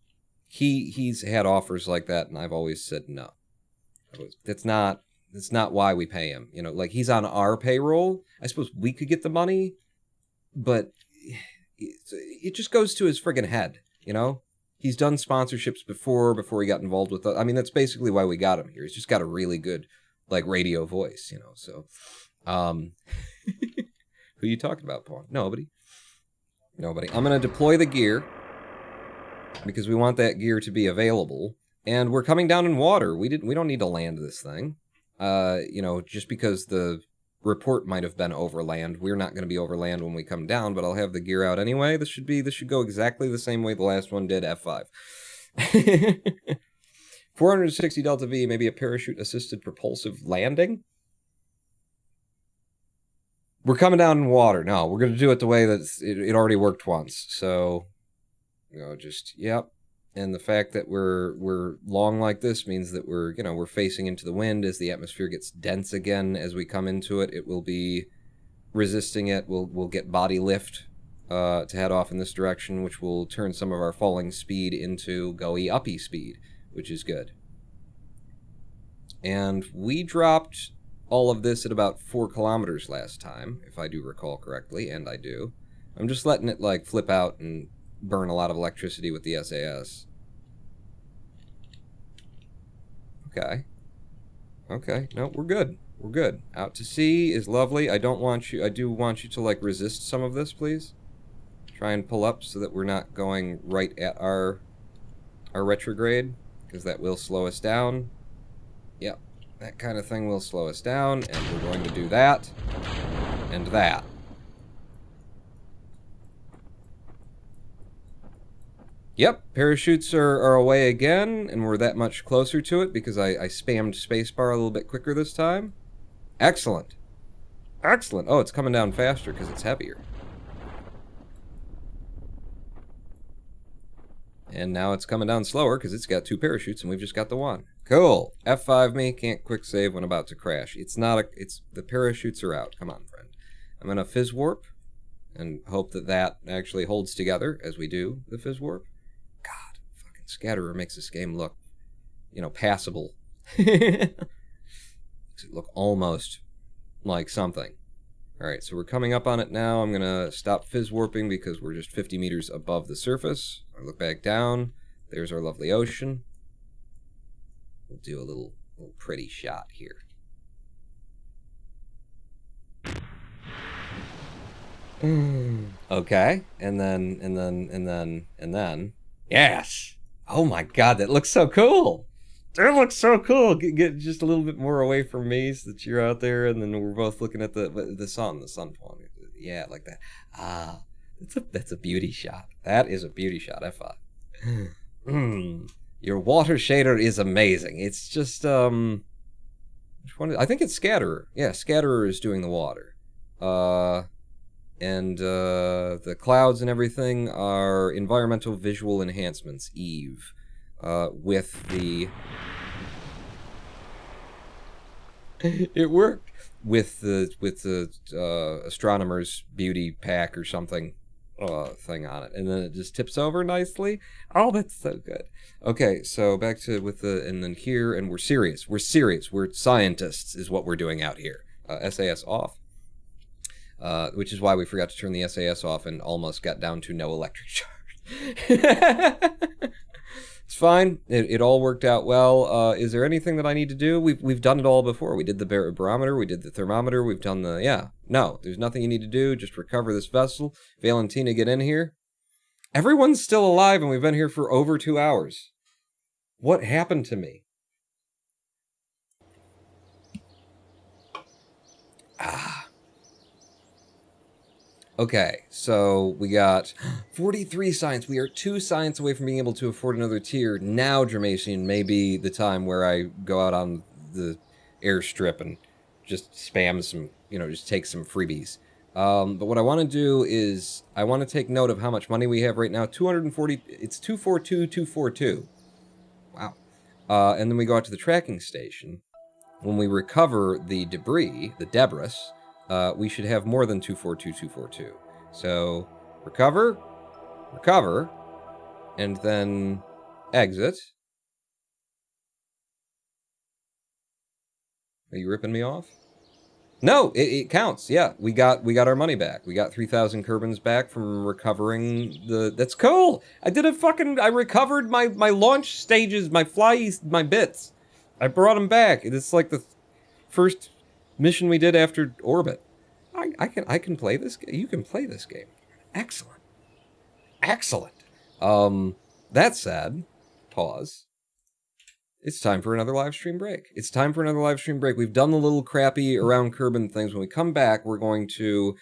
A: He's had offers like that, and I've always said no. That's not why we pay him. Like, he's on our payroll. I suppose we could get the money, but it just goes to his friggin' head, He's done sponsorships before he got involved with us. I mean, that's basically why we got him here. He's just got a really good, like, radio voice, so... Who you talking about, Pawn? Nobody. I'm gonna deploy the gear because we want that gear to be available, and we're coming down in water. We don't need to land this thing. Just because the report might have been overland, we're not going to be overland when we come down, but I'll have the gear out anyway. This should go exactly the same way the last one did. F5. 460 Delta V, maybe a parachute assisted propulsive landing. We're coming down in water. No, we're going to do it the way that it already worked once. So, yep. And the fact that we're long like this means that we're facing into the wind. As the atmosphere gets dense again as we come into it, it will be resisting it. We'll get body lift to head off in this direction, which will turn some of our falling speed into go-uppy speed, which is good. And we dropped all of this at about 4 kilometers last time, if I do recall correctly, and I do. I'm just letting it, like, flip out and burn a lot of electricity with the SAS. Okay, no, we're good. We're good. Out to sea is lovely. I do want you to, like, resist some of this, please. Try and pull up so that we're not going right at our retrograde, because that will slow us down. Yep. That kind of thing will slow us down, and we're going to do that, and that. Yep, parachutes are away again, and we're that much closer to it because I spammed spacebar a little bit quicker this time. Excellent. Excellent. Oh, it's coming down faster because it's heavier. And now it's coming down slower because it's got 2 parachutes and we've just got the 1. Cool. F5 me, can't quick save when about to crash. The parachutes are out. Come on, friend. I'm going to fizz warp and hope that actually holds together as we do the fizz warp. God, fucking Scatterer makes this game look, passable. Makes it look almost like something. Alright, so we're coming up on it now. I'm going to stop fizz warping because we're just 50 meters above the surface. I look back down. There's our lovely ocean. We'll do a little pretty shot here. Okay, and then. Yes! Oh my god, that looks so cool! That looks so cool! Get just a little bit more away from me so that you're out there, and then we're both looking at the sun Pawn. Yeah, like that. Ah, that's a beauty shot. That is a beauty shot, F5. Your water shader is amazing. It's just, which one I think it's Scatterer. Yeah, Scatterer is doing the water. And the clouds and everything are environmental visual enhancements, EVE, with the... It worked! With the astronomer's beauty pack or something. thing on it, and then it just tips over nicely. Oh, that's so good. Okay, so back to with the, and then here, and we're serious. We're serious. We're scientists is what we're doing out here. SAS off. Which is why we forgot to turn the SAS off and almost got down to no electric charge. It's fine. It all worked out well. Is there anything that I need to do? We've done it all before. We did the barometer. We did the thermometer. We've done the... Yeah. No, there's nothing you need to do. Just recover this vessel. Valentina, get in here. Everyone's still alive, and we've been here for over 2 hours. What happened to me? Okay, so we got 43 science. We are 2 science away from being able to afford another tier. Now, Dramatian, may be the time where I go out on the airstrip and just spam some, just take some freebies. But what I want to do is, I want to take note of how much money we have right now. 240, it's 242,242. Wow. And then we go out to the tracking station. When we recover the debris, the debris, we should have more than 242,242. So, recover, and then exit. Are you ripping me off? No, it counts. Yeah, we got our money back. We got 3,000 Kerbins back from recovering the... That's cool! I recovered my launch stages, my bits. I brought them back. It's like the first mission we did after orbit. I can play this game. You can play this game. Excellent. That said, pause. It's time for another live stream break. We've done the little crappy around Kerbin things. When we come back, we're going to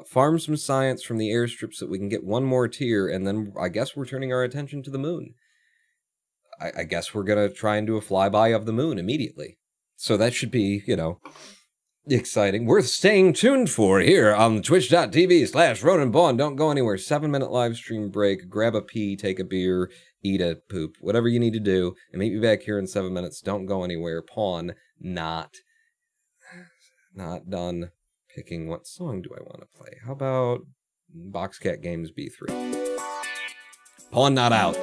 A: farm some science from the airstrip so that we can get one more tier, and then I guess we're turning our attention to the moon. I guess we're going to try and do a flyby of the moon immediately. So that should be, exciting. Worth staying tuned for here on twitch.tv/Roninpawn. Don't go anywhere. 7-minute live stream break. Grab a pee, take a beer, eat a poop, whatever you need to do, and meet me back here in 7 minutes. Don't go anywhere. Pawn not done picking what song do I want to play. How about Boxcat Games B3? Pawn not out.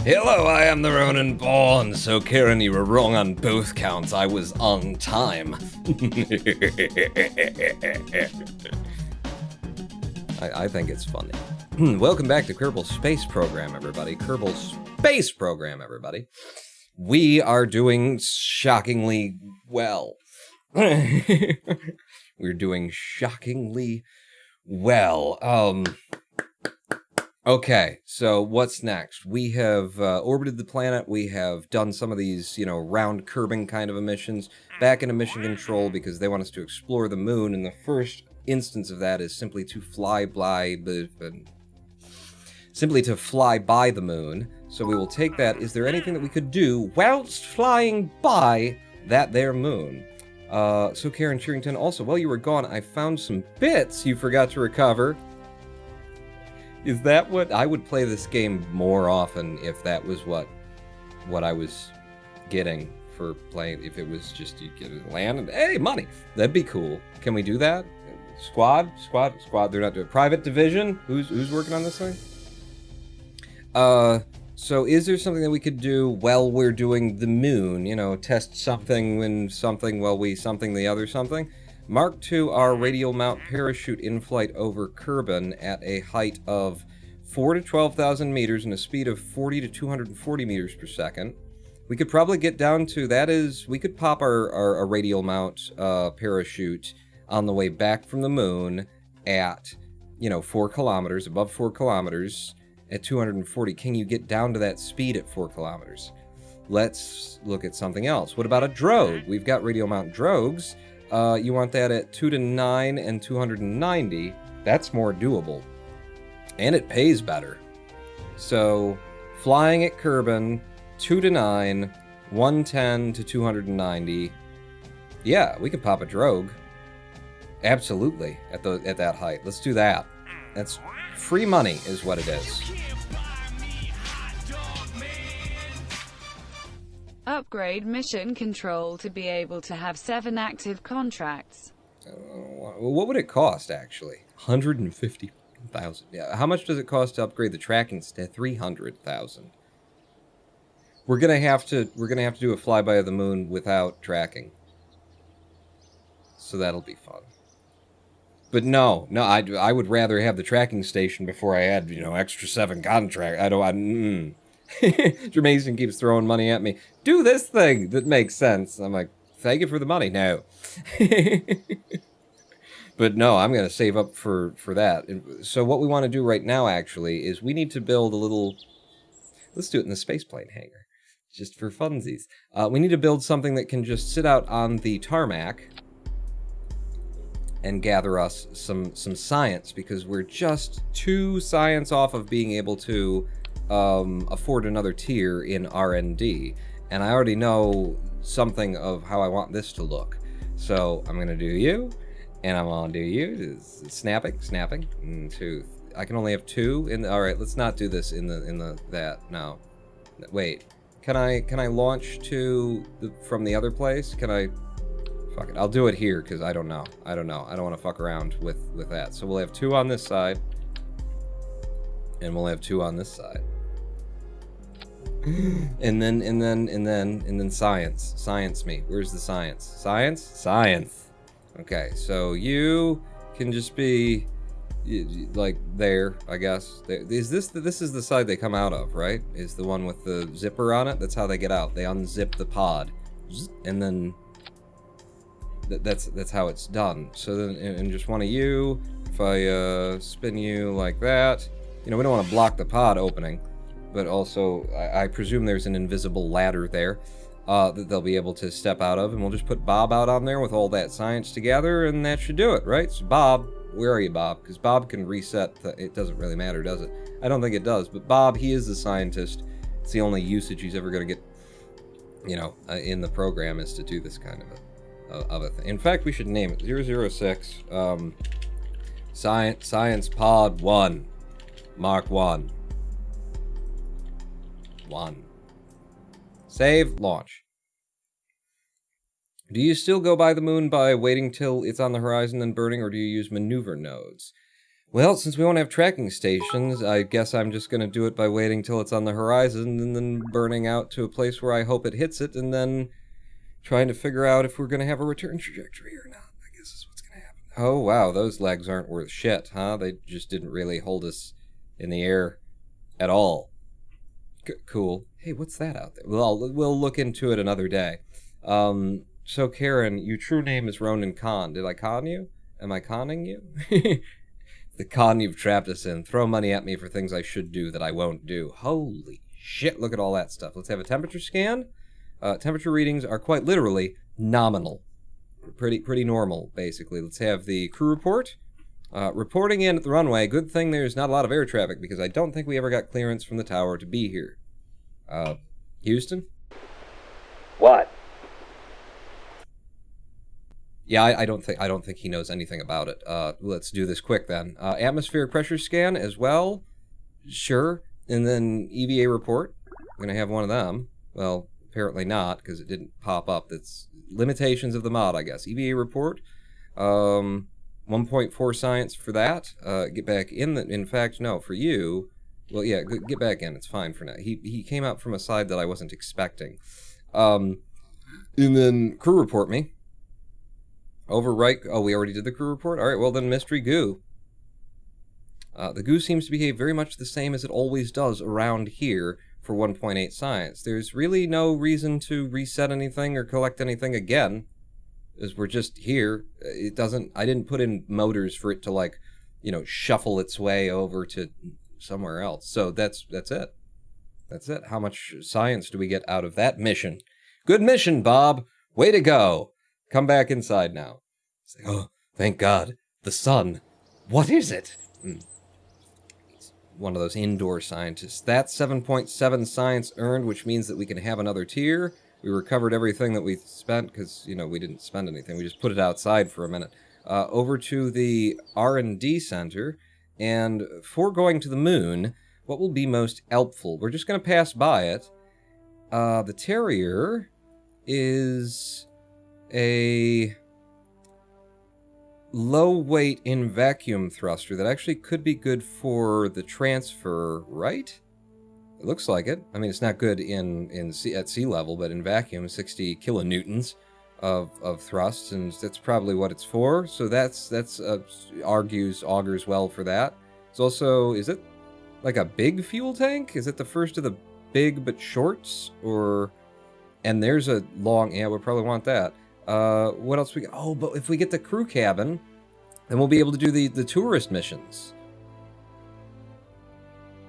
A: Hello, I am the Roninpawn. So, Karen, you were wrong on both counts. I was on time. I think it's funny. Welcome back to Kerbal Space Program, everybody. Kerbal Space Program, everybody. We are doing shockingly well. We're doing shockingly well. Okay, so what's next? We have orbited the planet. We have done some of these, round curbing kind of missions back into mission control because they want us to explore the moon. And the first instance of that is simply to fly by the moon. So we will take that. Is there anything that we could do whilst flying by that there moon? So Karen Cheerington, also, while you were gone, I found some bits you forgot to recover. Is that what... I would play this game more often if that was what I was getting for playing. If it was just you get a land and, hey, money. That'd be cool. Can we do that? Squad. They're not doing... Private division? Who's working on this thing? So is there something that we could do while we're doing the moon? Test something when something while we something the other something? Mark II, our radial mount parachute in-flight over Kerbin at a height of 4 to 12,000 meters and a speed of 40 to 240 meters per second. We could probably get down to, we could pop our radial mount parachute on the way back from the moon at, 4 kilometers, above 4 kilometers at 240. Can you get down to that speed at 4 kilometers? Let's look at something else. What about a drogue? We've got radial mount drogues. You want that at 2 to 9 and 290. That's more doable. And it pays better. So, flying at Kerbin, 2 to 9, 110 to 290. Yeah, we could pop a drogue. Absolutely, at that height. Let's do that. That's free money is what it is.
B: Upgrade mission control to be able to have 7 active contracts.
A: What would it cost, actually? 150,000. Yeah. How much does it cost to upgrade the tracking to 300,000? We're gonna have to do a flyby of the moon without tracking. So that'll be fun. But no, I would rather have the tracking station before I had, extra 7 contract. Jermason keeps throwing money at me. Do this thing that makes sense. I'm like, thank you for the money. No. But no, I'm going to save up for that. So what we want to do right now, actually, is we need to build a little... Let's do it in the spaceplane hangar. Just for funsies. We need to build something that can just sit out on the tarmac and gather us some science, because we're just 2 science off of being able to afford another tier in R&D, and I already know something of how I want this to look. So I'm gonna do you, and I'm gonna do you. Snapping, and 2. I can only have 2 in the. All right, let's not do this in the that. No, wait. Can I launch from the other place? Can I? Fuck it. I'll do it here because I don't know. I don't want to fuck around with that. So we'll have 2 on this side, and we'll have 2 on this side. And then science me. Where's the science? Science. Okay, so you can just be like there, I guess. This is the side they come out of, right? Is the one with the zipper on it? That's how they get out. They unzip the pod, and then that's how it's done. So then, and just one of you. If I spin you like that, we don't want to block the pod opening. But also, I presume there's an invisible ladder there. that they'll be able to step out of, and we'll just put Bob out on there with all that science together, and that should do it, right? So Bob, where are you, Bob? Because Bob can reset, it doesn't really matter, does it? I don't think it does, but Bob, he is the scientist. It's the only usage he's ever going to get, you know, in the program is to do this kind of a thing. In fact, we should name it 006, Science Pod 1, Mark 1. 1. Save, launch. Do you still go by the moon by waiting till it's on the horizon then burning, or do you use maneuver nodes? Well, since we won't have tracking stations, I guess I'm just going to do it by waiting till it's on the horizon and then burning out to a place where I hope it hits it, and then trying to figure out if we're going to have a return trajectory or not. I guess is what's going to happen. Oh, wow, those legs aren't worth shit, huh? They just didn't really hold us in the air at all. Cool. Hey, what's that out there? Well, we'll look into it another day. So, Karen, your true name is Roninpawn. Did I con you? Am I conning you? The con you've trapped us in. Throw money at me for things I should do that I won't do. Holy shit, look at all that stuff. Let's have a temperature scan. Temperature readings are quite literally nominal. Pretty normal, basically. Let's have the crew report. Reporting in at the runway. Good thing there's not a lot of air traffic, because I don't think we ever got clearance from the tower to be here. Houston?
C: What?
A: Yeah, I don't think he knows anything about it. Let's do this quick then. Atmospheric pressure scan as well. Sure. And then EVA report. I'm gonna have one of them. Well, apparently not, because it didn't pop up. That's limitations of the mod, I guess. EVA report. 1.4 science for that. Get back in the. In fact, no, for you. Well, yeah, get back in. It's fine for now. He came out from a side that I wasn't expecting. And then crew report me. Overwrite. Oh, we already did the crew report? All right, well then, mystery goo. The goo seems to behave very much the same as it always does around here for 1.8 science. There's really no reason to reset anything or collect anything again, as we're just here. It doesn't. I didn't put in motors for it to, like, you know, shuffle its way over to somewhere else. So that's it. That's it. How much science do we get out of that mission? Good mission, Bob. Way to go. Come back inside now. It's like, oh, thank God. The sun. What is it? He's one of those indoor scientists. That's 7.7 science earned, which means that we can have another tier. We recovered everything that we spent because, you know, we didn't spend anything. We just put it outside for a minute. Over to the R&D center. And for going to the moon, what will be most helpful? We're just going to pass by it. The Terrier is a low weight in vacuum thruster that actually could be good for the transfer, right? It looks like it. I mean, it's not good at sea level, but in vacuum, 60 kilonewtons of thrust, and that's probably what it's for. So that's augurs well for that. It's also, is it like a big fuel tank? Is it the first of the big but shorts? Or, and there's a long, yeah, we'll probably want that. What else we got? Oh, but if we get the crew cabin, then we'll be able to do the tourist missions.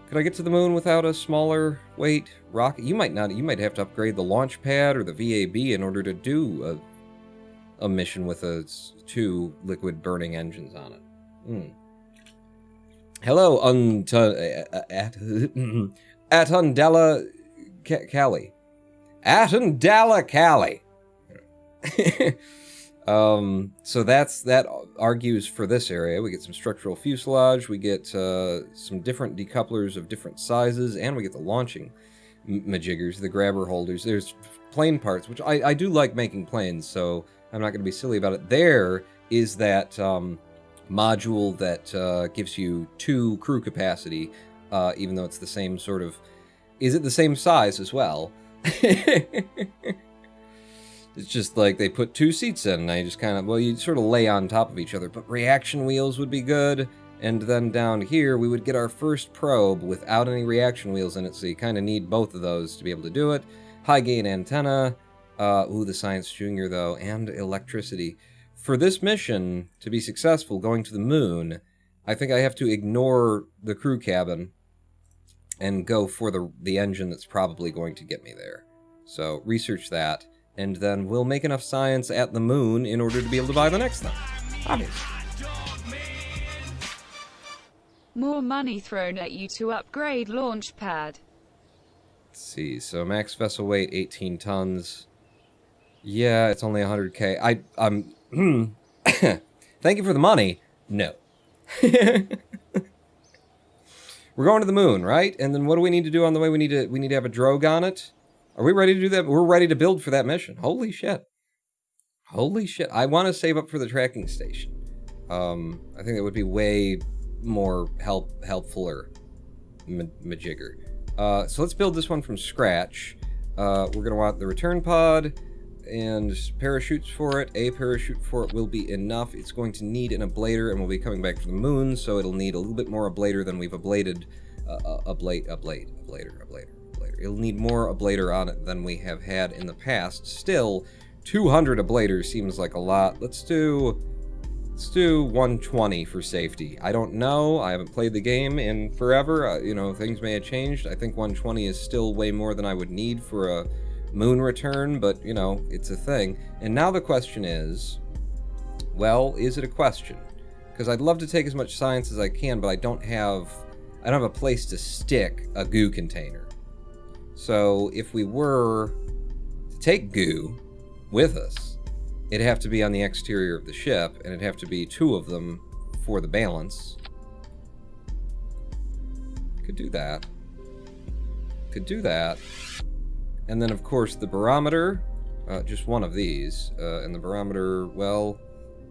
A: Could I get to the moon without a smaller weight rocket? You might not. You might have to upgrade the launch pad or the VAB in order to do a mission with 2 liquid burning engines on it. Hello, Atundella Cali. Atundella Cali. So that argues for this area. We get some structural fuselage, we get some different decouplers of different sizes, and we get the launching majiggers, the grabber holders. There's plane parts, which I do like making planes, so I'm not going to be silly about it. There is that module that gives you 2 crew capacity, even though it's the same sort of... Is it the same size as well? It's just like they put 2 seats in, and I just kind of, well, you sort of lay on top of each other, but reaction wheels would be good, and then down here we would get our first probe without any reaction wheels in it, so you kind of need both of those to be able to do it. High gain antenna, the Science Junior though, and electricity. For this mission to be successful going to the moon, I think I have to ignore the crew cabin and go for the engine that's probably going to get me there. So research that, and then we'll make enough science at the moon in order to be able to buy the next thing. Obviously.
B: More money thrown at you to upgrade launch pad.
A: Let's see, so max vessel weight, 18 tons. Yeah, it's only 100k. Thank you for the money. No. We're going to the moon, right? And then what do we need to do on the way? We need to have a drogue on it. Are we ready to do that? We're ready to build for that mission. Holy shit. Holy shit. I want to save up for the tracking station. I think that would be way more helpfuler majigger. So let's build this one from scratch. We're going to want the return pod and parachutes for it. A parachute for it will be enough. It's going to need an ablator, and we'll be coming back to the moon, so it'll need a little bit more ablator than we've ablated. Ablator. It'll need more ablator on it than we have had in the past. Still, 200 ablators seems like a lot. Let's do 120 for safety. I don't know. I haven't played the game in forever. You know, things may have changed. I think 120 is still way more than I would need for a moon return, but, you know, it's a thing. And now the question is, well, is it a question? Because I'd love to take as much science as I can, but I don't have a place to stick a goo container. So if we were to take goo with us, it'd have to be on the exterior of the ship, and it'd have to be 2 of them for the balance. Could do that. And then, of course, the barometer, just one of these. And the barometer, well,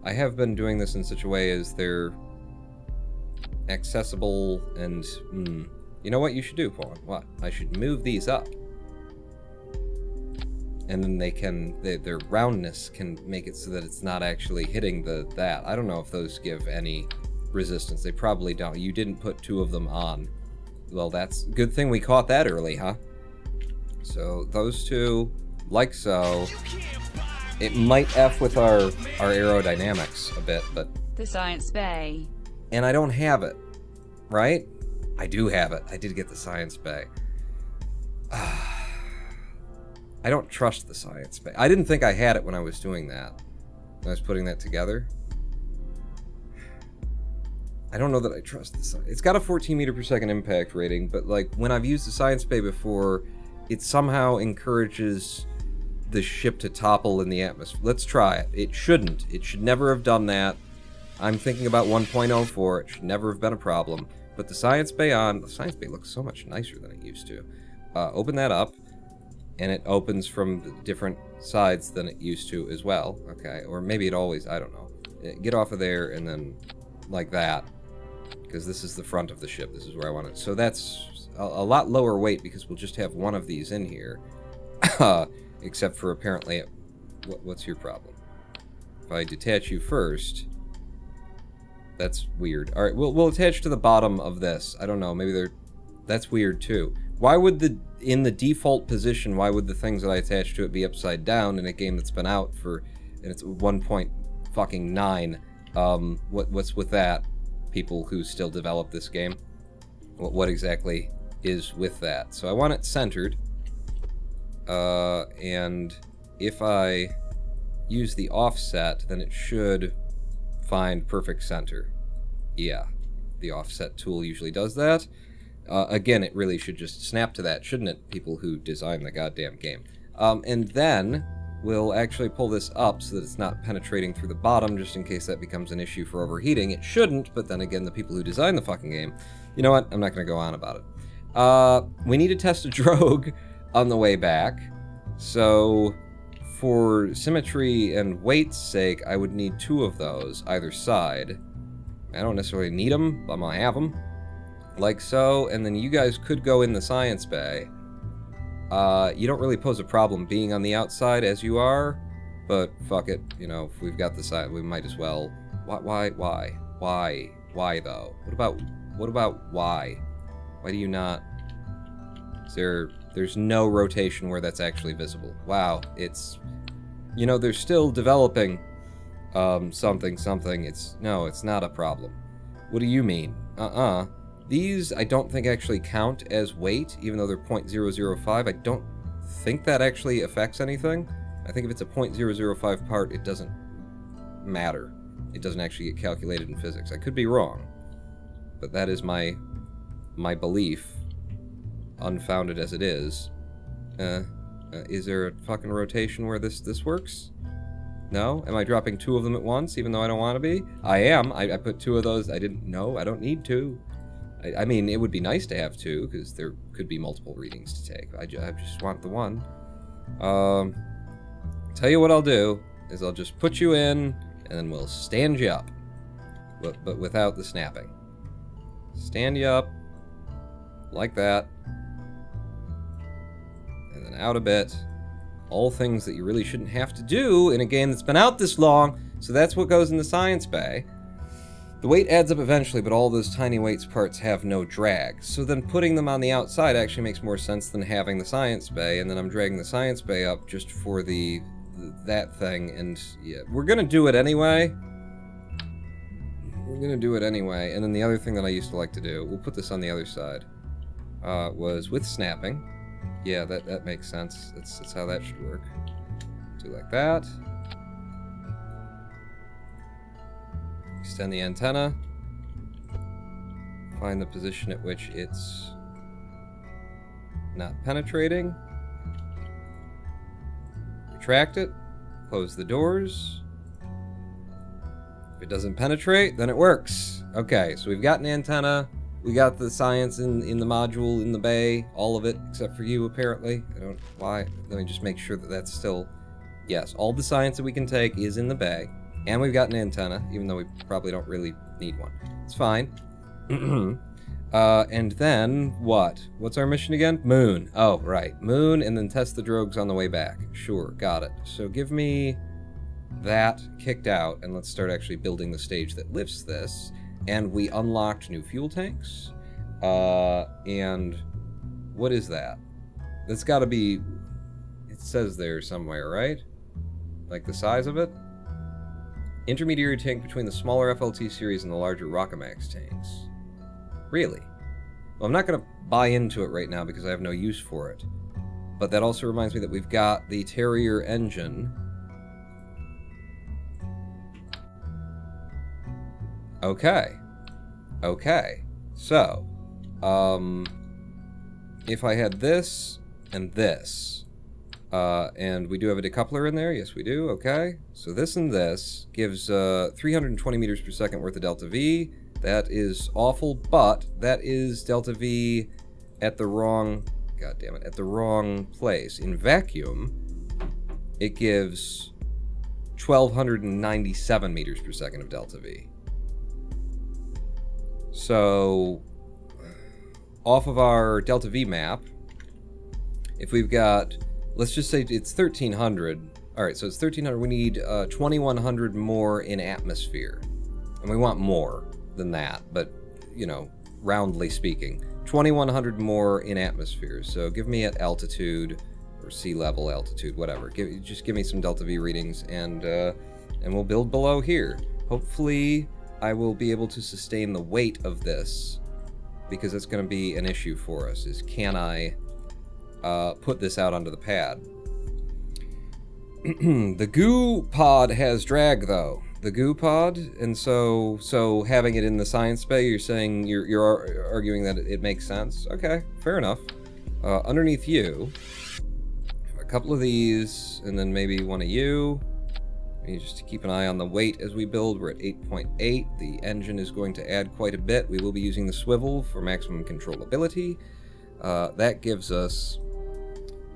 A: I have been doing this in such a way as they're accessible and... You know what you should do, Paul? What? I should move these up. And then they can... Their roundness can make it so that it's not actually hitting that. I don't know if those give any resistance. They probably don't. You didn't put 2 of them on. Well, that's... Good thing we caught that early, huh? So those 2, like so. It might F with our aerodynamics a bit, but...
B: The science bay.
A: And I don't have it, right? I do have it. I did get the science bay. I don't trust the science bay. I didn't think I had it when I was doing that. When I was putting that together. I don't know that I trust the science. It's got a 14 meter per second impact rating, but like when I've used the science bay before, it somehow encourages the ship to topple in the atmosphere. Let's try it. It shouldn't. It should never have done that. I'm thinking about 1.04. It should never have been a problem. But the science bay on... The science bay looks so much nicer than it used to. Open that up, and it opens from different sides than it used to as well. Okay, or maybe it always... I don't know. Get off of there, and then like that. Because this is the front of the ship. This is where I want it. So that's a lot lower weight because we'll just have one of these in here. Except for apparently... What's your problem? If I detach you first... That's weird. Alright, we'll attach to the bottom of this. I don't know, maybe they're... That's weird too. Why would in the default position, why would the things that I attach to it be upside down in a game that's been out for... And it's 1.9. What's with that? People who still develop this game. What exactly is with that? So I want it centered. And if I use the offset, then it should find perfect center. Yeah, the offset tool usually does that. Again, it really should just snap to that, shouldn't it? People who design the goddamn game. And then we'll actually pull this up so that it's not penetrating through the bottom, just in case that becomes an issue for overheating. It shouldn't, but then again, the people who design the fucking game, you know what? I'm not going to go on about it. We need to test a drogue on the way back. So for symmetry and weight's sake, I would need 2 of those, either side. I don't necessarily need them, but I'm going to have them. Like so, and then you guys could go in the science bay. You don't really pose a problem being on the outside as you are, but fuck it, you know, if we've got the side, we might as well. Why though? What about why? Why do you not? There's no rotation where that's actually visible. Wow, it's, you know, they're still developing something. It's not a problem. What do you mean? These I don't think actually count as weight, even though they're 0.005. I don't think that actually affects anything. I think if it's a 0.005 part, it doesn't matter. It doesn't actually get calculated in physics. I could be wrong, but that is my belief, unfounded as it is. Is there a fucking rotation where this works? No? Am I dropping 2 of them at once, even though I don't want to be? I am. I put 2 of those. I didn't know. I don't need 2. I mean, it would be nice to have 2, because there could be multiple readings to take. I just want the 1. Tell you what I'll do, is I'll just put you in, and then we'll stand you up. But without the snapping. Stand you up, like that. And then out a bit. All things that you really shouldn't have to do in a game that's been out this long, so that's what goes in the science bay. The weight adds up eventually, but all those tiny weights parts have no drag, so then putting them on the outside actually makes more sense than having the science bay, and then I'm dragging the science bay up just for that thing, and yeah, we're gonna do it anyway. We're gonna do it anyway, and then the other thing that I used to like to do, we'll put this on the other side, was with snapping. Yeah, that makes sense. That's how that should work. Do like that. Extend the antenna. Find the position at which it's not penetrating. Retract it. Close the doors. If it doesn't penetrate, then it works. Okay, so we've got an antenna. We got the science in the module, in the bay, all of it, except for you, apparently. I don't... Why? Let me just make sure that that's still... Yes, all the science that we can take is in the bay. And we've got an antenna, even though we probably don't really need one. It's fine. And then, what? What's our mission again? Moon. Oh, right. Moon, and then test the drogues on the way back. Sure, got it. So give me that kicked out, and let's start actually building the stage that lifts this. And we unlocked new fuel tanks. And what is that? That's gotta be... It says there somewhere, right? Like the size of it? Intermediary tank between the smaller FLT series and the larger Rockamax tanks. Really? Well, I'm not gonna buy into it right now because I have no use for it. But that also reminds me that we've got the Terrier engine. Okay. Okay. So, if I had this and this, and we do have a decoupler in there, yes we do, okay. So this and this gives 320 meters per second worth of delta V. That is awful, but that is delta V at the wrong, god damn it, at the wrong place. In vacuum, it gives 1,297 meters per second of delta V. So, off of our delta V map, if we've got, let's just say it's 1,300. All right, so it's 1,300. We need 2,100 more in atmosphere. And we want more than that, but, you know, roundly speaking. 2,100 more in atmosphere. So give me at altitude, or sea level altitude, whatever. Just give me some delta V readings, and we'll build below here. Hopefully I will be able to sustain the weight of this, because that's going to be an issue for us, is can I put this out onto the pad. The goo pod has drag, though. The goo pod, and so having it in the science bay, you're saying, you're arguing that it makes sense? Okay, fair enough. Underneath you, a couple of these, and then maybe one of you. Just to keep an eye on the weight as we build. We're at 8.8. The engine is going to add quite a bit. We will be using the swivel for maximum controllability. That gives us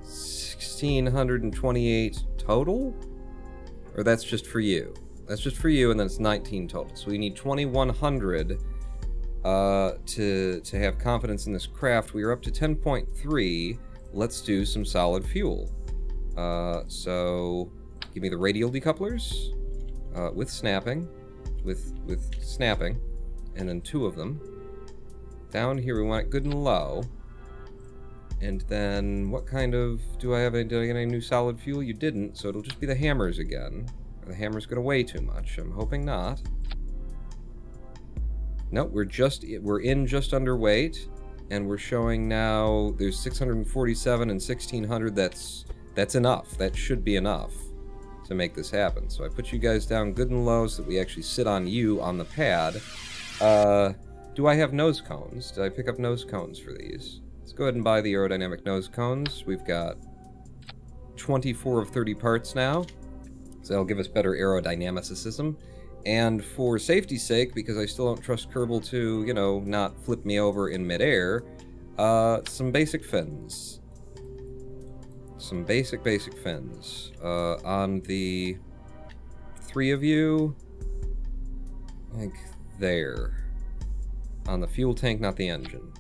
A: 1,628 total? Or that's just for you? That's just for you, and then it's 19 total. So we need 2,100 to have confidence in this craft. We are up to 10.3. Let's do some solid fuel. So give me the radial decouplers with snapping, with snapping, and then 2 of them. Down here we want it good and low. And then what kind of, did I get any new solid fuel? You didn't, so it'll just be the hammers again. The hammer's gonna weigh too much. I'm hoping not. Nope, we're in just under weight. and we're showing now there's 647 and 1600. That's enough. That should be enough to make this happen. So I put you guys down good and low so that we actually sit on you on the pad. Do I have nose cones? Did I pick up nose cones for these? Let's go ahead and buy the aerodynamic nose cones. We've got 24 of 30 parts now, so that'll give us better aerodynamicism. And for safety's sake, because I still don't trust Kerbal to, you know, not flip me over in midair, some basic fins. Some basic fins. On the 3 of you, like there. On the fuel tank, not the engine.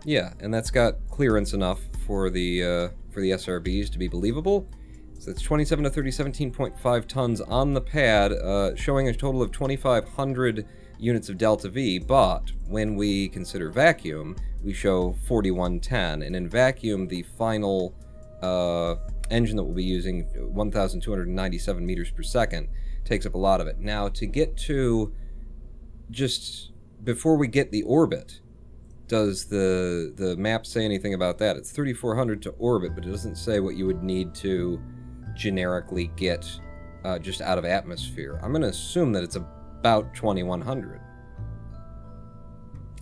A: Yeah, and that's got clearance enough for the SRBs to be believable. So it's 27 to 30, 17.5 tons on the pad, showing a total of 2,500 units of delta V, but when we consider vacuum, we show 4110, and in vacuum, the final engine that we'll be using, 1,297 meters per second, takes up a lot of it. Now, to get to, just before we get the orbit, does the map say anything about that? It's 3,400 to orbit, but it doesn't say what you would need to generically get just out of atmosphere. I'm going to assume that it's about 2,100.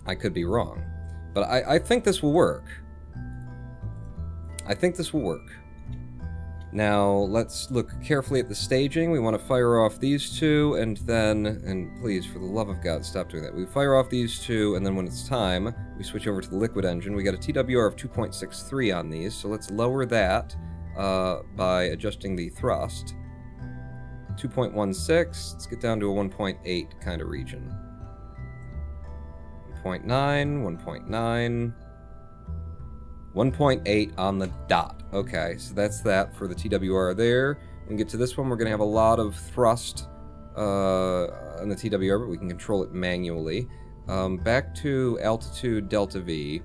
A: I could be wrong, but I think this will work. I think this will work. Now, let's look carefully at the staging. We want to fire off these two, and then, and please, for the love of God, stop doing that. We fire off these two, and then when it's time, we switch over to the liquid engine. We got a TWR of 2.63 on these, so let's lower that by adjusting the thrust. 2.16, let's get down to a 1.8 kind of region. 1.9, 1.9... 1.8 on the dot. Okay, so that's that for the TWR there. When we get to this one, we're going to have a lot of thrust on the TWR, but we can control it manually. Back to altitude delta V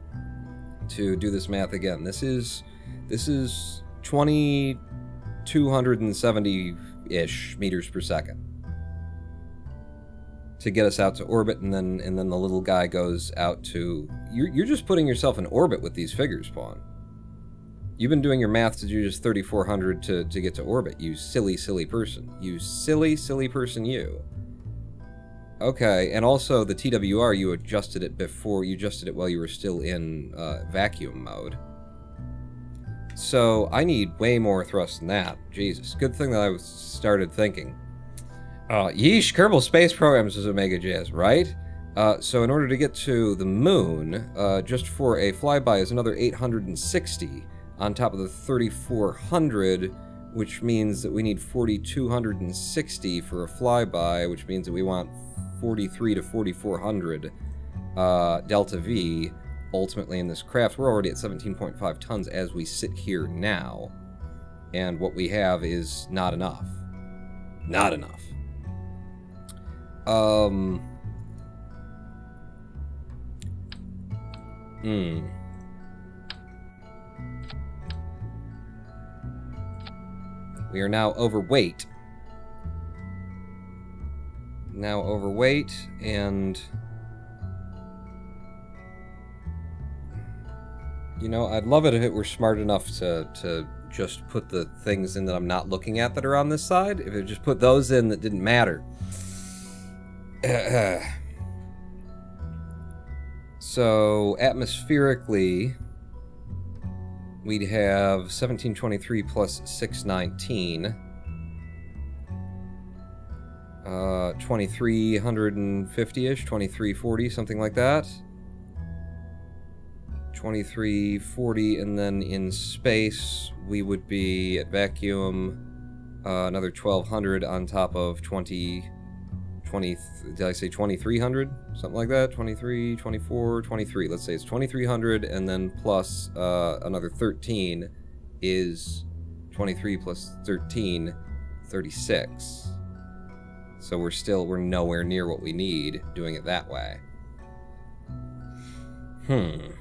A: to do this math again. This is 2,270-ish meters per second to get us out to orbit, and then the little guy goes out to... You're just putting yourself in orbit with these figures, Pawn. You've been doing your math to do just 3,400 to get to orbit, you silly, silly person. You silly, silly person, you. Okay, and also the TWR, you adjusted it before, you adjusted it while you were still in vacuum mode. So I need way more thrust than that. Jesus, good thing that I started thinking. Yeesh, Kerbal Space Programs is Omega Jazz, right? So in order to get to the moon, just for a flyby is another 860 on top of the 3,400, which means that we need 4,260 for a flyby, which means that we want 43 to 4,400 delta V ultimately in this craft. We're already at 17.5 tons as we sit here now, and what we have is not enough. Not enough. We are now overweight. And... you know, I'd love it if it were smart enough to just put the things in that I'm not looking at that are on this side. If it just put those in that didn't matter. So, atmospherically, we'd have 1723 plus 619. 2350-ish, 2340, something like that. 2340, and then in space, we would be at vacuum, another 1200 on top of 20, did I say 2300? Something like that? 23, 24, 23. Let's say it's 2300, and then plus another 13 is 23 plus 13, 36. So we're nowhere near what we need doing it that way. We're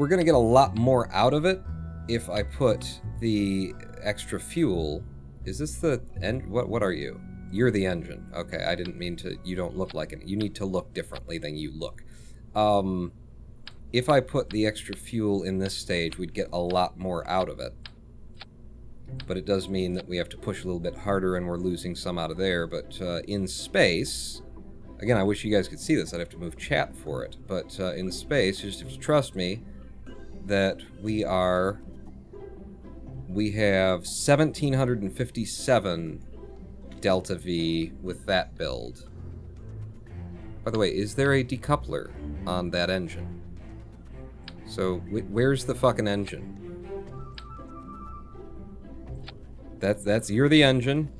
A: gonna get a lot more out of it if I put the extra fuel Is this the end? What are you? You're the engine. Okay, I didn't mean to. You don't look like it. You need to look differently than you look. If I put the extra fuel in this stage, we'd get a lot more out of it. But it does mean that we have to push a little bit harder, and we're losing some out of there. But in space, again, I wish you guys could see this. I'd have to move chat for it. But in space, just if you trust me, that we have 1,757 delta V with that build. By the way, is there a decoupler on that engine? So, where's the fucking engine? You're the engine.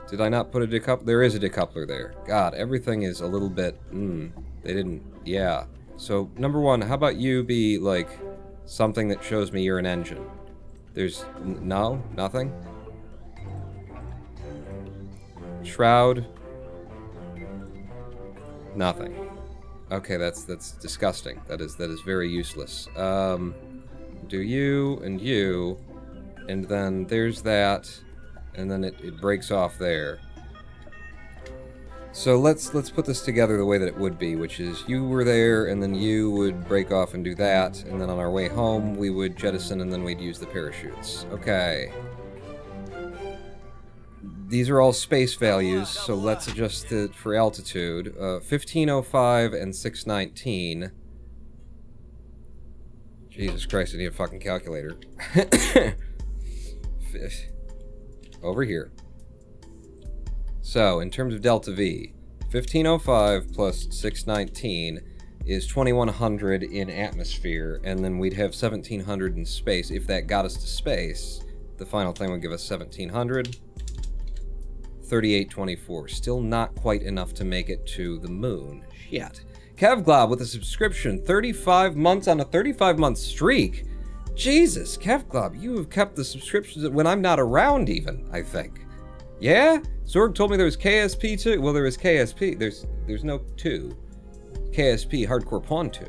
A: Did I not put a decoupler? There is a decoupler there. God, everything is a little bit, they didn't, yeah. So, number one, how about you be, like, something that shows me you're an engine? There's, no? Nothing? Shroud? Nothing. Okay, that's disgusting. That is very useless. Do you, and then there's that, and then it breaks off there. So let's put this together the way that it would be, which is you were there, and then you would break off and do that, and then on our way home we would jettison, and then we'd use the parachutes. Okay. These are all space values, so let's adjust it for altitude. 1505 and 619. Jesus Christ, I need a fucking calculator. Over here. So, in terms of delta V, 1505 plus 619 is 2100 in atmosphere, and then we'd have 1700 in space. If that got us to space, the final thing would give us 1700. 3824. Still not quite enough to make it to the moon. Shit. Kevglob with a subscription. 35 months on a 35-month streak. Jesus, Kevglob, you have kept the subscriptions when I'm not around even, I think. Yeah? Zorg told me there was KSP too. Well, there was KSP. There's no 2. KSP Hardcore Pawn 2.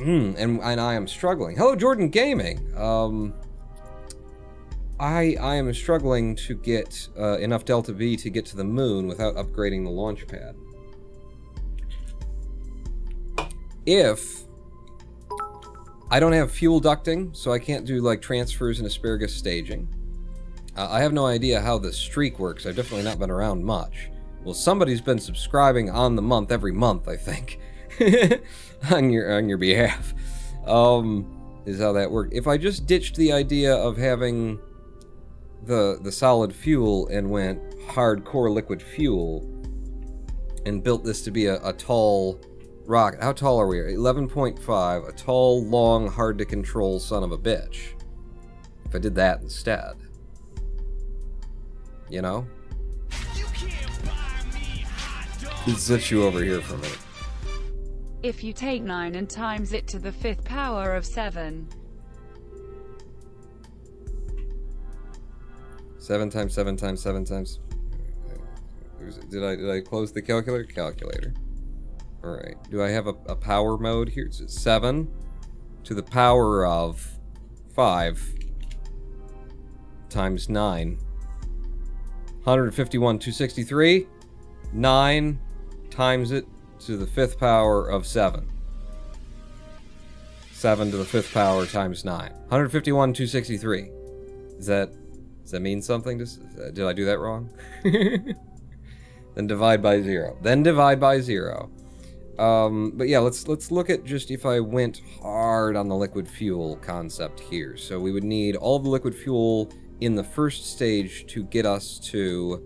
A: And I am struggling. Hello, Jordan Gaming. I am struggling to get enough Delta V to get to the moon without upgrading the launch pad. If I don't have fuel ducting, so I can't do like transfers and asparagus staging. I have no idea how this streak works. I've definitely not been around much. Well, somebody's been subscribing on the month every month, I think, on your behalf. Is how that worked. If I just ditched the idea of having the solid fuel and went hardcore liquid fuel and built this to be a tall rocket. How tall are we? 11.5. A tall, long, hard to control son of a bitch. If I did that instead. You know? Let's set you over here for a minute.
B: If you take 9 and times it to the 5th power of 7.
A: 7 times 7 times 7 times. Did I close the calculator? All right. Do I have a power mode here? It's 7 to the power of 5 times 9. 151, 263. 9 times it to the 5th power of 7. 7 to the 5th power times 9. 151, 263. Does that mean something? Did I do that wrong? Then divide by 0. But yeah, let's look at just if I went hard on the liquid fuel concept here. So we would need all the liquid fuel in the first stage to get us to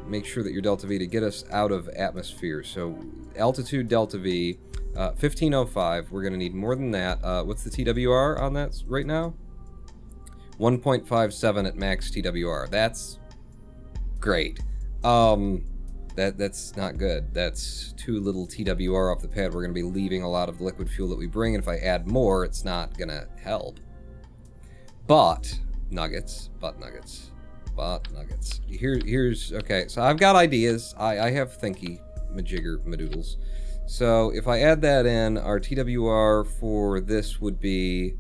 A: make sure that your delta V to get us out of atmosphere. So altitude delta V, 1505. We're going to need more than that. What's the TWR on that right now? 1.57 at max TWR. That's great. That's not good. That's too little TWR off the pad. We're going to be leaving a lot of the liquid fuel that we bring, and if I add more, it's not going to help. But nuggets. Here's okay. So I've got ideas. I have thinky madoodles. So if I add that in, our TWR for this would be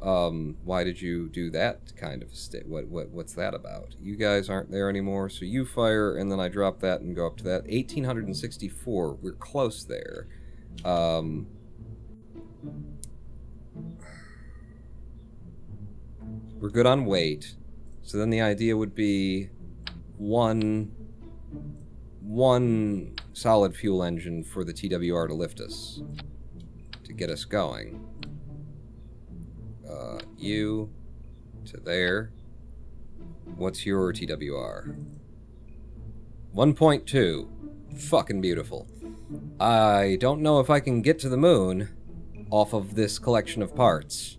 A: Why did you do that kind of what's that about? You guys aren't there anymore, so you fire, and then I drop that and go up to that. 1864. We're close there. We're good on weight. So then the idea would be one solid fuel engine for the TWR to lift us, to get us going. You to there. What's your TWR? 1.2. Fucking beautiful. I don't know if I can get to the moon off of this collection of parts.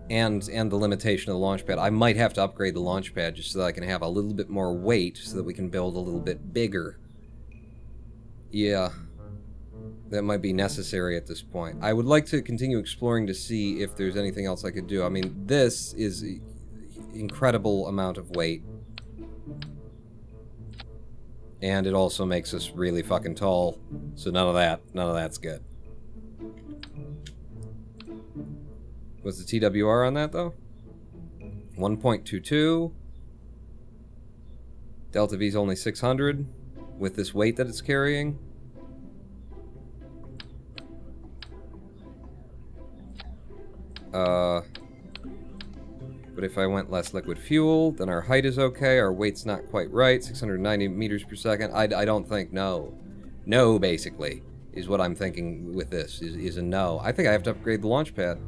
A: And the limitation of the launch pad. I might have to upgrade the launch pad just so that I can have a little bit more weight so that we can build a little bit bigger. Yeah. That might be necessary at this point. I would like to continue exploring to see if there's anything else I could do. I mean, this is an incredible amount of weight. And it also makes us really fucking tall. So none of that's good. What's the TWR on that, though? 1.22. Delta V's only 600 with this weight that it's carrying. But if I went less liquid fuel, then our height is okay, our weight's not quite right, 690 meters per second. I don't think, no. No, basically, is what I'm thinking with this, is a no. I think I have to upgrade the launch pad.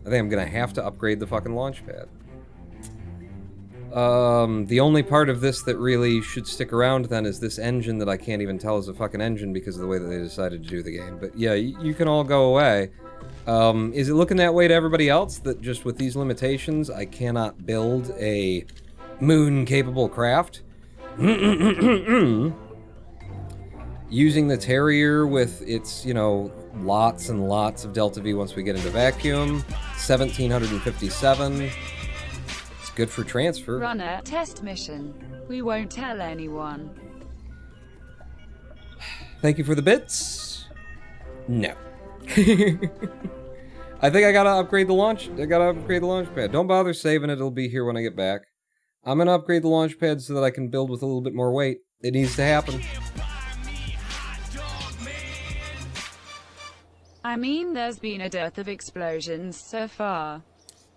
A: I think I'm gonna have to upgrade the fucking launch pad. The only part of this that really should stick around then is this engine that I can't even tell is a fucking engine because of the way that they decided to do the game. But yeah, you can all go away. Is it looking that way to everybody else, that just with these limitations, I cannot build a moon-capable craft? Using the Terrier with its, you know, lots and lots of Delta V once we get into vacuum. 1757. It's good for transfer.
B: Run a test mission. We won't tell anyone.
A: Thank you for the bits. No. I think I gotta upgrade the launch. I gotta upgrade the launch pad. Don't bother saving it. It'll be here when I get back. I'm gonna upgrade the launch pad so that I can build with a little bit more weight. It needs to happen.
B: I mean, there's been a dearth of explosions so far.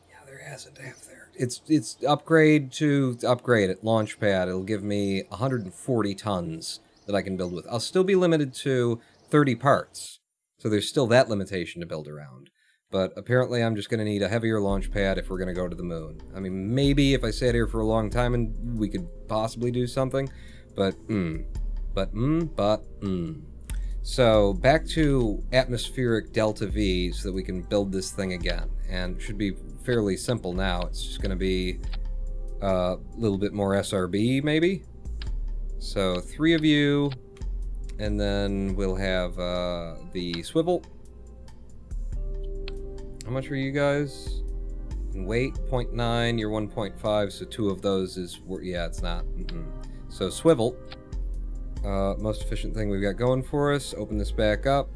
A: Yeah, there hasn't, have there? It's upgrade to upgrade it. Launch pad. It'll give me 140 tons that I can build with. I'll still be limited to 30 parts. So there's still that limitation to build around. But apparently I'm just going to need a heavier launch pad if we're going to go to the moon. I mean, maybe if I sat here for a long time and we could possibly do something. But, So, back to atmospheric Delta V so that we can build this thing again. And it should be fairly simple now. It's just going to be a little bit more SRB, maybe? So, 3 of you... And then we'll have the swivel. How much are you guys? And weight, 0.9, you're 1.5, so 2 of those is... Yeah, it's not. So swivel. Most efficient thing we've got going for us. Open this back up.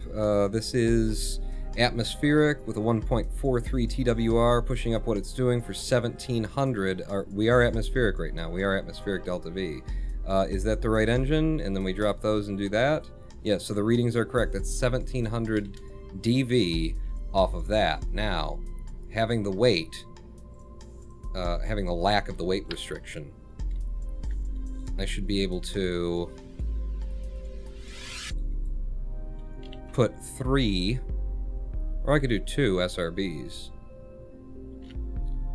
A: This is atmospheric with a 1.43 TWR, pushing up what it's doing for 1700. We are atmospheric right now. We are atmospheric Delta V. Is that the right engine? And then we drop those and do that. Yeah, so the readings are correct. That's 1700 DV off of that. Now, having the weight, having the lack of the weight restriction, I should be able to put 3, or I could do 2 SRBs.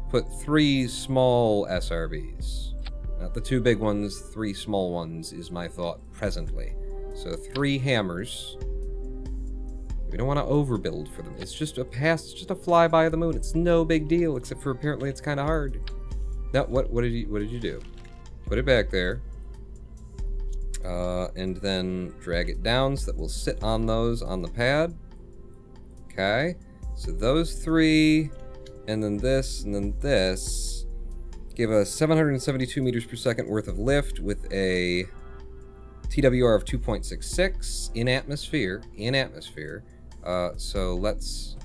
A: Put 3 small SRBs. Not the 2 big ones, 3 small ones is my thought presently. So 3 hammers. We don't want to overbuild for them. It's just a pass, it's just a flyby of the moon. It's no big deal, except for apparently it's kind of hard. Now, what did you do? Put it back there. And then drag it down so that we'll sit on those on the pad. Okay. So those 3, and then this, and then this. Give us 772 meters per second worth of lift with a TWR of 2.66 in atmosphere. So let's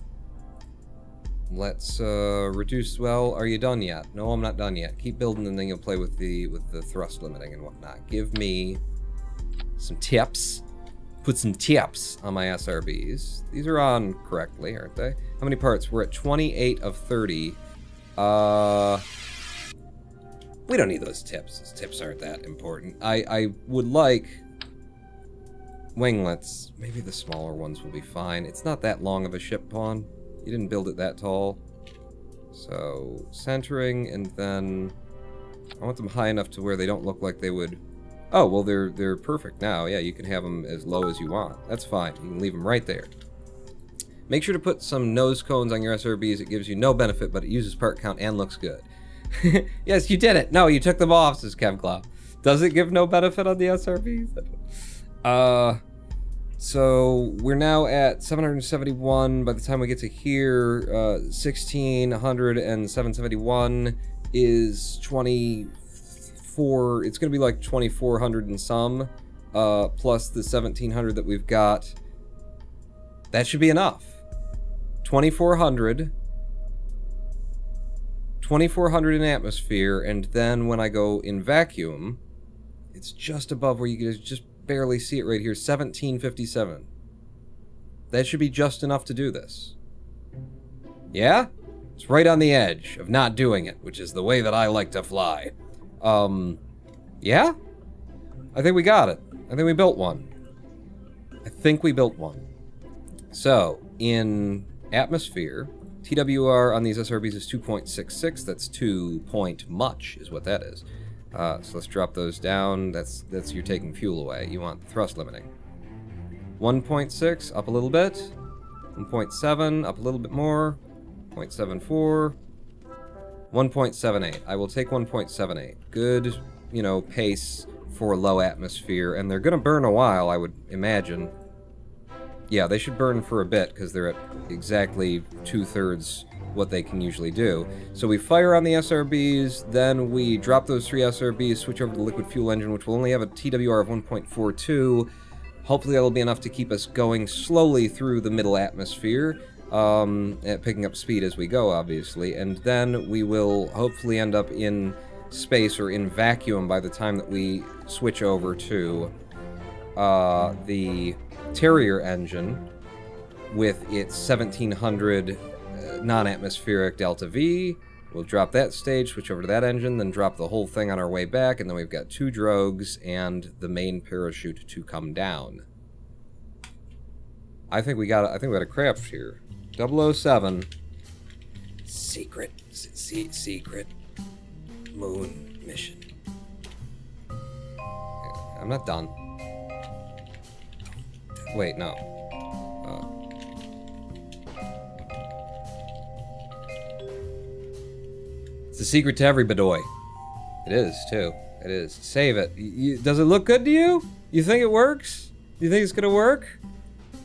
A: Let's reduce. Well, are you done yet? No, I'm not done yet. Keep building, and then you'll play with the thrust limiting and whatnot. Give me some tips. Put some tips on my SRBs. These are on correctly, aren't they? How many parts? We're at 28 of 30. We don't need those tips. Those tips aren't that important. I would like winglets. Maybe the smaller ones will be fine. It's not that long of a ship pawn. You didn't build it that tall. So, centering, and then I want them high enough to where they don't look like they would... Oh, well, they're perfect now. Yeah, you can have them as low as you want. That's fine. You can leave them right there. Make sure to put some nose cones on your SRBs. It gives you no benefit, but it uses part count and looks good. Yes, you did it. No, you took them off, says Kevclaw. Does it give no benefit on the SRBs? So we're now at 771. By the time we get to here, 1600 and 771 is 24. It's going to be like 2400 and some, plus the 1700 that we've got. That should be enough. 2400 in atmosphere, and then when I go in vacuum, it's just above where you can just barely see it right here, 1757. That should be just enough to do this. Yeah? It's right on the edge of not doing it, which is the way that I like to fly. Yeah? I think we got it. I think we built one. So, in atmosphere, TWR on these SRBs is 2.66. That's 2 point much, is what that is. So let's drop those down. That's you're taking fuel away. You want thrust limiting. 1.6, up a little bit. 1.7, up a little bit more. 0.74. 1.78. I will take 1.78. Good, pace for low atmosphere. And they're going to burn a while, I would imagine. Yeah, they should burn for a bit, because they're at exactly 2/3 what they can usually do. So we fire on the SRBs, then we drop those 3 SRBs, switch over to the liquid fuel engine, which will only have a TWR of 1.42. Hopefully that'll be enough to keep us going slowly through the middle atmosphere, picking up speed as we go, obviously. And then we will hopefully end up in space or in vacuum by the time that we switch over to the Terrier engine with its 1700 non-atmospheric Delta V. We'll drop that stage, switch over to that engine, then drop the whole thing on our way back, and then we've got 2 drogues and the main parachute to come down. I think we got a craft here. 007. Secret moon mission. I'm not done. Wait, no. It's a secret to every Bedoy. It is, too. It is. Save it. Does it look good to you? You think it works? You think it's gonna work?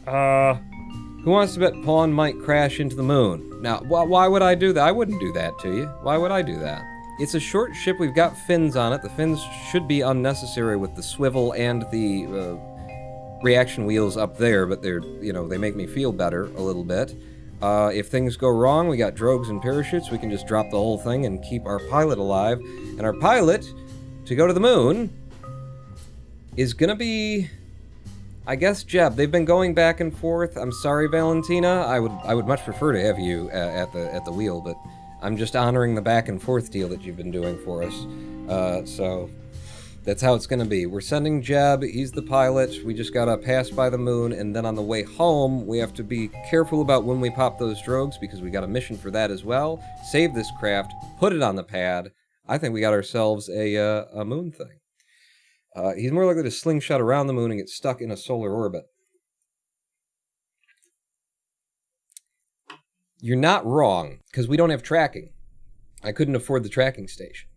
A: Who wants to bet Pawn might crash into the moon? Now, why would I do that? I wouldn't do that to you. Why would I do that? It's a short ship. We've got fins on it. The fins should be unnecessary with the swivel and the reaction wheels up there, but they're, they make me feel better a little bit. If things go wrong, we got drogues and parachutes. We can just drop the whole thing and keep our pilot alive. And our pilot, to go to the moon, is gonna be, I guess, Jeb. They've been going back and forth. I'm sorry, Valentina. I would much prefer to have you at the wheel, but I'm just honoring the back and forth deal that you've been doing for us. So that's how it's gonna be. We're sending Jeb. He's the pilot. We just gotta pass by the moon, and then on the way home, we have to be careful about when we pop those drogues, because we got a mission for that as well. Save this craft, put it on the pad. I think we got ourselves a moon thing. He's more likely to slingshot around the moon and get stuck in a solar orbit. You're not wrong, because we don't have tracking. I couldn't afford the tracking station.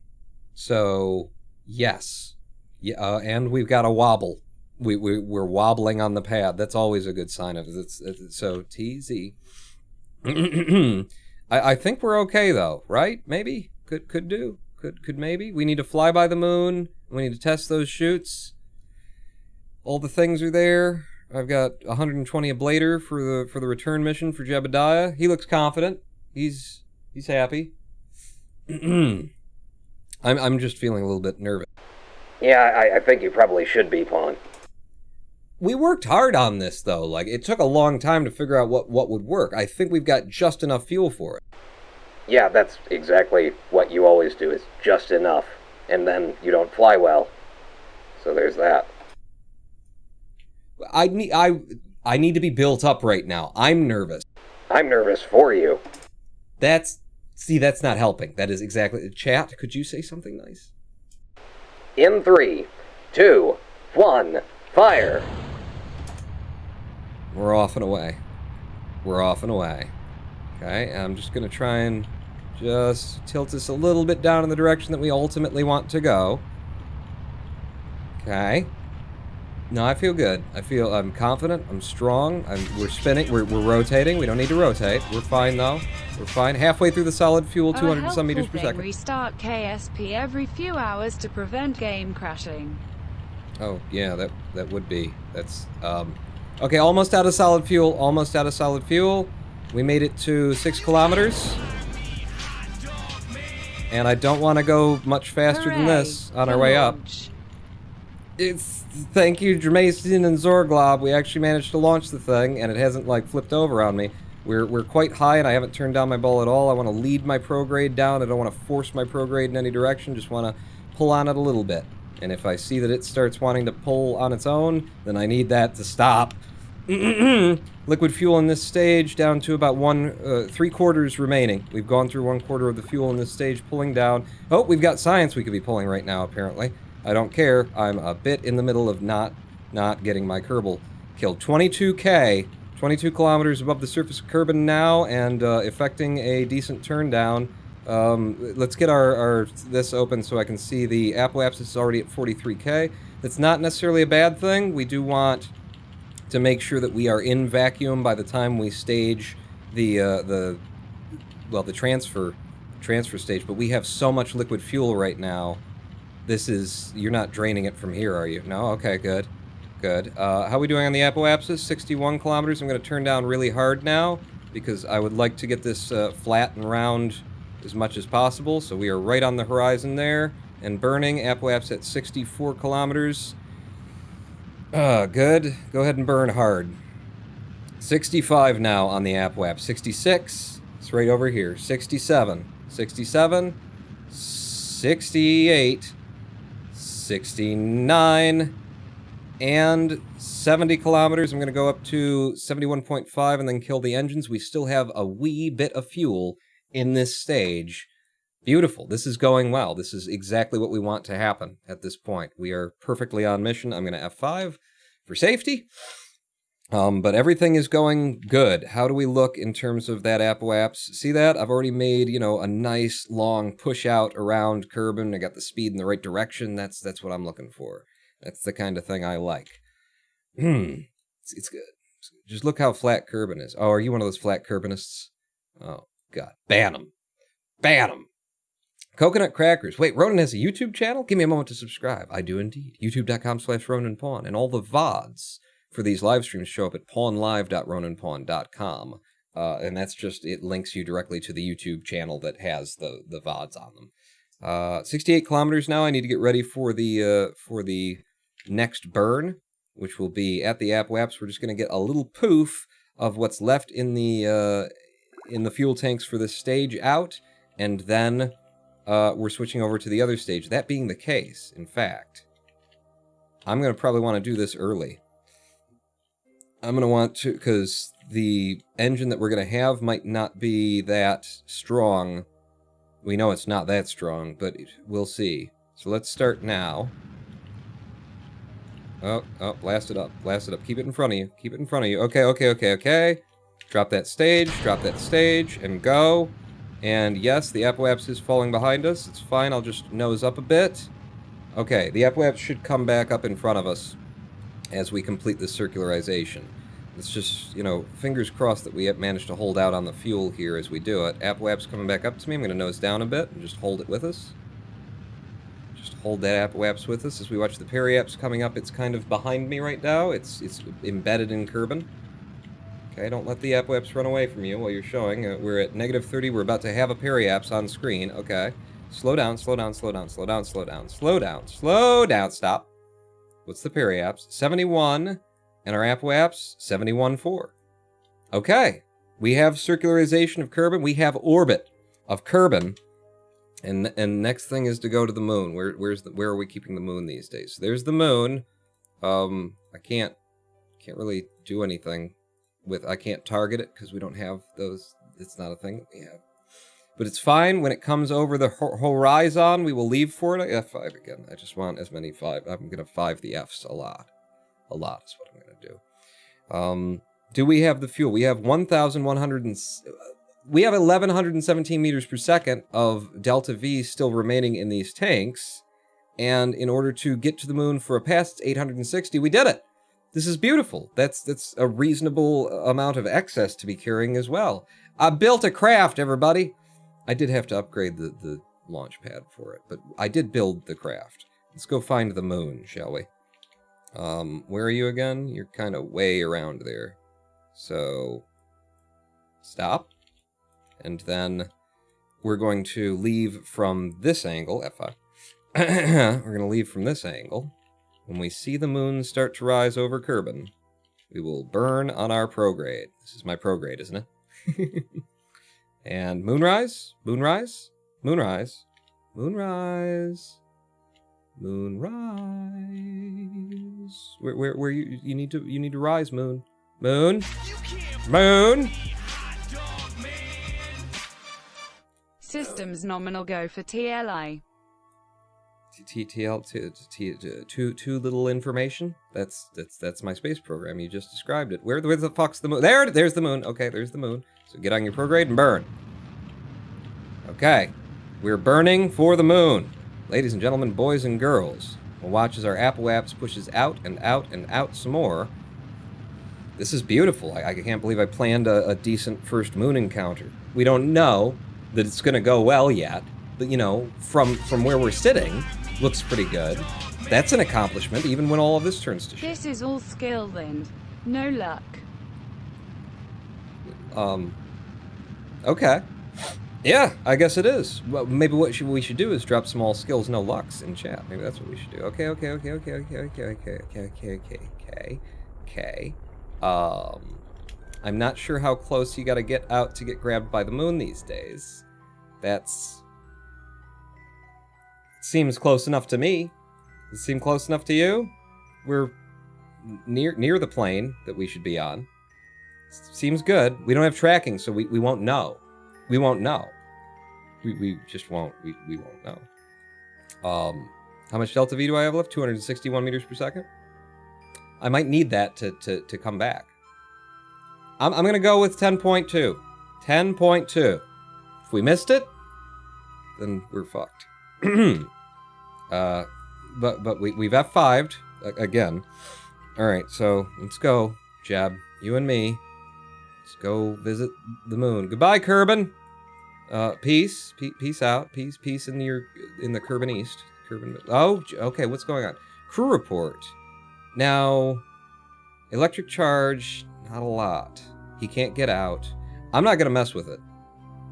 A: So, yes. Yeah, and we've got a wobble. We're wobbling on the pad. That's always a good sign of it. So, TZ. I think we're okay, though, right? Maybe? Could do. Could maybe. We need to fly by the moon. We need to test those chutes. All the things are there. I've got 120 ablator for the return mission for Jebediah. He looks confident. He's happy. I'm just feeling a little bit nervous.
C: Yeah, I think you probably should be, Pawn.
A: We worked hard on this, though. Like, it took a long time to figure out what would work. I think we've got just enough fuel for it.
C: Yeah, that's exactly what you always do, is just enough. And then you don't fly well. So there's that.
A: I need to be built up right now. I'm nervous.
C: I'm nervous for you.
A: That's not helping. That is exactly... Chat, could you say something nice?
C: In 3, 2, 1, fire!
A: We're off and away. We're off and away. Okay, I'm just going to try and just tilt us a little bit down in the direction that we ultimately want to go. Okay. No, I feel good. I'm confident. I'm strong. We're spinning. We're rotating. We don't need to rotate. We're fine, though. We're fine. Halfway through the solid fuel, 200 and some meters per second.
B: Restart KSP every few hours to prevent game crashing.
A: Oh, yeah, that would be. That's, okay, almost out of solid fuel. Almost out of solid fuel. We made it to 6 kilometers. And I don't want to go much faster than this on our way up. Thank you, Jermason and Zorglob. We actually managed to launch the thing, and it hasn't, like, flipped over on me. We're quite high, and I haven't turned down my ball at all. I want to lead my prograde down. I don't want to force my prograde in any direction. Just want to pull on it a little bit. And if I see that it starts wanting to pull on its own, then I need that to stop. Liquid fuel in this stage down to about 3/4 remaining. We've gone through 1/4 of the fuel in this stage, pulling down. Oh, we've got science we could be pulling right now, apparently. I don't care. I'm a bit in the middle of not getting my Kerbal killed. 22K, 22 kilometers above the surface of Kerbin now, and effecting a decent turn down. Let's get our this open so I can see the apoapsis is already at 43K. That's not necessarily a bad thing. We do want to make sure that we are in vacuum by the time we stage the transfer stage. But we have so much liquid fuel right now. This is... You're not draining it from here, are you? No? Okay, good. Good. How are we doing on the apoapsis? 61 kilometers. I'm going to turn down really hard now because I would like to get this flat and round as much as possible. So we are right on the horizon there and burning. Apoapsis at 64 kilometers. Good. Go ahead and burn hard. 65 now on the apoapsis. 66. It's right over here. 67. 67. 68. 69. And 70 kilometers. I'm going to go up to 71.5 and then kill the engines. We still have a wee bit of fuel in this stage. Beautiful. This is going well. This is exactly what we want to happen at this point. We are perfectly on mission. I'm going to F5 for safety. But everything is going good. How do we look in terms of that apoapsis? See that? I've already made, a nice long push out around Kerbin. I got the speed in the right direction. That's what I'm looking for. That's the kind of thing I like. It's good. Just look how flat Kerbin is. Oh, are you one of those flat Kerbinists? Oh, God. Ban them. Ban them. Coconut crackers. Wait, Ronin has a YouTube channel? Give me a moment to subscribe. I do indeed. YouTube.com/RoninPawn. And all the VODs for these live streams show up at pawnlive.roninpawn.com. And that's just, it links you directly to the YouTube channel that has the VODs on them. 68 kilometers now. I need to get ready for the next burn, which will be at the apoapsis. We're just going to get a little poof of what's left in the fuel tanks for this stage out, and then we're switching over to the other stage. That being the case, in fact, I'm going to probably want to do this early. I'm going to want to, because the engine that we're going to have might not be that strong. We know it's not that strong, but we'll see. So let's start now. Oh, blast it up, blast it up. Keep it in front of you, keep it in front of you. Okay. Drop that stage, and go. And yes, the apoapsis is falling behind us. It's fine, I'll just nose up a bit. Okay, the apoapsis should come back up in front of us as we complete this circularization. It's just, fingers crossed that we have managed to hold out on the fuel here as we do it. Apoapsis coming back up to me. I'm going to nose down a bit and just hold it with us. Just hold that apoapsis with us as we watch the periapsis coming up. It's kind of behind me right now. It's embedded in Kerbin. Okay, don't let the apoapse run away from you while you're showing. We're at -30. We're about to have a periapse on screen. Okay. Slow down, slow down, slow down, slow down, slow down, slow down, slow down. Stop. What's the periapse? 71. And our apoapse, 71.4. Okay. We have circularization of Kerbin. We have orbit of Kerbin. And next thing is to go to the moon. Where are we keeping the moon these days? So there's the moon. I can't really do anything with. I can't target it because we don't have those. It's not a thing that we have. But it's fine when it comes over the horizon. We will leave for it. F5 again. I just want as many 5. I'm gonna 5 the Fs a lot. A lot is what I'm gonna do. Do we have the fuel? We have 1,100. We have 1,117 meters per second of delta V still remaining in these tanks. And in order to get to the moon for a pass, it's 860. We did it. This is beautiful. That's a reasonable amount of excess to be carrying as well. I built a craft, everybody. I did have to upgrade the launch pad for it, but I did build the craft. Let's go find the moon, shall we? Where are you again? You're kind of way around there. So, stop. And then we're going to leave from this angle, F5. We're going to leave from this angle. When we see the moon start to rise over Kerbin, we will burn on our prograde. This is my prograde, isn't it? And moonrise, moonrise, moonrise, moonrise, moonrise. Where you need to rise, moon, moon, moon.
B: Systems nominal go for TLI.
A: Too little information. That's my space program. You just described it. Where the fuck's the moon? There's the moon. Okay, there's the moon. So get on your prograde and burn. Okay, we're burning for the moon, ladies and gentlemen, boys and girls. We'll watch as our apoapse pushes out and out and out some more. This is beautiful. I can't believe I planned a decent first moon encounter. We don't know that it's going to go well yet, but you know, from where we're sitting, looks pretty good. That's an accomplishment, even when all of this turns to shit.
B: This is all skill, then. No luck.
A: Okay. Yeah, I guess it is. Well, maybe what we should do is drop some all skills, no lucks in chat. Maybe that's what we should do. Okay. I'm not sure how close you gotta get out to get grabbed by the moon these days. Seems close enough to me. Does it seem close enough to you? We're near the plane that we should be on. Seems good. We don't have tracking, so we won't know. We won't know. We just won't. We won't know. How much delta V do I have left? 261 meters per second. I might need that to come back. I'm gonna go with 10.2. 10.2. If we missed it, then we're fucked. But we've F5'd again. All right, so let's go, Jeb. You and me. Let's go visit the moon. Goodbye, Kerbin. Peace out. Peace in the Kerbin East. Oh, okay. What's going on? Crew report. Now, electric charge. Not a lot. He can't get out. I'm not gonna mess with it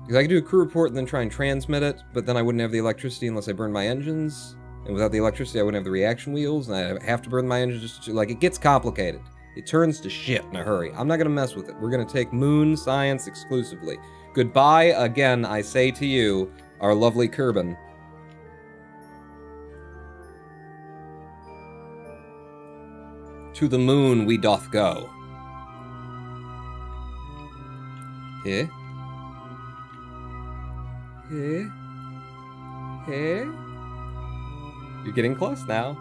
A: because I could do a crew report and then try and transmit it, but then I wouldn't have the electricity unless I burned my engines, and without the electricity, I wouldn't have the reaction wheels, and I have to burn my engines just to, like, it gets complicated. It turns to shit in a hurry. I'm not gonna mess with it. We're gonna take moon science exclusively. Goodbye again, I say to you, our lovely Kerbin. To the moon we doth go. Here. Here. Here. You're getting close now.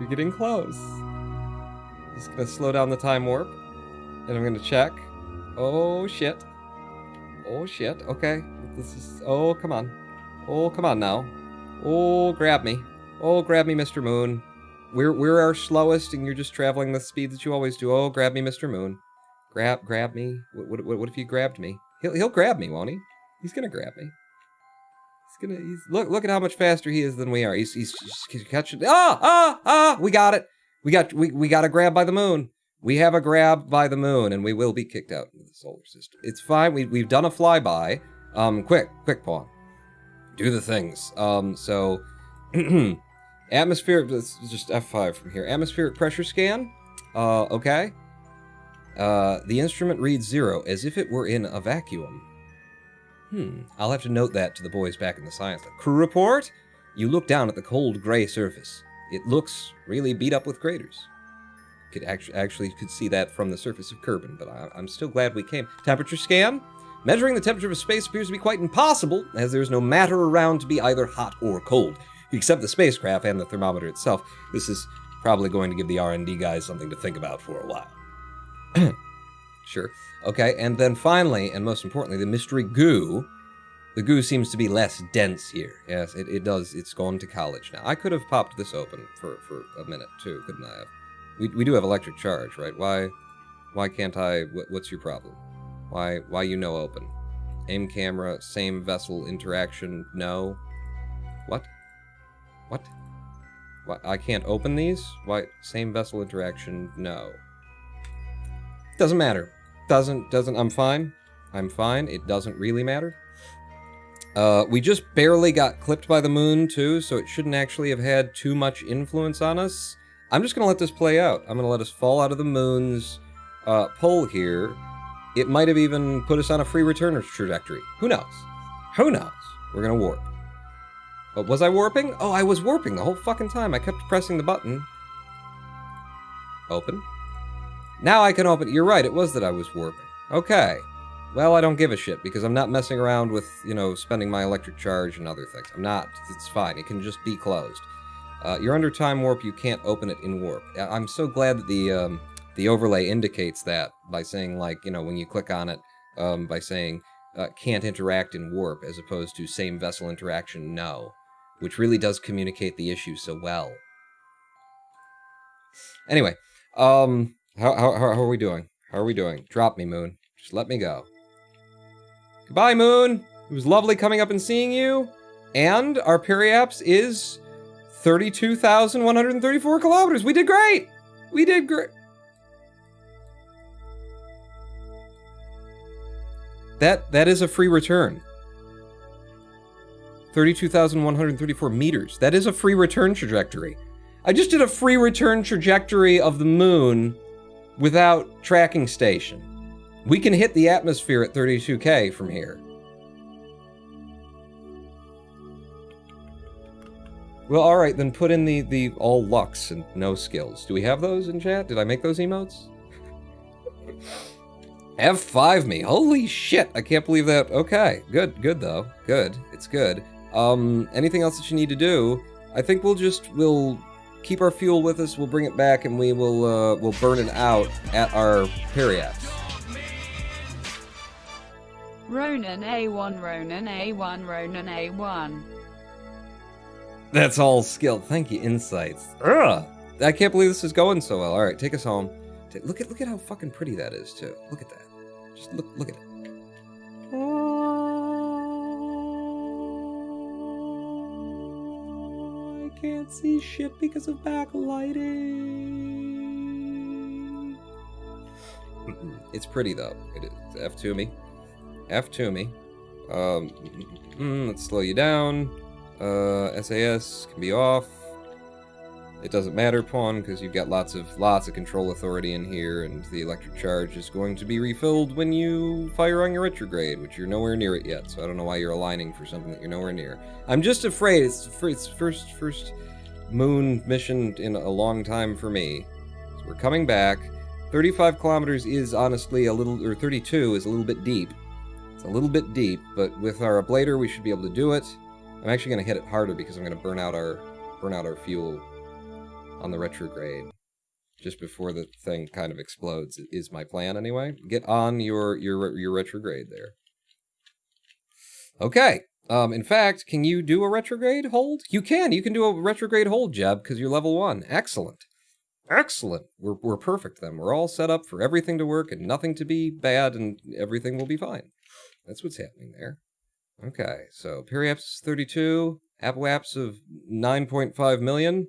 A: You're getting close. Just gonna slow down the time warp. And I'm gonna check. Oh shit. Oh shit. Okay. This is. Oh, come on. Oh, come on now. Oh, grab me. Oh, grab me, Mr. Moon. We're our slowest, and you're just traveling the speed that you always do. Oh, grab me, Mr. Moon. Grab me. What if he grabbed me? He'll grab me, won't he? He's gonna grab me. Look at how much faster he is than we are. He's catching. We got it. We got a grab by the moon. We have a grab by the moon, and we will be kicked out of the solar system. It's fine. We've done a flyby. Quick, Pawn. Do the things. So, atmospheric, let's just F5 from here. Atmospheric pressure scan. Okay. The instrument reads 0, as if it were in a vacuum. I'll have to note that to the boys back in the science lab. Crew report? You look down at the cold gray surface. It looks really beat up with craters. Could actually could see that from the surface of Kerbin, but I'm still glad we came. Temperature scan? Measuring the temperature of space appears to be quite impossible, as there's no matter around to be either hot or cold, except the spacecraft and the thermometer itself. This is probably going to give the R&D guys something to think about for a while. Sure. Okay, and then finally, and most importantly, the mystery goo. The goo seems to be less dense here. Yes, it does. It's gone to college now. I could have popped this open for a minute, too, couldn't I have? We do have electric charge, right? Why can't I? What's your problem? Why you no open? Aim camera, same vessel interaction, no. What? I can't open these? Why, same vessel interaction, no. Doesn't matter. Doesn't, I'm fine. I'm fine. It doesn't really matter. We just barely got clipped by the moon, too, so it shouldn't actually have had too much influence on us. I'm just gonna let this play out. I'm gonna let us fall out of the moon's pull here. It might have even put us on a free return trajectory. Who knows? Who knows? We're gonna warp. But was I warping? Oh, I was warping the whole fucking time. I kept pressing the button. Open. Now I can open. You're right, it was that I was warping. Okay. Well, I don't give a shit, because I'm not messing around with, you know, spending my electric charge and other things. I'm not. It's fine. It can just be closed. You're under time warp. You can't open it in warp. I'm so glad that the overlay indicates that by saying, like, you know, when you click on it, by saying can't interact in warp, as opposed to same vessel interaction, no. Which really does communicate the issue so well. Anyway, how are we doing? How are we doing? Drop me, Moon. Just let me go. Goodbye, Moon! It was lovely coming up and seeing you. And our periapse is 32,134 kilometers. We did great! We did great. That is a free return. 32,134 meters. That is a free return trajectory. I just did a free return trajectory of the moon without tracking station. We can hit the atmosphere at 32K from here. Well, alright, then put in the all lux and no skills. Do we have those in chat? Did I make those emotes? F5 me. Holy shit, I can't believe that. Okay, good though. Good, it's good. Anything else that you need to do? I think we'll keep our fuel with us, we'll bring it back, and we'll burn it out at our periapse.
B: Ronan A1, Ronan A1, Ronan A1.
A: That's all skill. Thank you, Insights. Ugh! I can't believe this is going so well. Alright, take us home. Look at how fucking pretty that is, too. Look at that. Just look at it. Oh, I can't see shit because of backlighting. It's pretty, though. It is. F to me. F to me. Let's slow you down. SAS can be off. It doesn't matter, Pawn, because you've got lots of control authority in here, and the electric charge is going to be refilled when you fire on your retrograde, which you're nowhere near it yet, so I don't know why you're aligning for something that you're nowhere near. I'm just afraid it's first moon mission in a long time for me. So we're coming back. 35 kilometers is honestly a little, or 32 is a little bit deep. It's a little bit deep, but with our ablator we should be able to do it. I'm actually going to hit it harder because I'm going to burn out our fuel on the retrograde just before the thing kind of explodes, is my plan anyway. Get on your retrograde there. Okay. In fact, can you do a retrograde hold? You can do a retrograde hold, Jeb, because you're level 1. Excellent. Excellent. We're perfect then. We're all set up for everything to work and nothing to be bad, and everything will be fine. That's what's happening there. Okay, so periapse 32, apoapse of 9.5 million.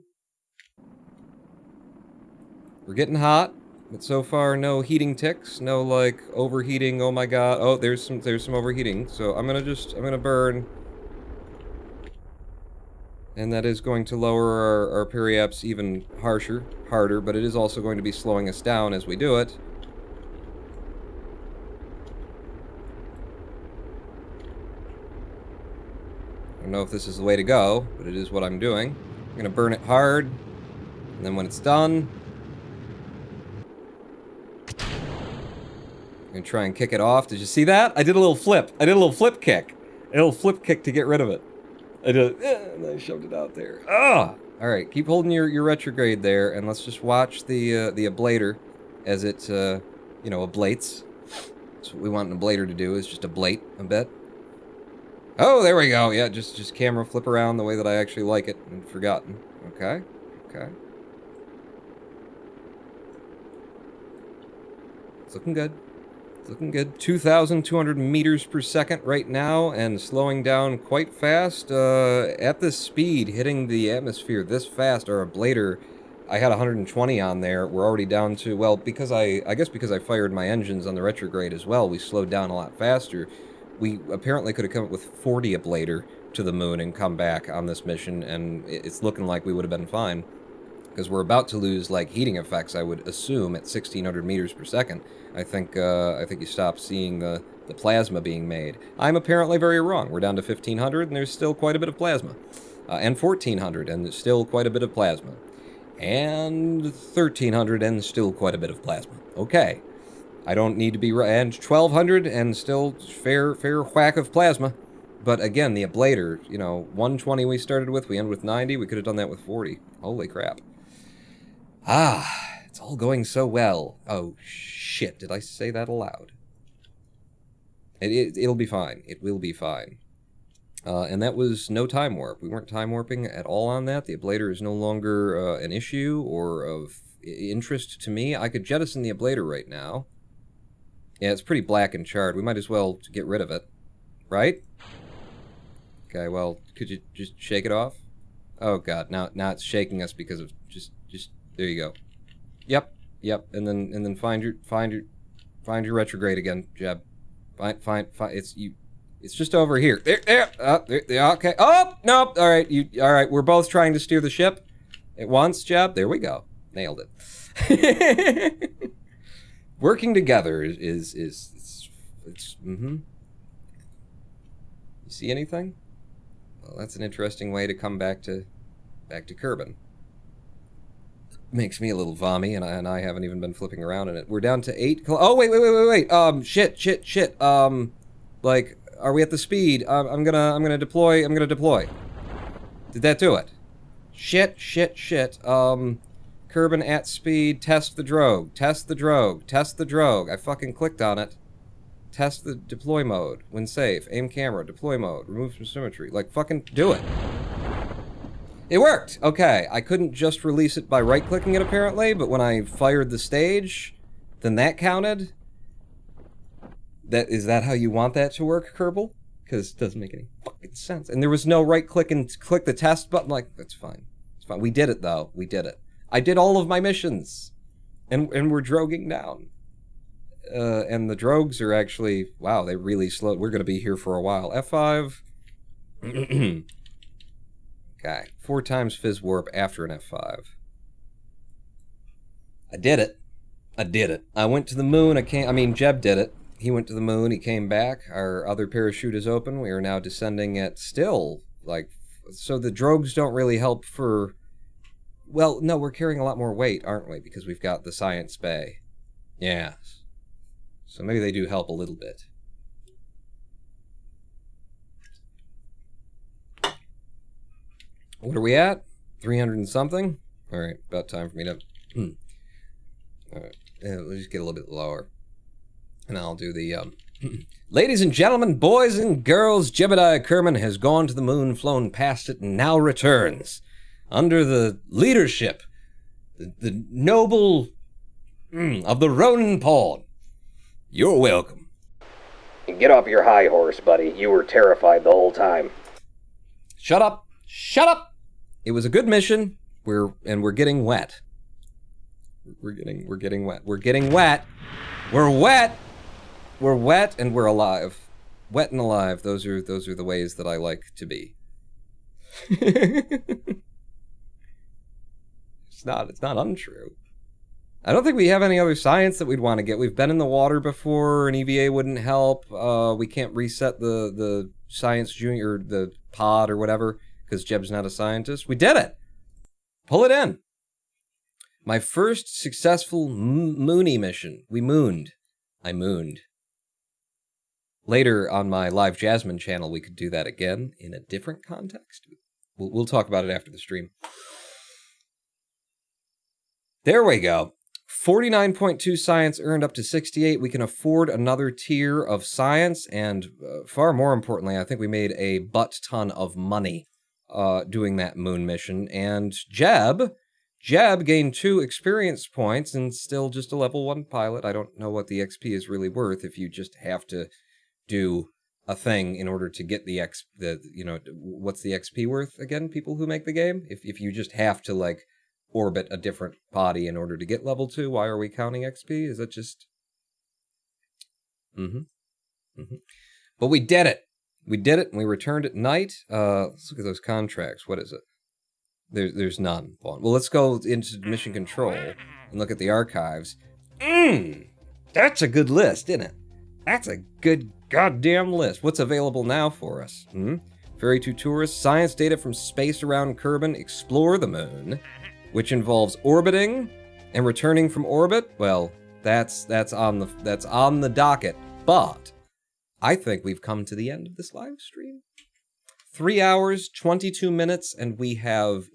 A: We're getting hot. But so far, no heating ticks, no, like, overheating, oh my god. Oh, there's some overheating, so I'm gonna burn. And that is going to lower our periaps even harder, but it is also going to be slowing us down as we do it. I don't know if this is the way to go, but it is what I'm doing. I'm gonna burn it hard, and then when it's done, I'm gonna try and kick it off. Did you see that? I did a little flip. I did a little flip kick. A little flip kick to get rid of it. I did, and I shoved it out there. Ah! Alright, keep holding your retrograde there, and let's just watch the ablator as it, you know, ablates. That's what we want an ablator to do, is just ablate a bit. Oh, there we go. Yeah, just camera flip around the way that I actually like it. I'd forgotten. Okay, okay. It's looking good. It's looking good. 2,200 meters per second right now, and slowing down quite fast. At this speed, hitting the atmosphere this fast, our ablator, I had 120 on there. We're already down to, well, because I guess because I fired my engines on the retrograde as well, we slowed down a lot faster. We apparently could have come up with 40 ablator to the moon and come back on this mission, and it's looking like we would have been fine. Because we're about to lose, like, heating effects, I would assume, at 1,600 meters per second. I think you stop seeing the plasma being made. I'm apparently very wrong. We're down to 1,500, and there's still quite a bit of plasma. And 1,400, and there's still quite a bit of plasma. And 1,300, and still quite a bit of plasma. Okay. I don't need to be... And 1,200, and still fair whack of plasma. But again, the ablator, you know, 120 we started with, we ended with 90, we could have done that with 40. Holy crap. Ah, it's all going so well. Oh, shit, did I say that aloud? It'll be fine. It will be fine. And that was no time warp. We weren't time warping at all on that. The ablator is no longer an issue or of interest to me. I could jettison the ablator right now. Yeah, it's pretty black and charred. We might as well get rid of it. Right? Okay, well, could you just shake it off? Oh god, now it's shaking us because of just there you go. Yep, and then find your retrograde again, Jeb. Find it's just over here. There. Okay. Oh, nope. All right, we're both trying to steer the ship at once, Jeb. There we go. Nailed it. Working together is You see anything? Well, that's an interesting way to come back to Kerbin. Makes me a little vommy, and I haven't even been flipping around in it. We're down to 8. Oh, wait. Shit. Like, are we at the speed? I'm gonna deploy. Did that do it? Shit. Kerbin at speed. Test the drogue. I fucking clicked on it. Test the deploy mode. When safe. Aim camera. Deploy mode. Remove from symmetry. Like, fucking do it. It worked! Okay, I couldn't just release it by right-clicking it, apparently, but when I fired the stage, then that counted? Is that how you want that to work, Kerbal? Because it doesn't make any fucking sense. And there was no right-click and click the test button, like, that's fine. It's fine. We did it, though. We did it. I did all of my missions! And we're droguing down. And the drogues are actually... Wow, they really slowed. We're gonna be here for a while. F5... Okay, 4 times fizz warp after an F5. I did it. I went to the moon, Jeb did it. He went to the moon, he came back, our other parachute is open, we are now descending at still, like, so the drogues don't really help for, well, no, we're carrying a lot more weight, aren't we, because we've got the science bay. Yeah. So maybe they do help a little bit. What are we at? 300 and something? Alright, about time for me to... Alright, let's just get a little bit lower. And I'll do the, Ladies and gentlemen, boys and girls, Jebediah Kerman has gone to the moon, flown past it, and now returns. Under the leadership, the noble... of the Roninpawn. You're welcome.
C: Get off your high horse, buddy. You were terrified the whole time.
A: Shut up! Shut up! It was a good mission. We're getting wet. We're getting wet. We're getting wet. We're wet. We're wet and we're alive. Wet and alive. Those are the ways that I like to be. It's not untrue. I don't think we have any other science that we'd want to get. We've been in the water before, and EVA wouldn't help. We can't reset the science junior, the pod or whatever, because Jeb's not a scientist. We did it. Pull it in. My first successful Moony mission. We mooned. I mooned. Later on my Live Jasmine channel, we could do that again in a different context. We'll talk about it after the stream. There we go. 49.2 science earned up to 68. We can afford another tier of science, and far more importantly, I think we made a butt ton of money doing that moon mission. And Jeb gained 2 experience points and still just a level 1 pilot. I don't know what the XP is really worth if you just have to do a thing in order to get the what's the XP worth again, people who make the game? If you just have to, like, orbit a different body in order to get level 2, why are we counting XP? Is that just... But we did it! We did it, and we returned at night. Let's look at those contracts. What is it? There's none. Well, let's go into mission control and look at the archives. That's a good list, isn't it? That's a good goddamn list. What's available now for us? Ferry to tourists, science data from space around Kerbin, explore the moon, which involves orbiting and returning from orbit. Well, that's on the docket. But I think we've come to the end of this live stream. 3 hours, 22 minutes, and we have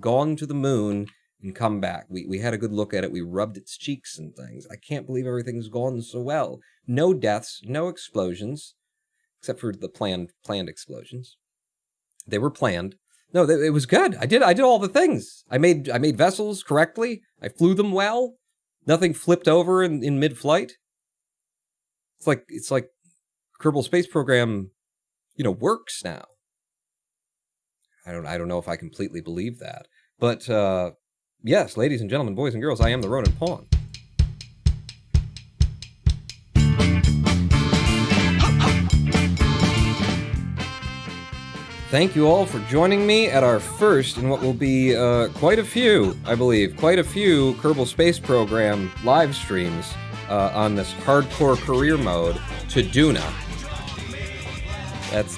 A: gone to the moon and come back. We had a good look at it. We rubbed its cheeks and things. I can't believe everything's gone so well. No deaths, no explosions, except for the planned explosions. They were planned. No, it was good. I did all the things. I made vessels correctly. I flew them well. Nothing flipped over in mid-flight. It's like Kerbal Space Program, works now. I don't know if I completely believe that. But yes, ladies and gentlemen, boys and girls, I am the Roninpawn. Thank you all for joining me at our first in what will be quite a few Kerbal Space Program live streams on this hardcore career mode to Duna.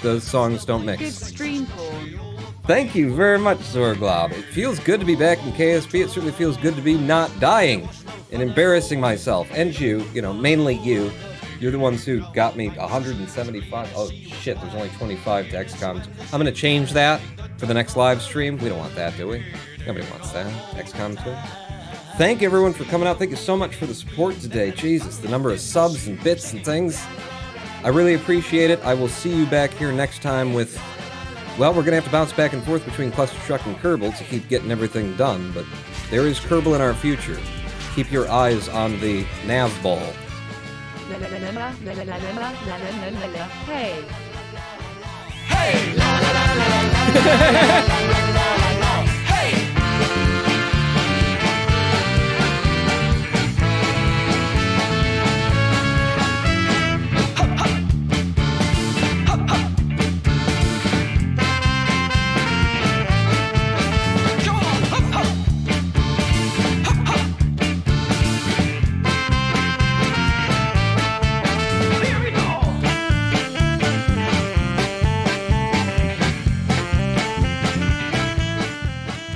A: Those songs don't mix.
B: Good stream porn.
A: Thank you very much, Zorglob. It feels good to be back in KSP. It certainly feels good to be not dying and embarrassing myself. And you, mainly you. You're the ones who got me 175. Oh, shit, there's only 25 to XCOM. I'm going to change that for the next live stream. We don't want that, do we? Nobody wants that. XCOM 2. Thank everyone for coming out. Thank you so much for the support today. Jesus, the number of subs and bits and things. I really appreciate it. I will see you back here next time with... Well, we're going to have to bounce back and forth between Cluster Truck and Kerbal to keep getting everything done, but there is Kerbal in our future. Keep your eyes on the nav ball.
B: Hey! Hey!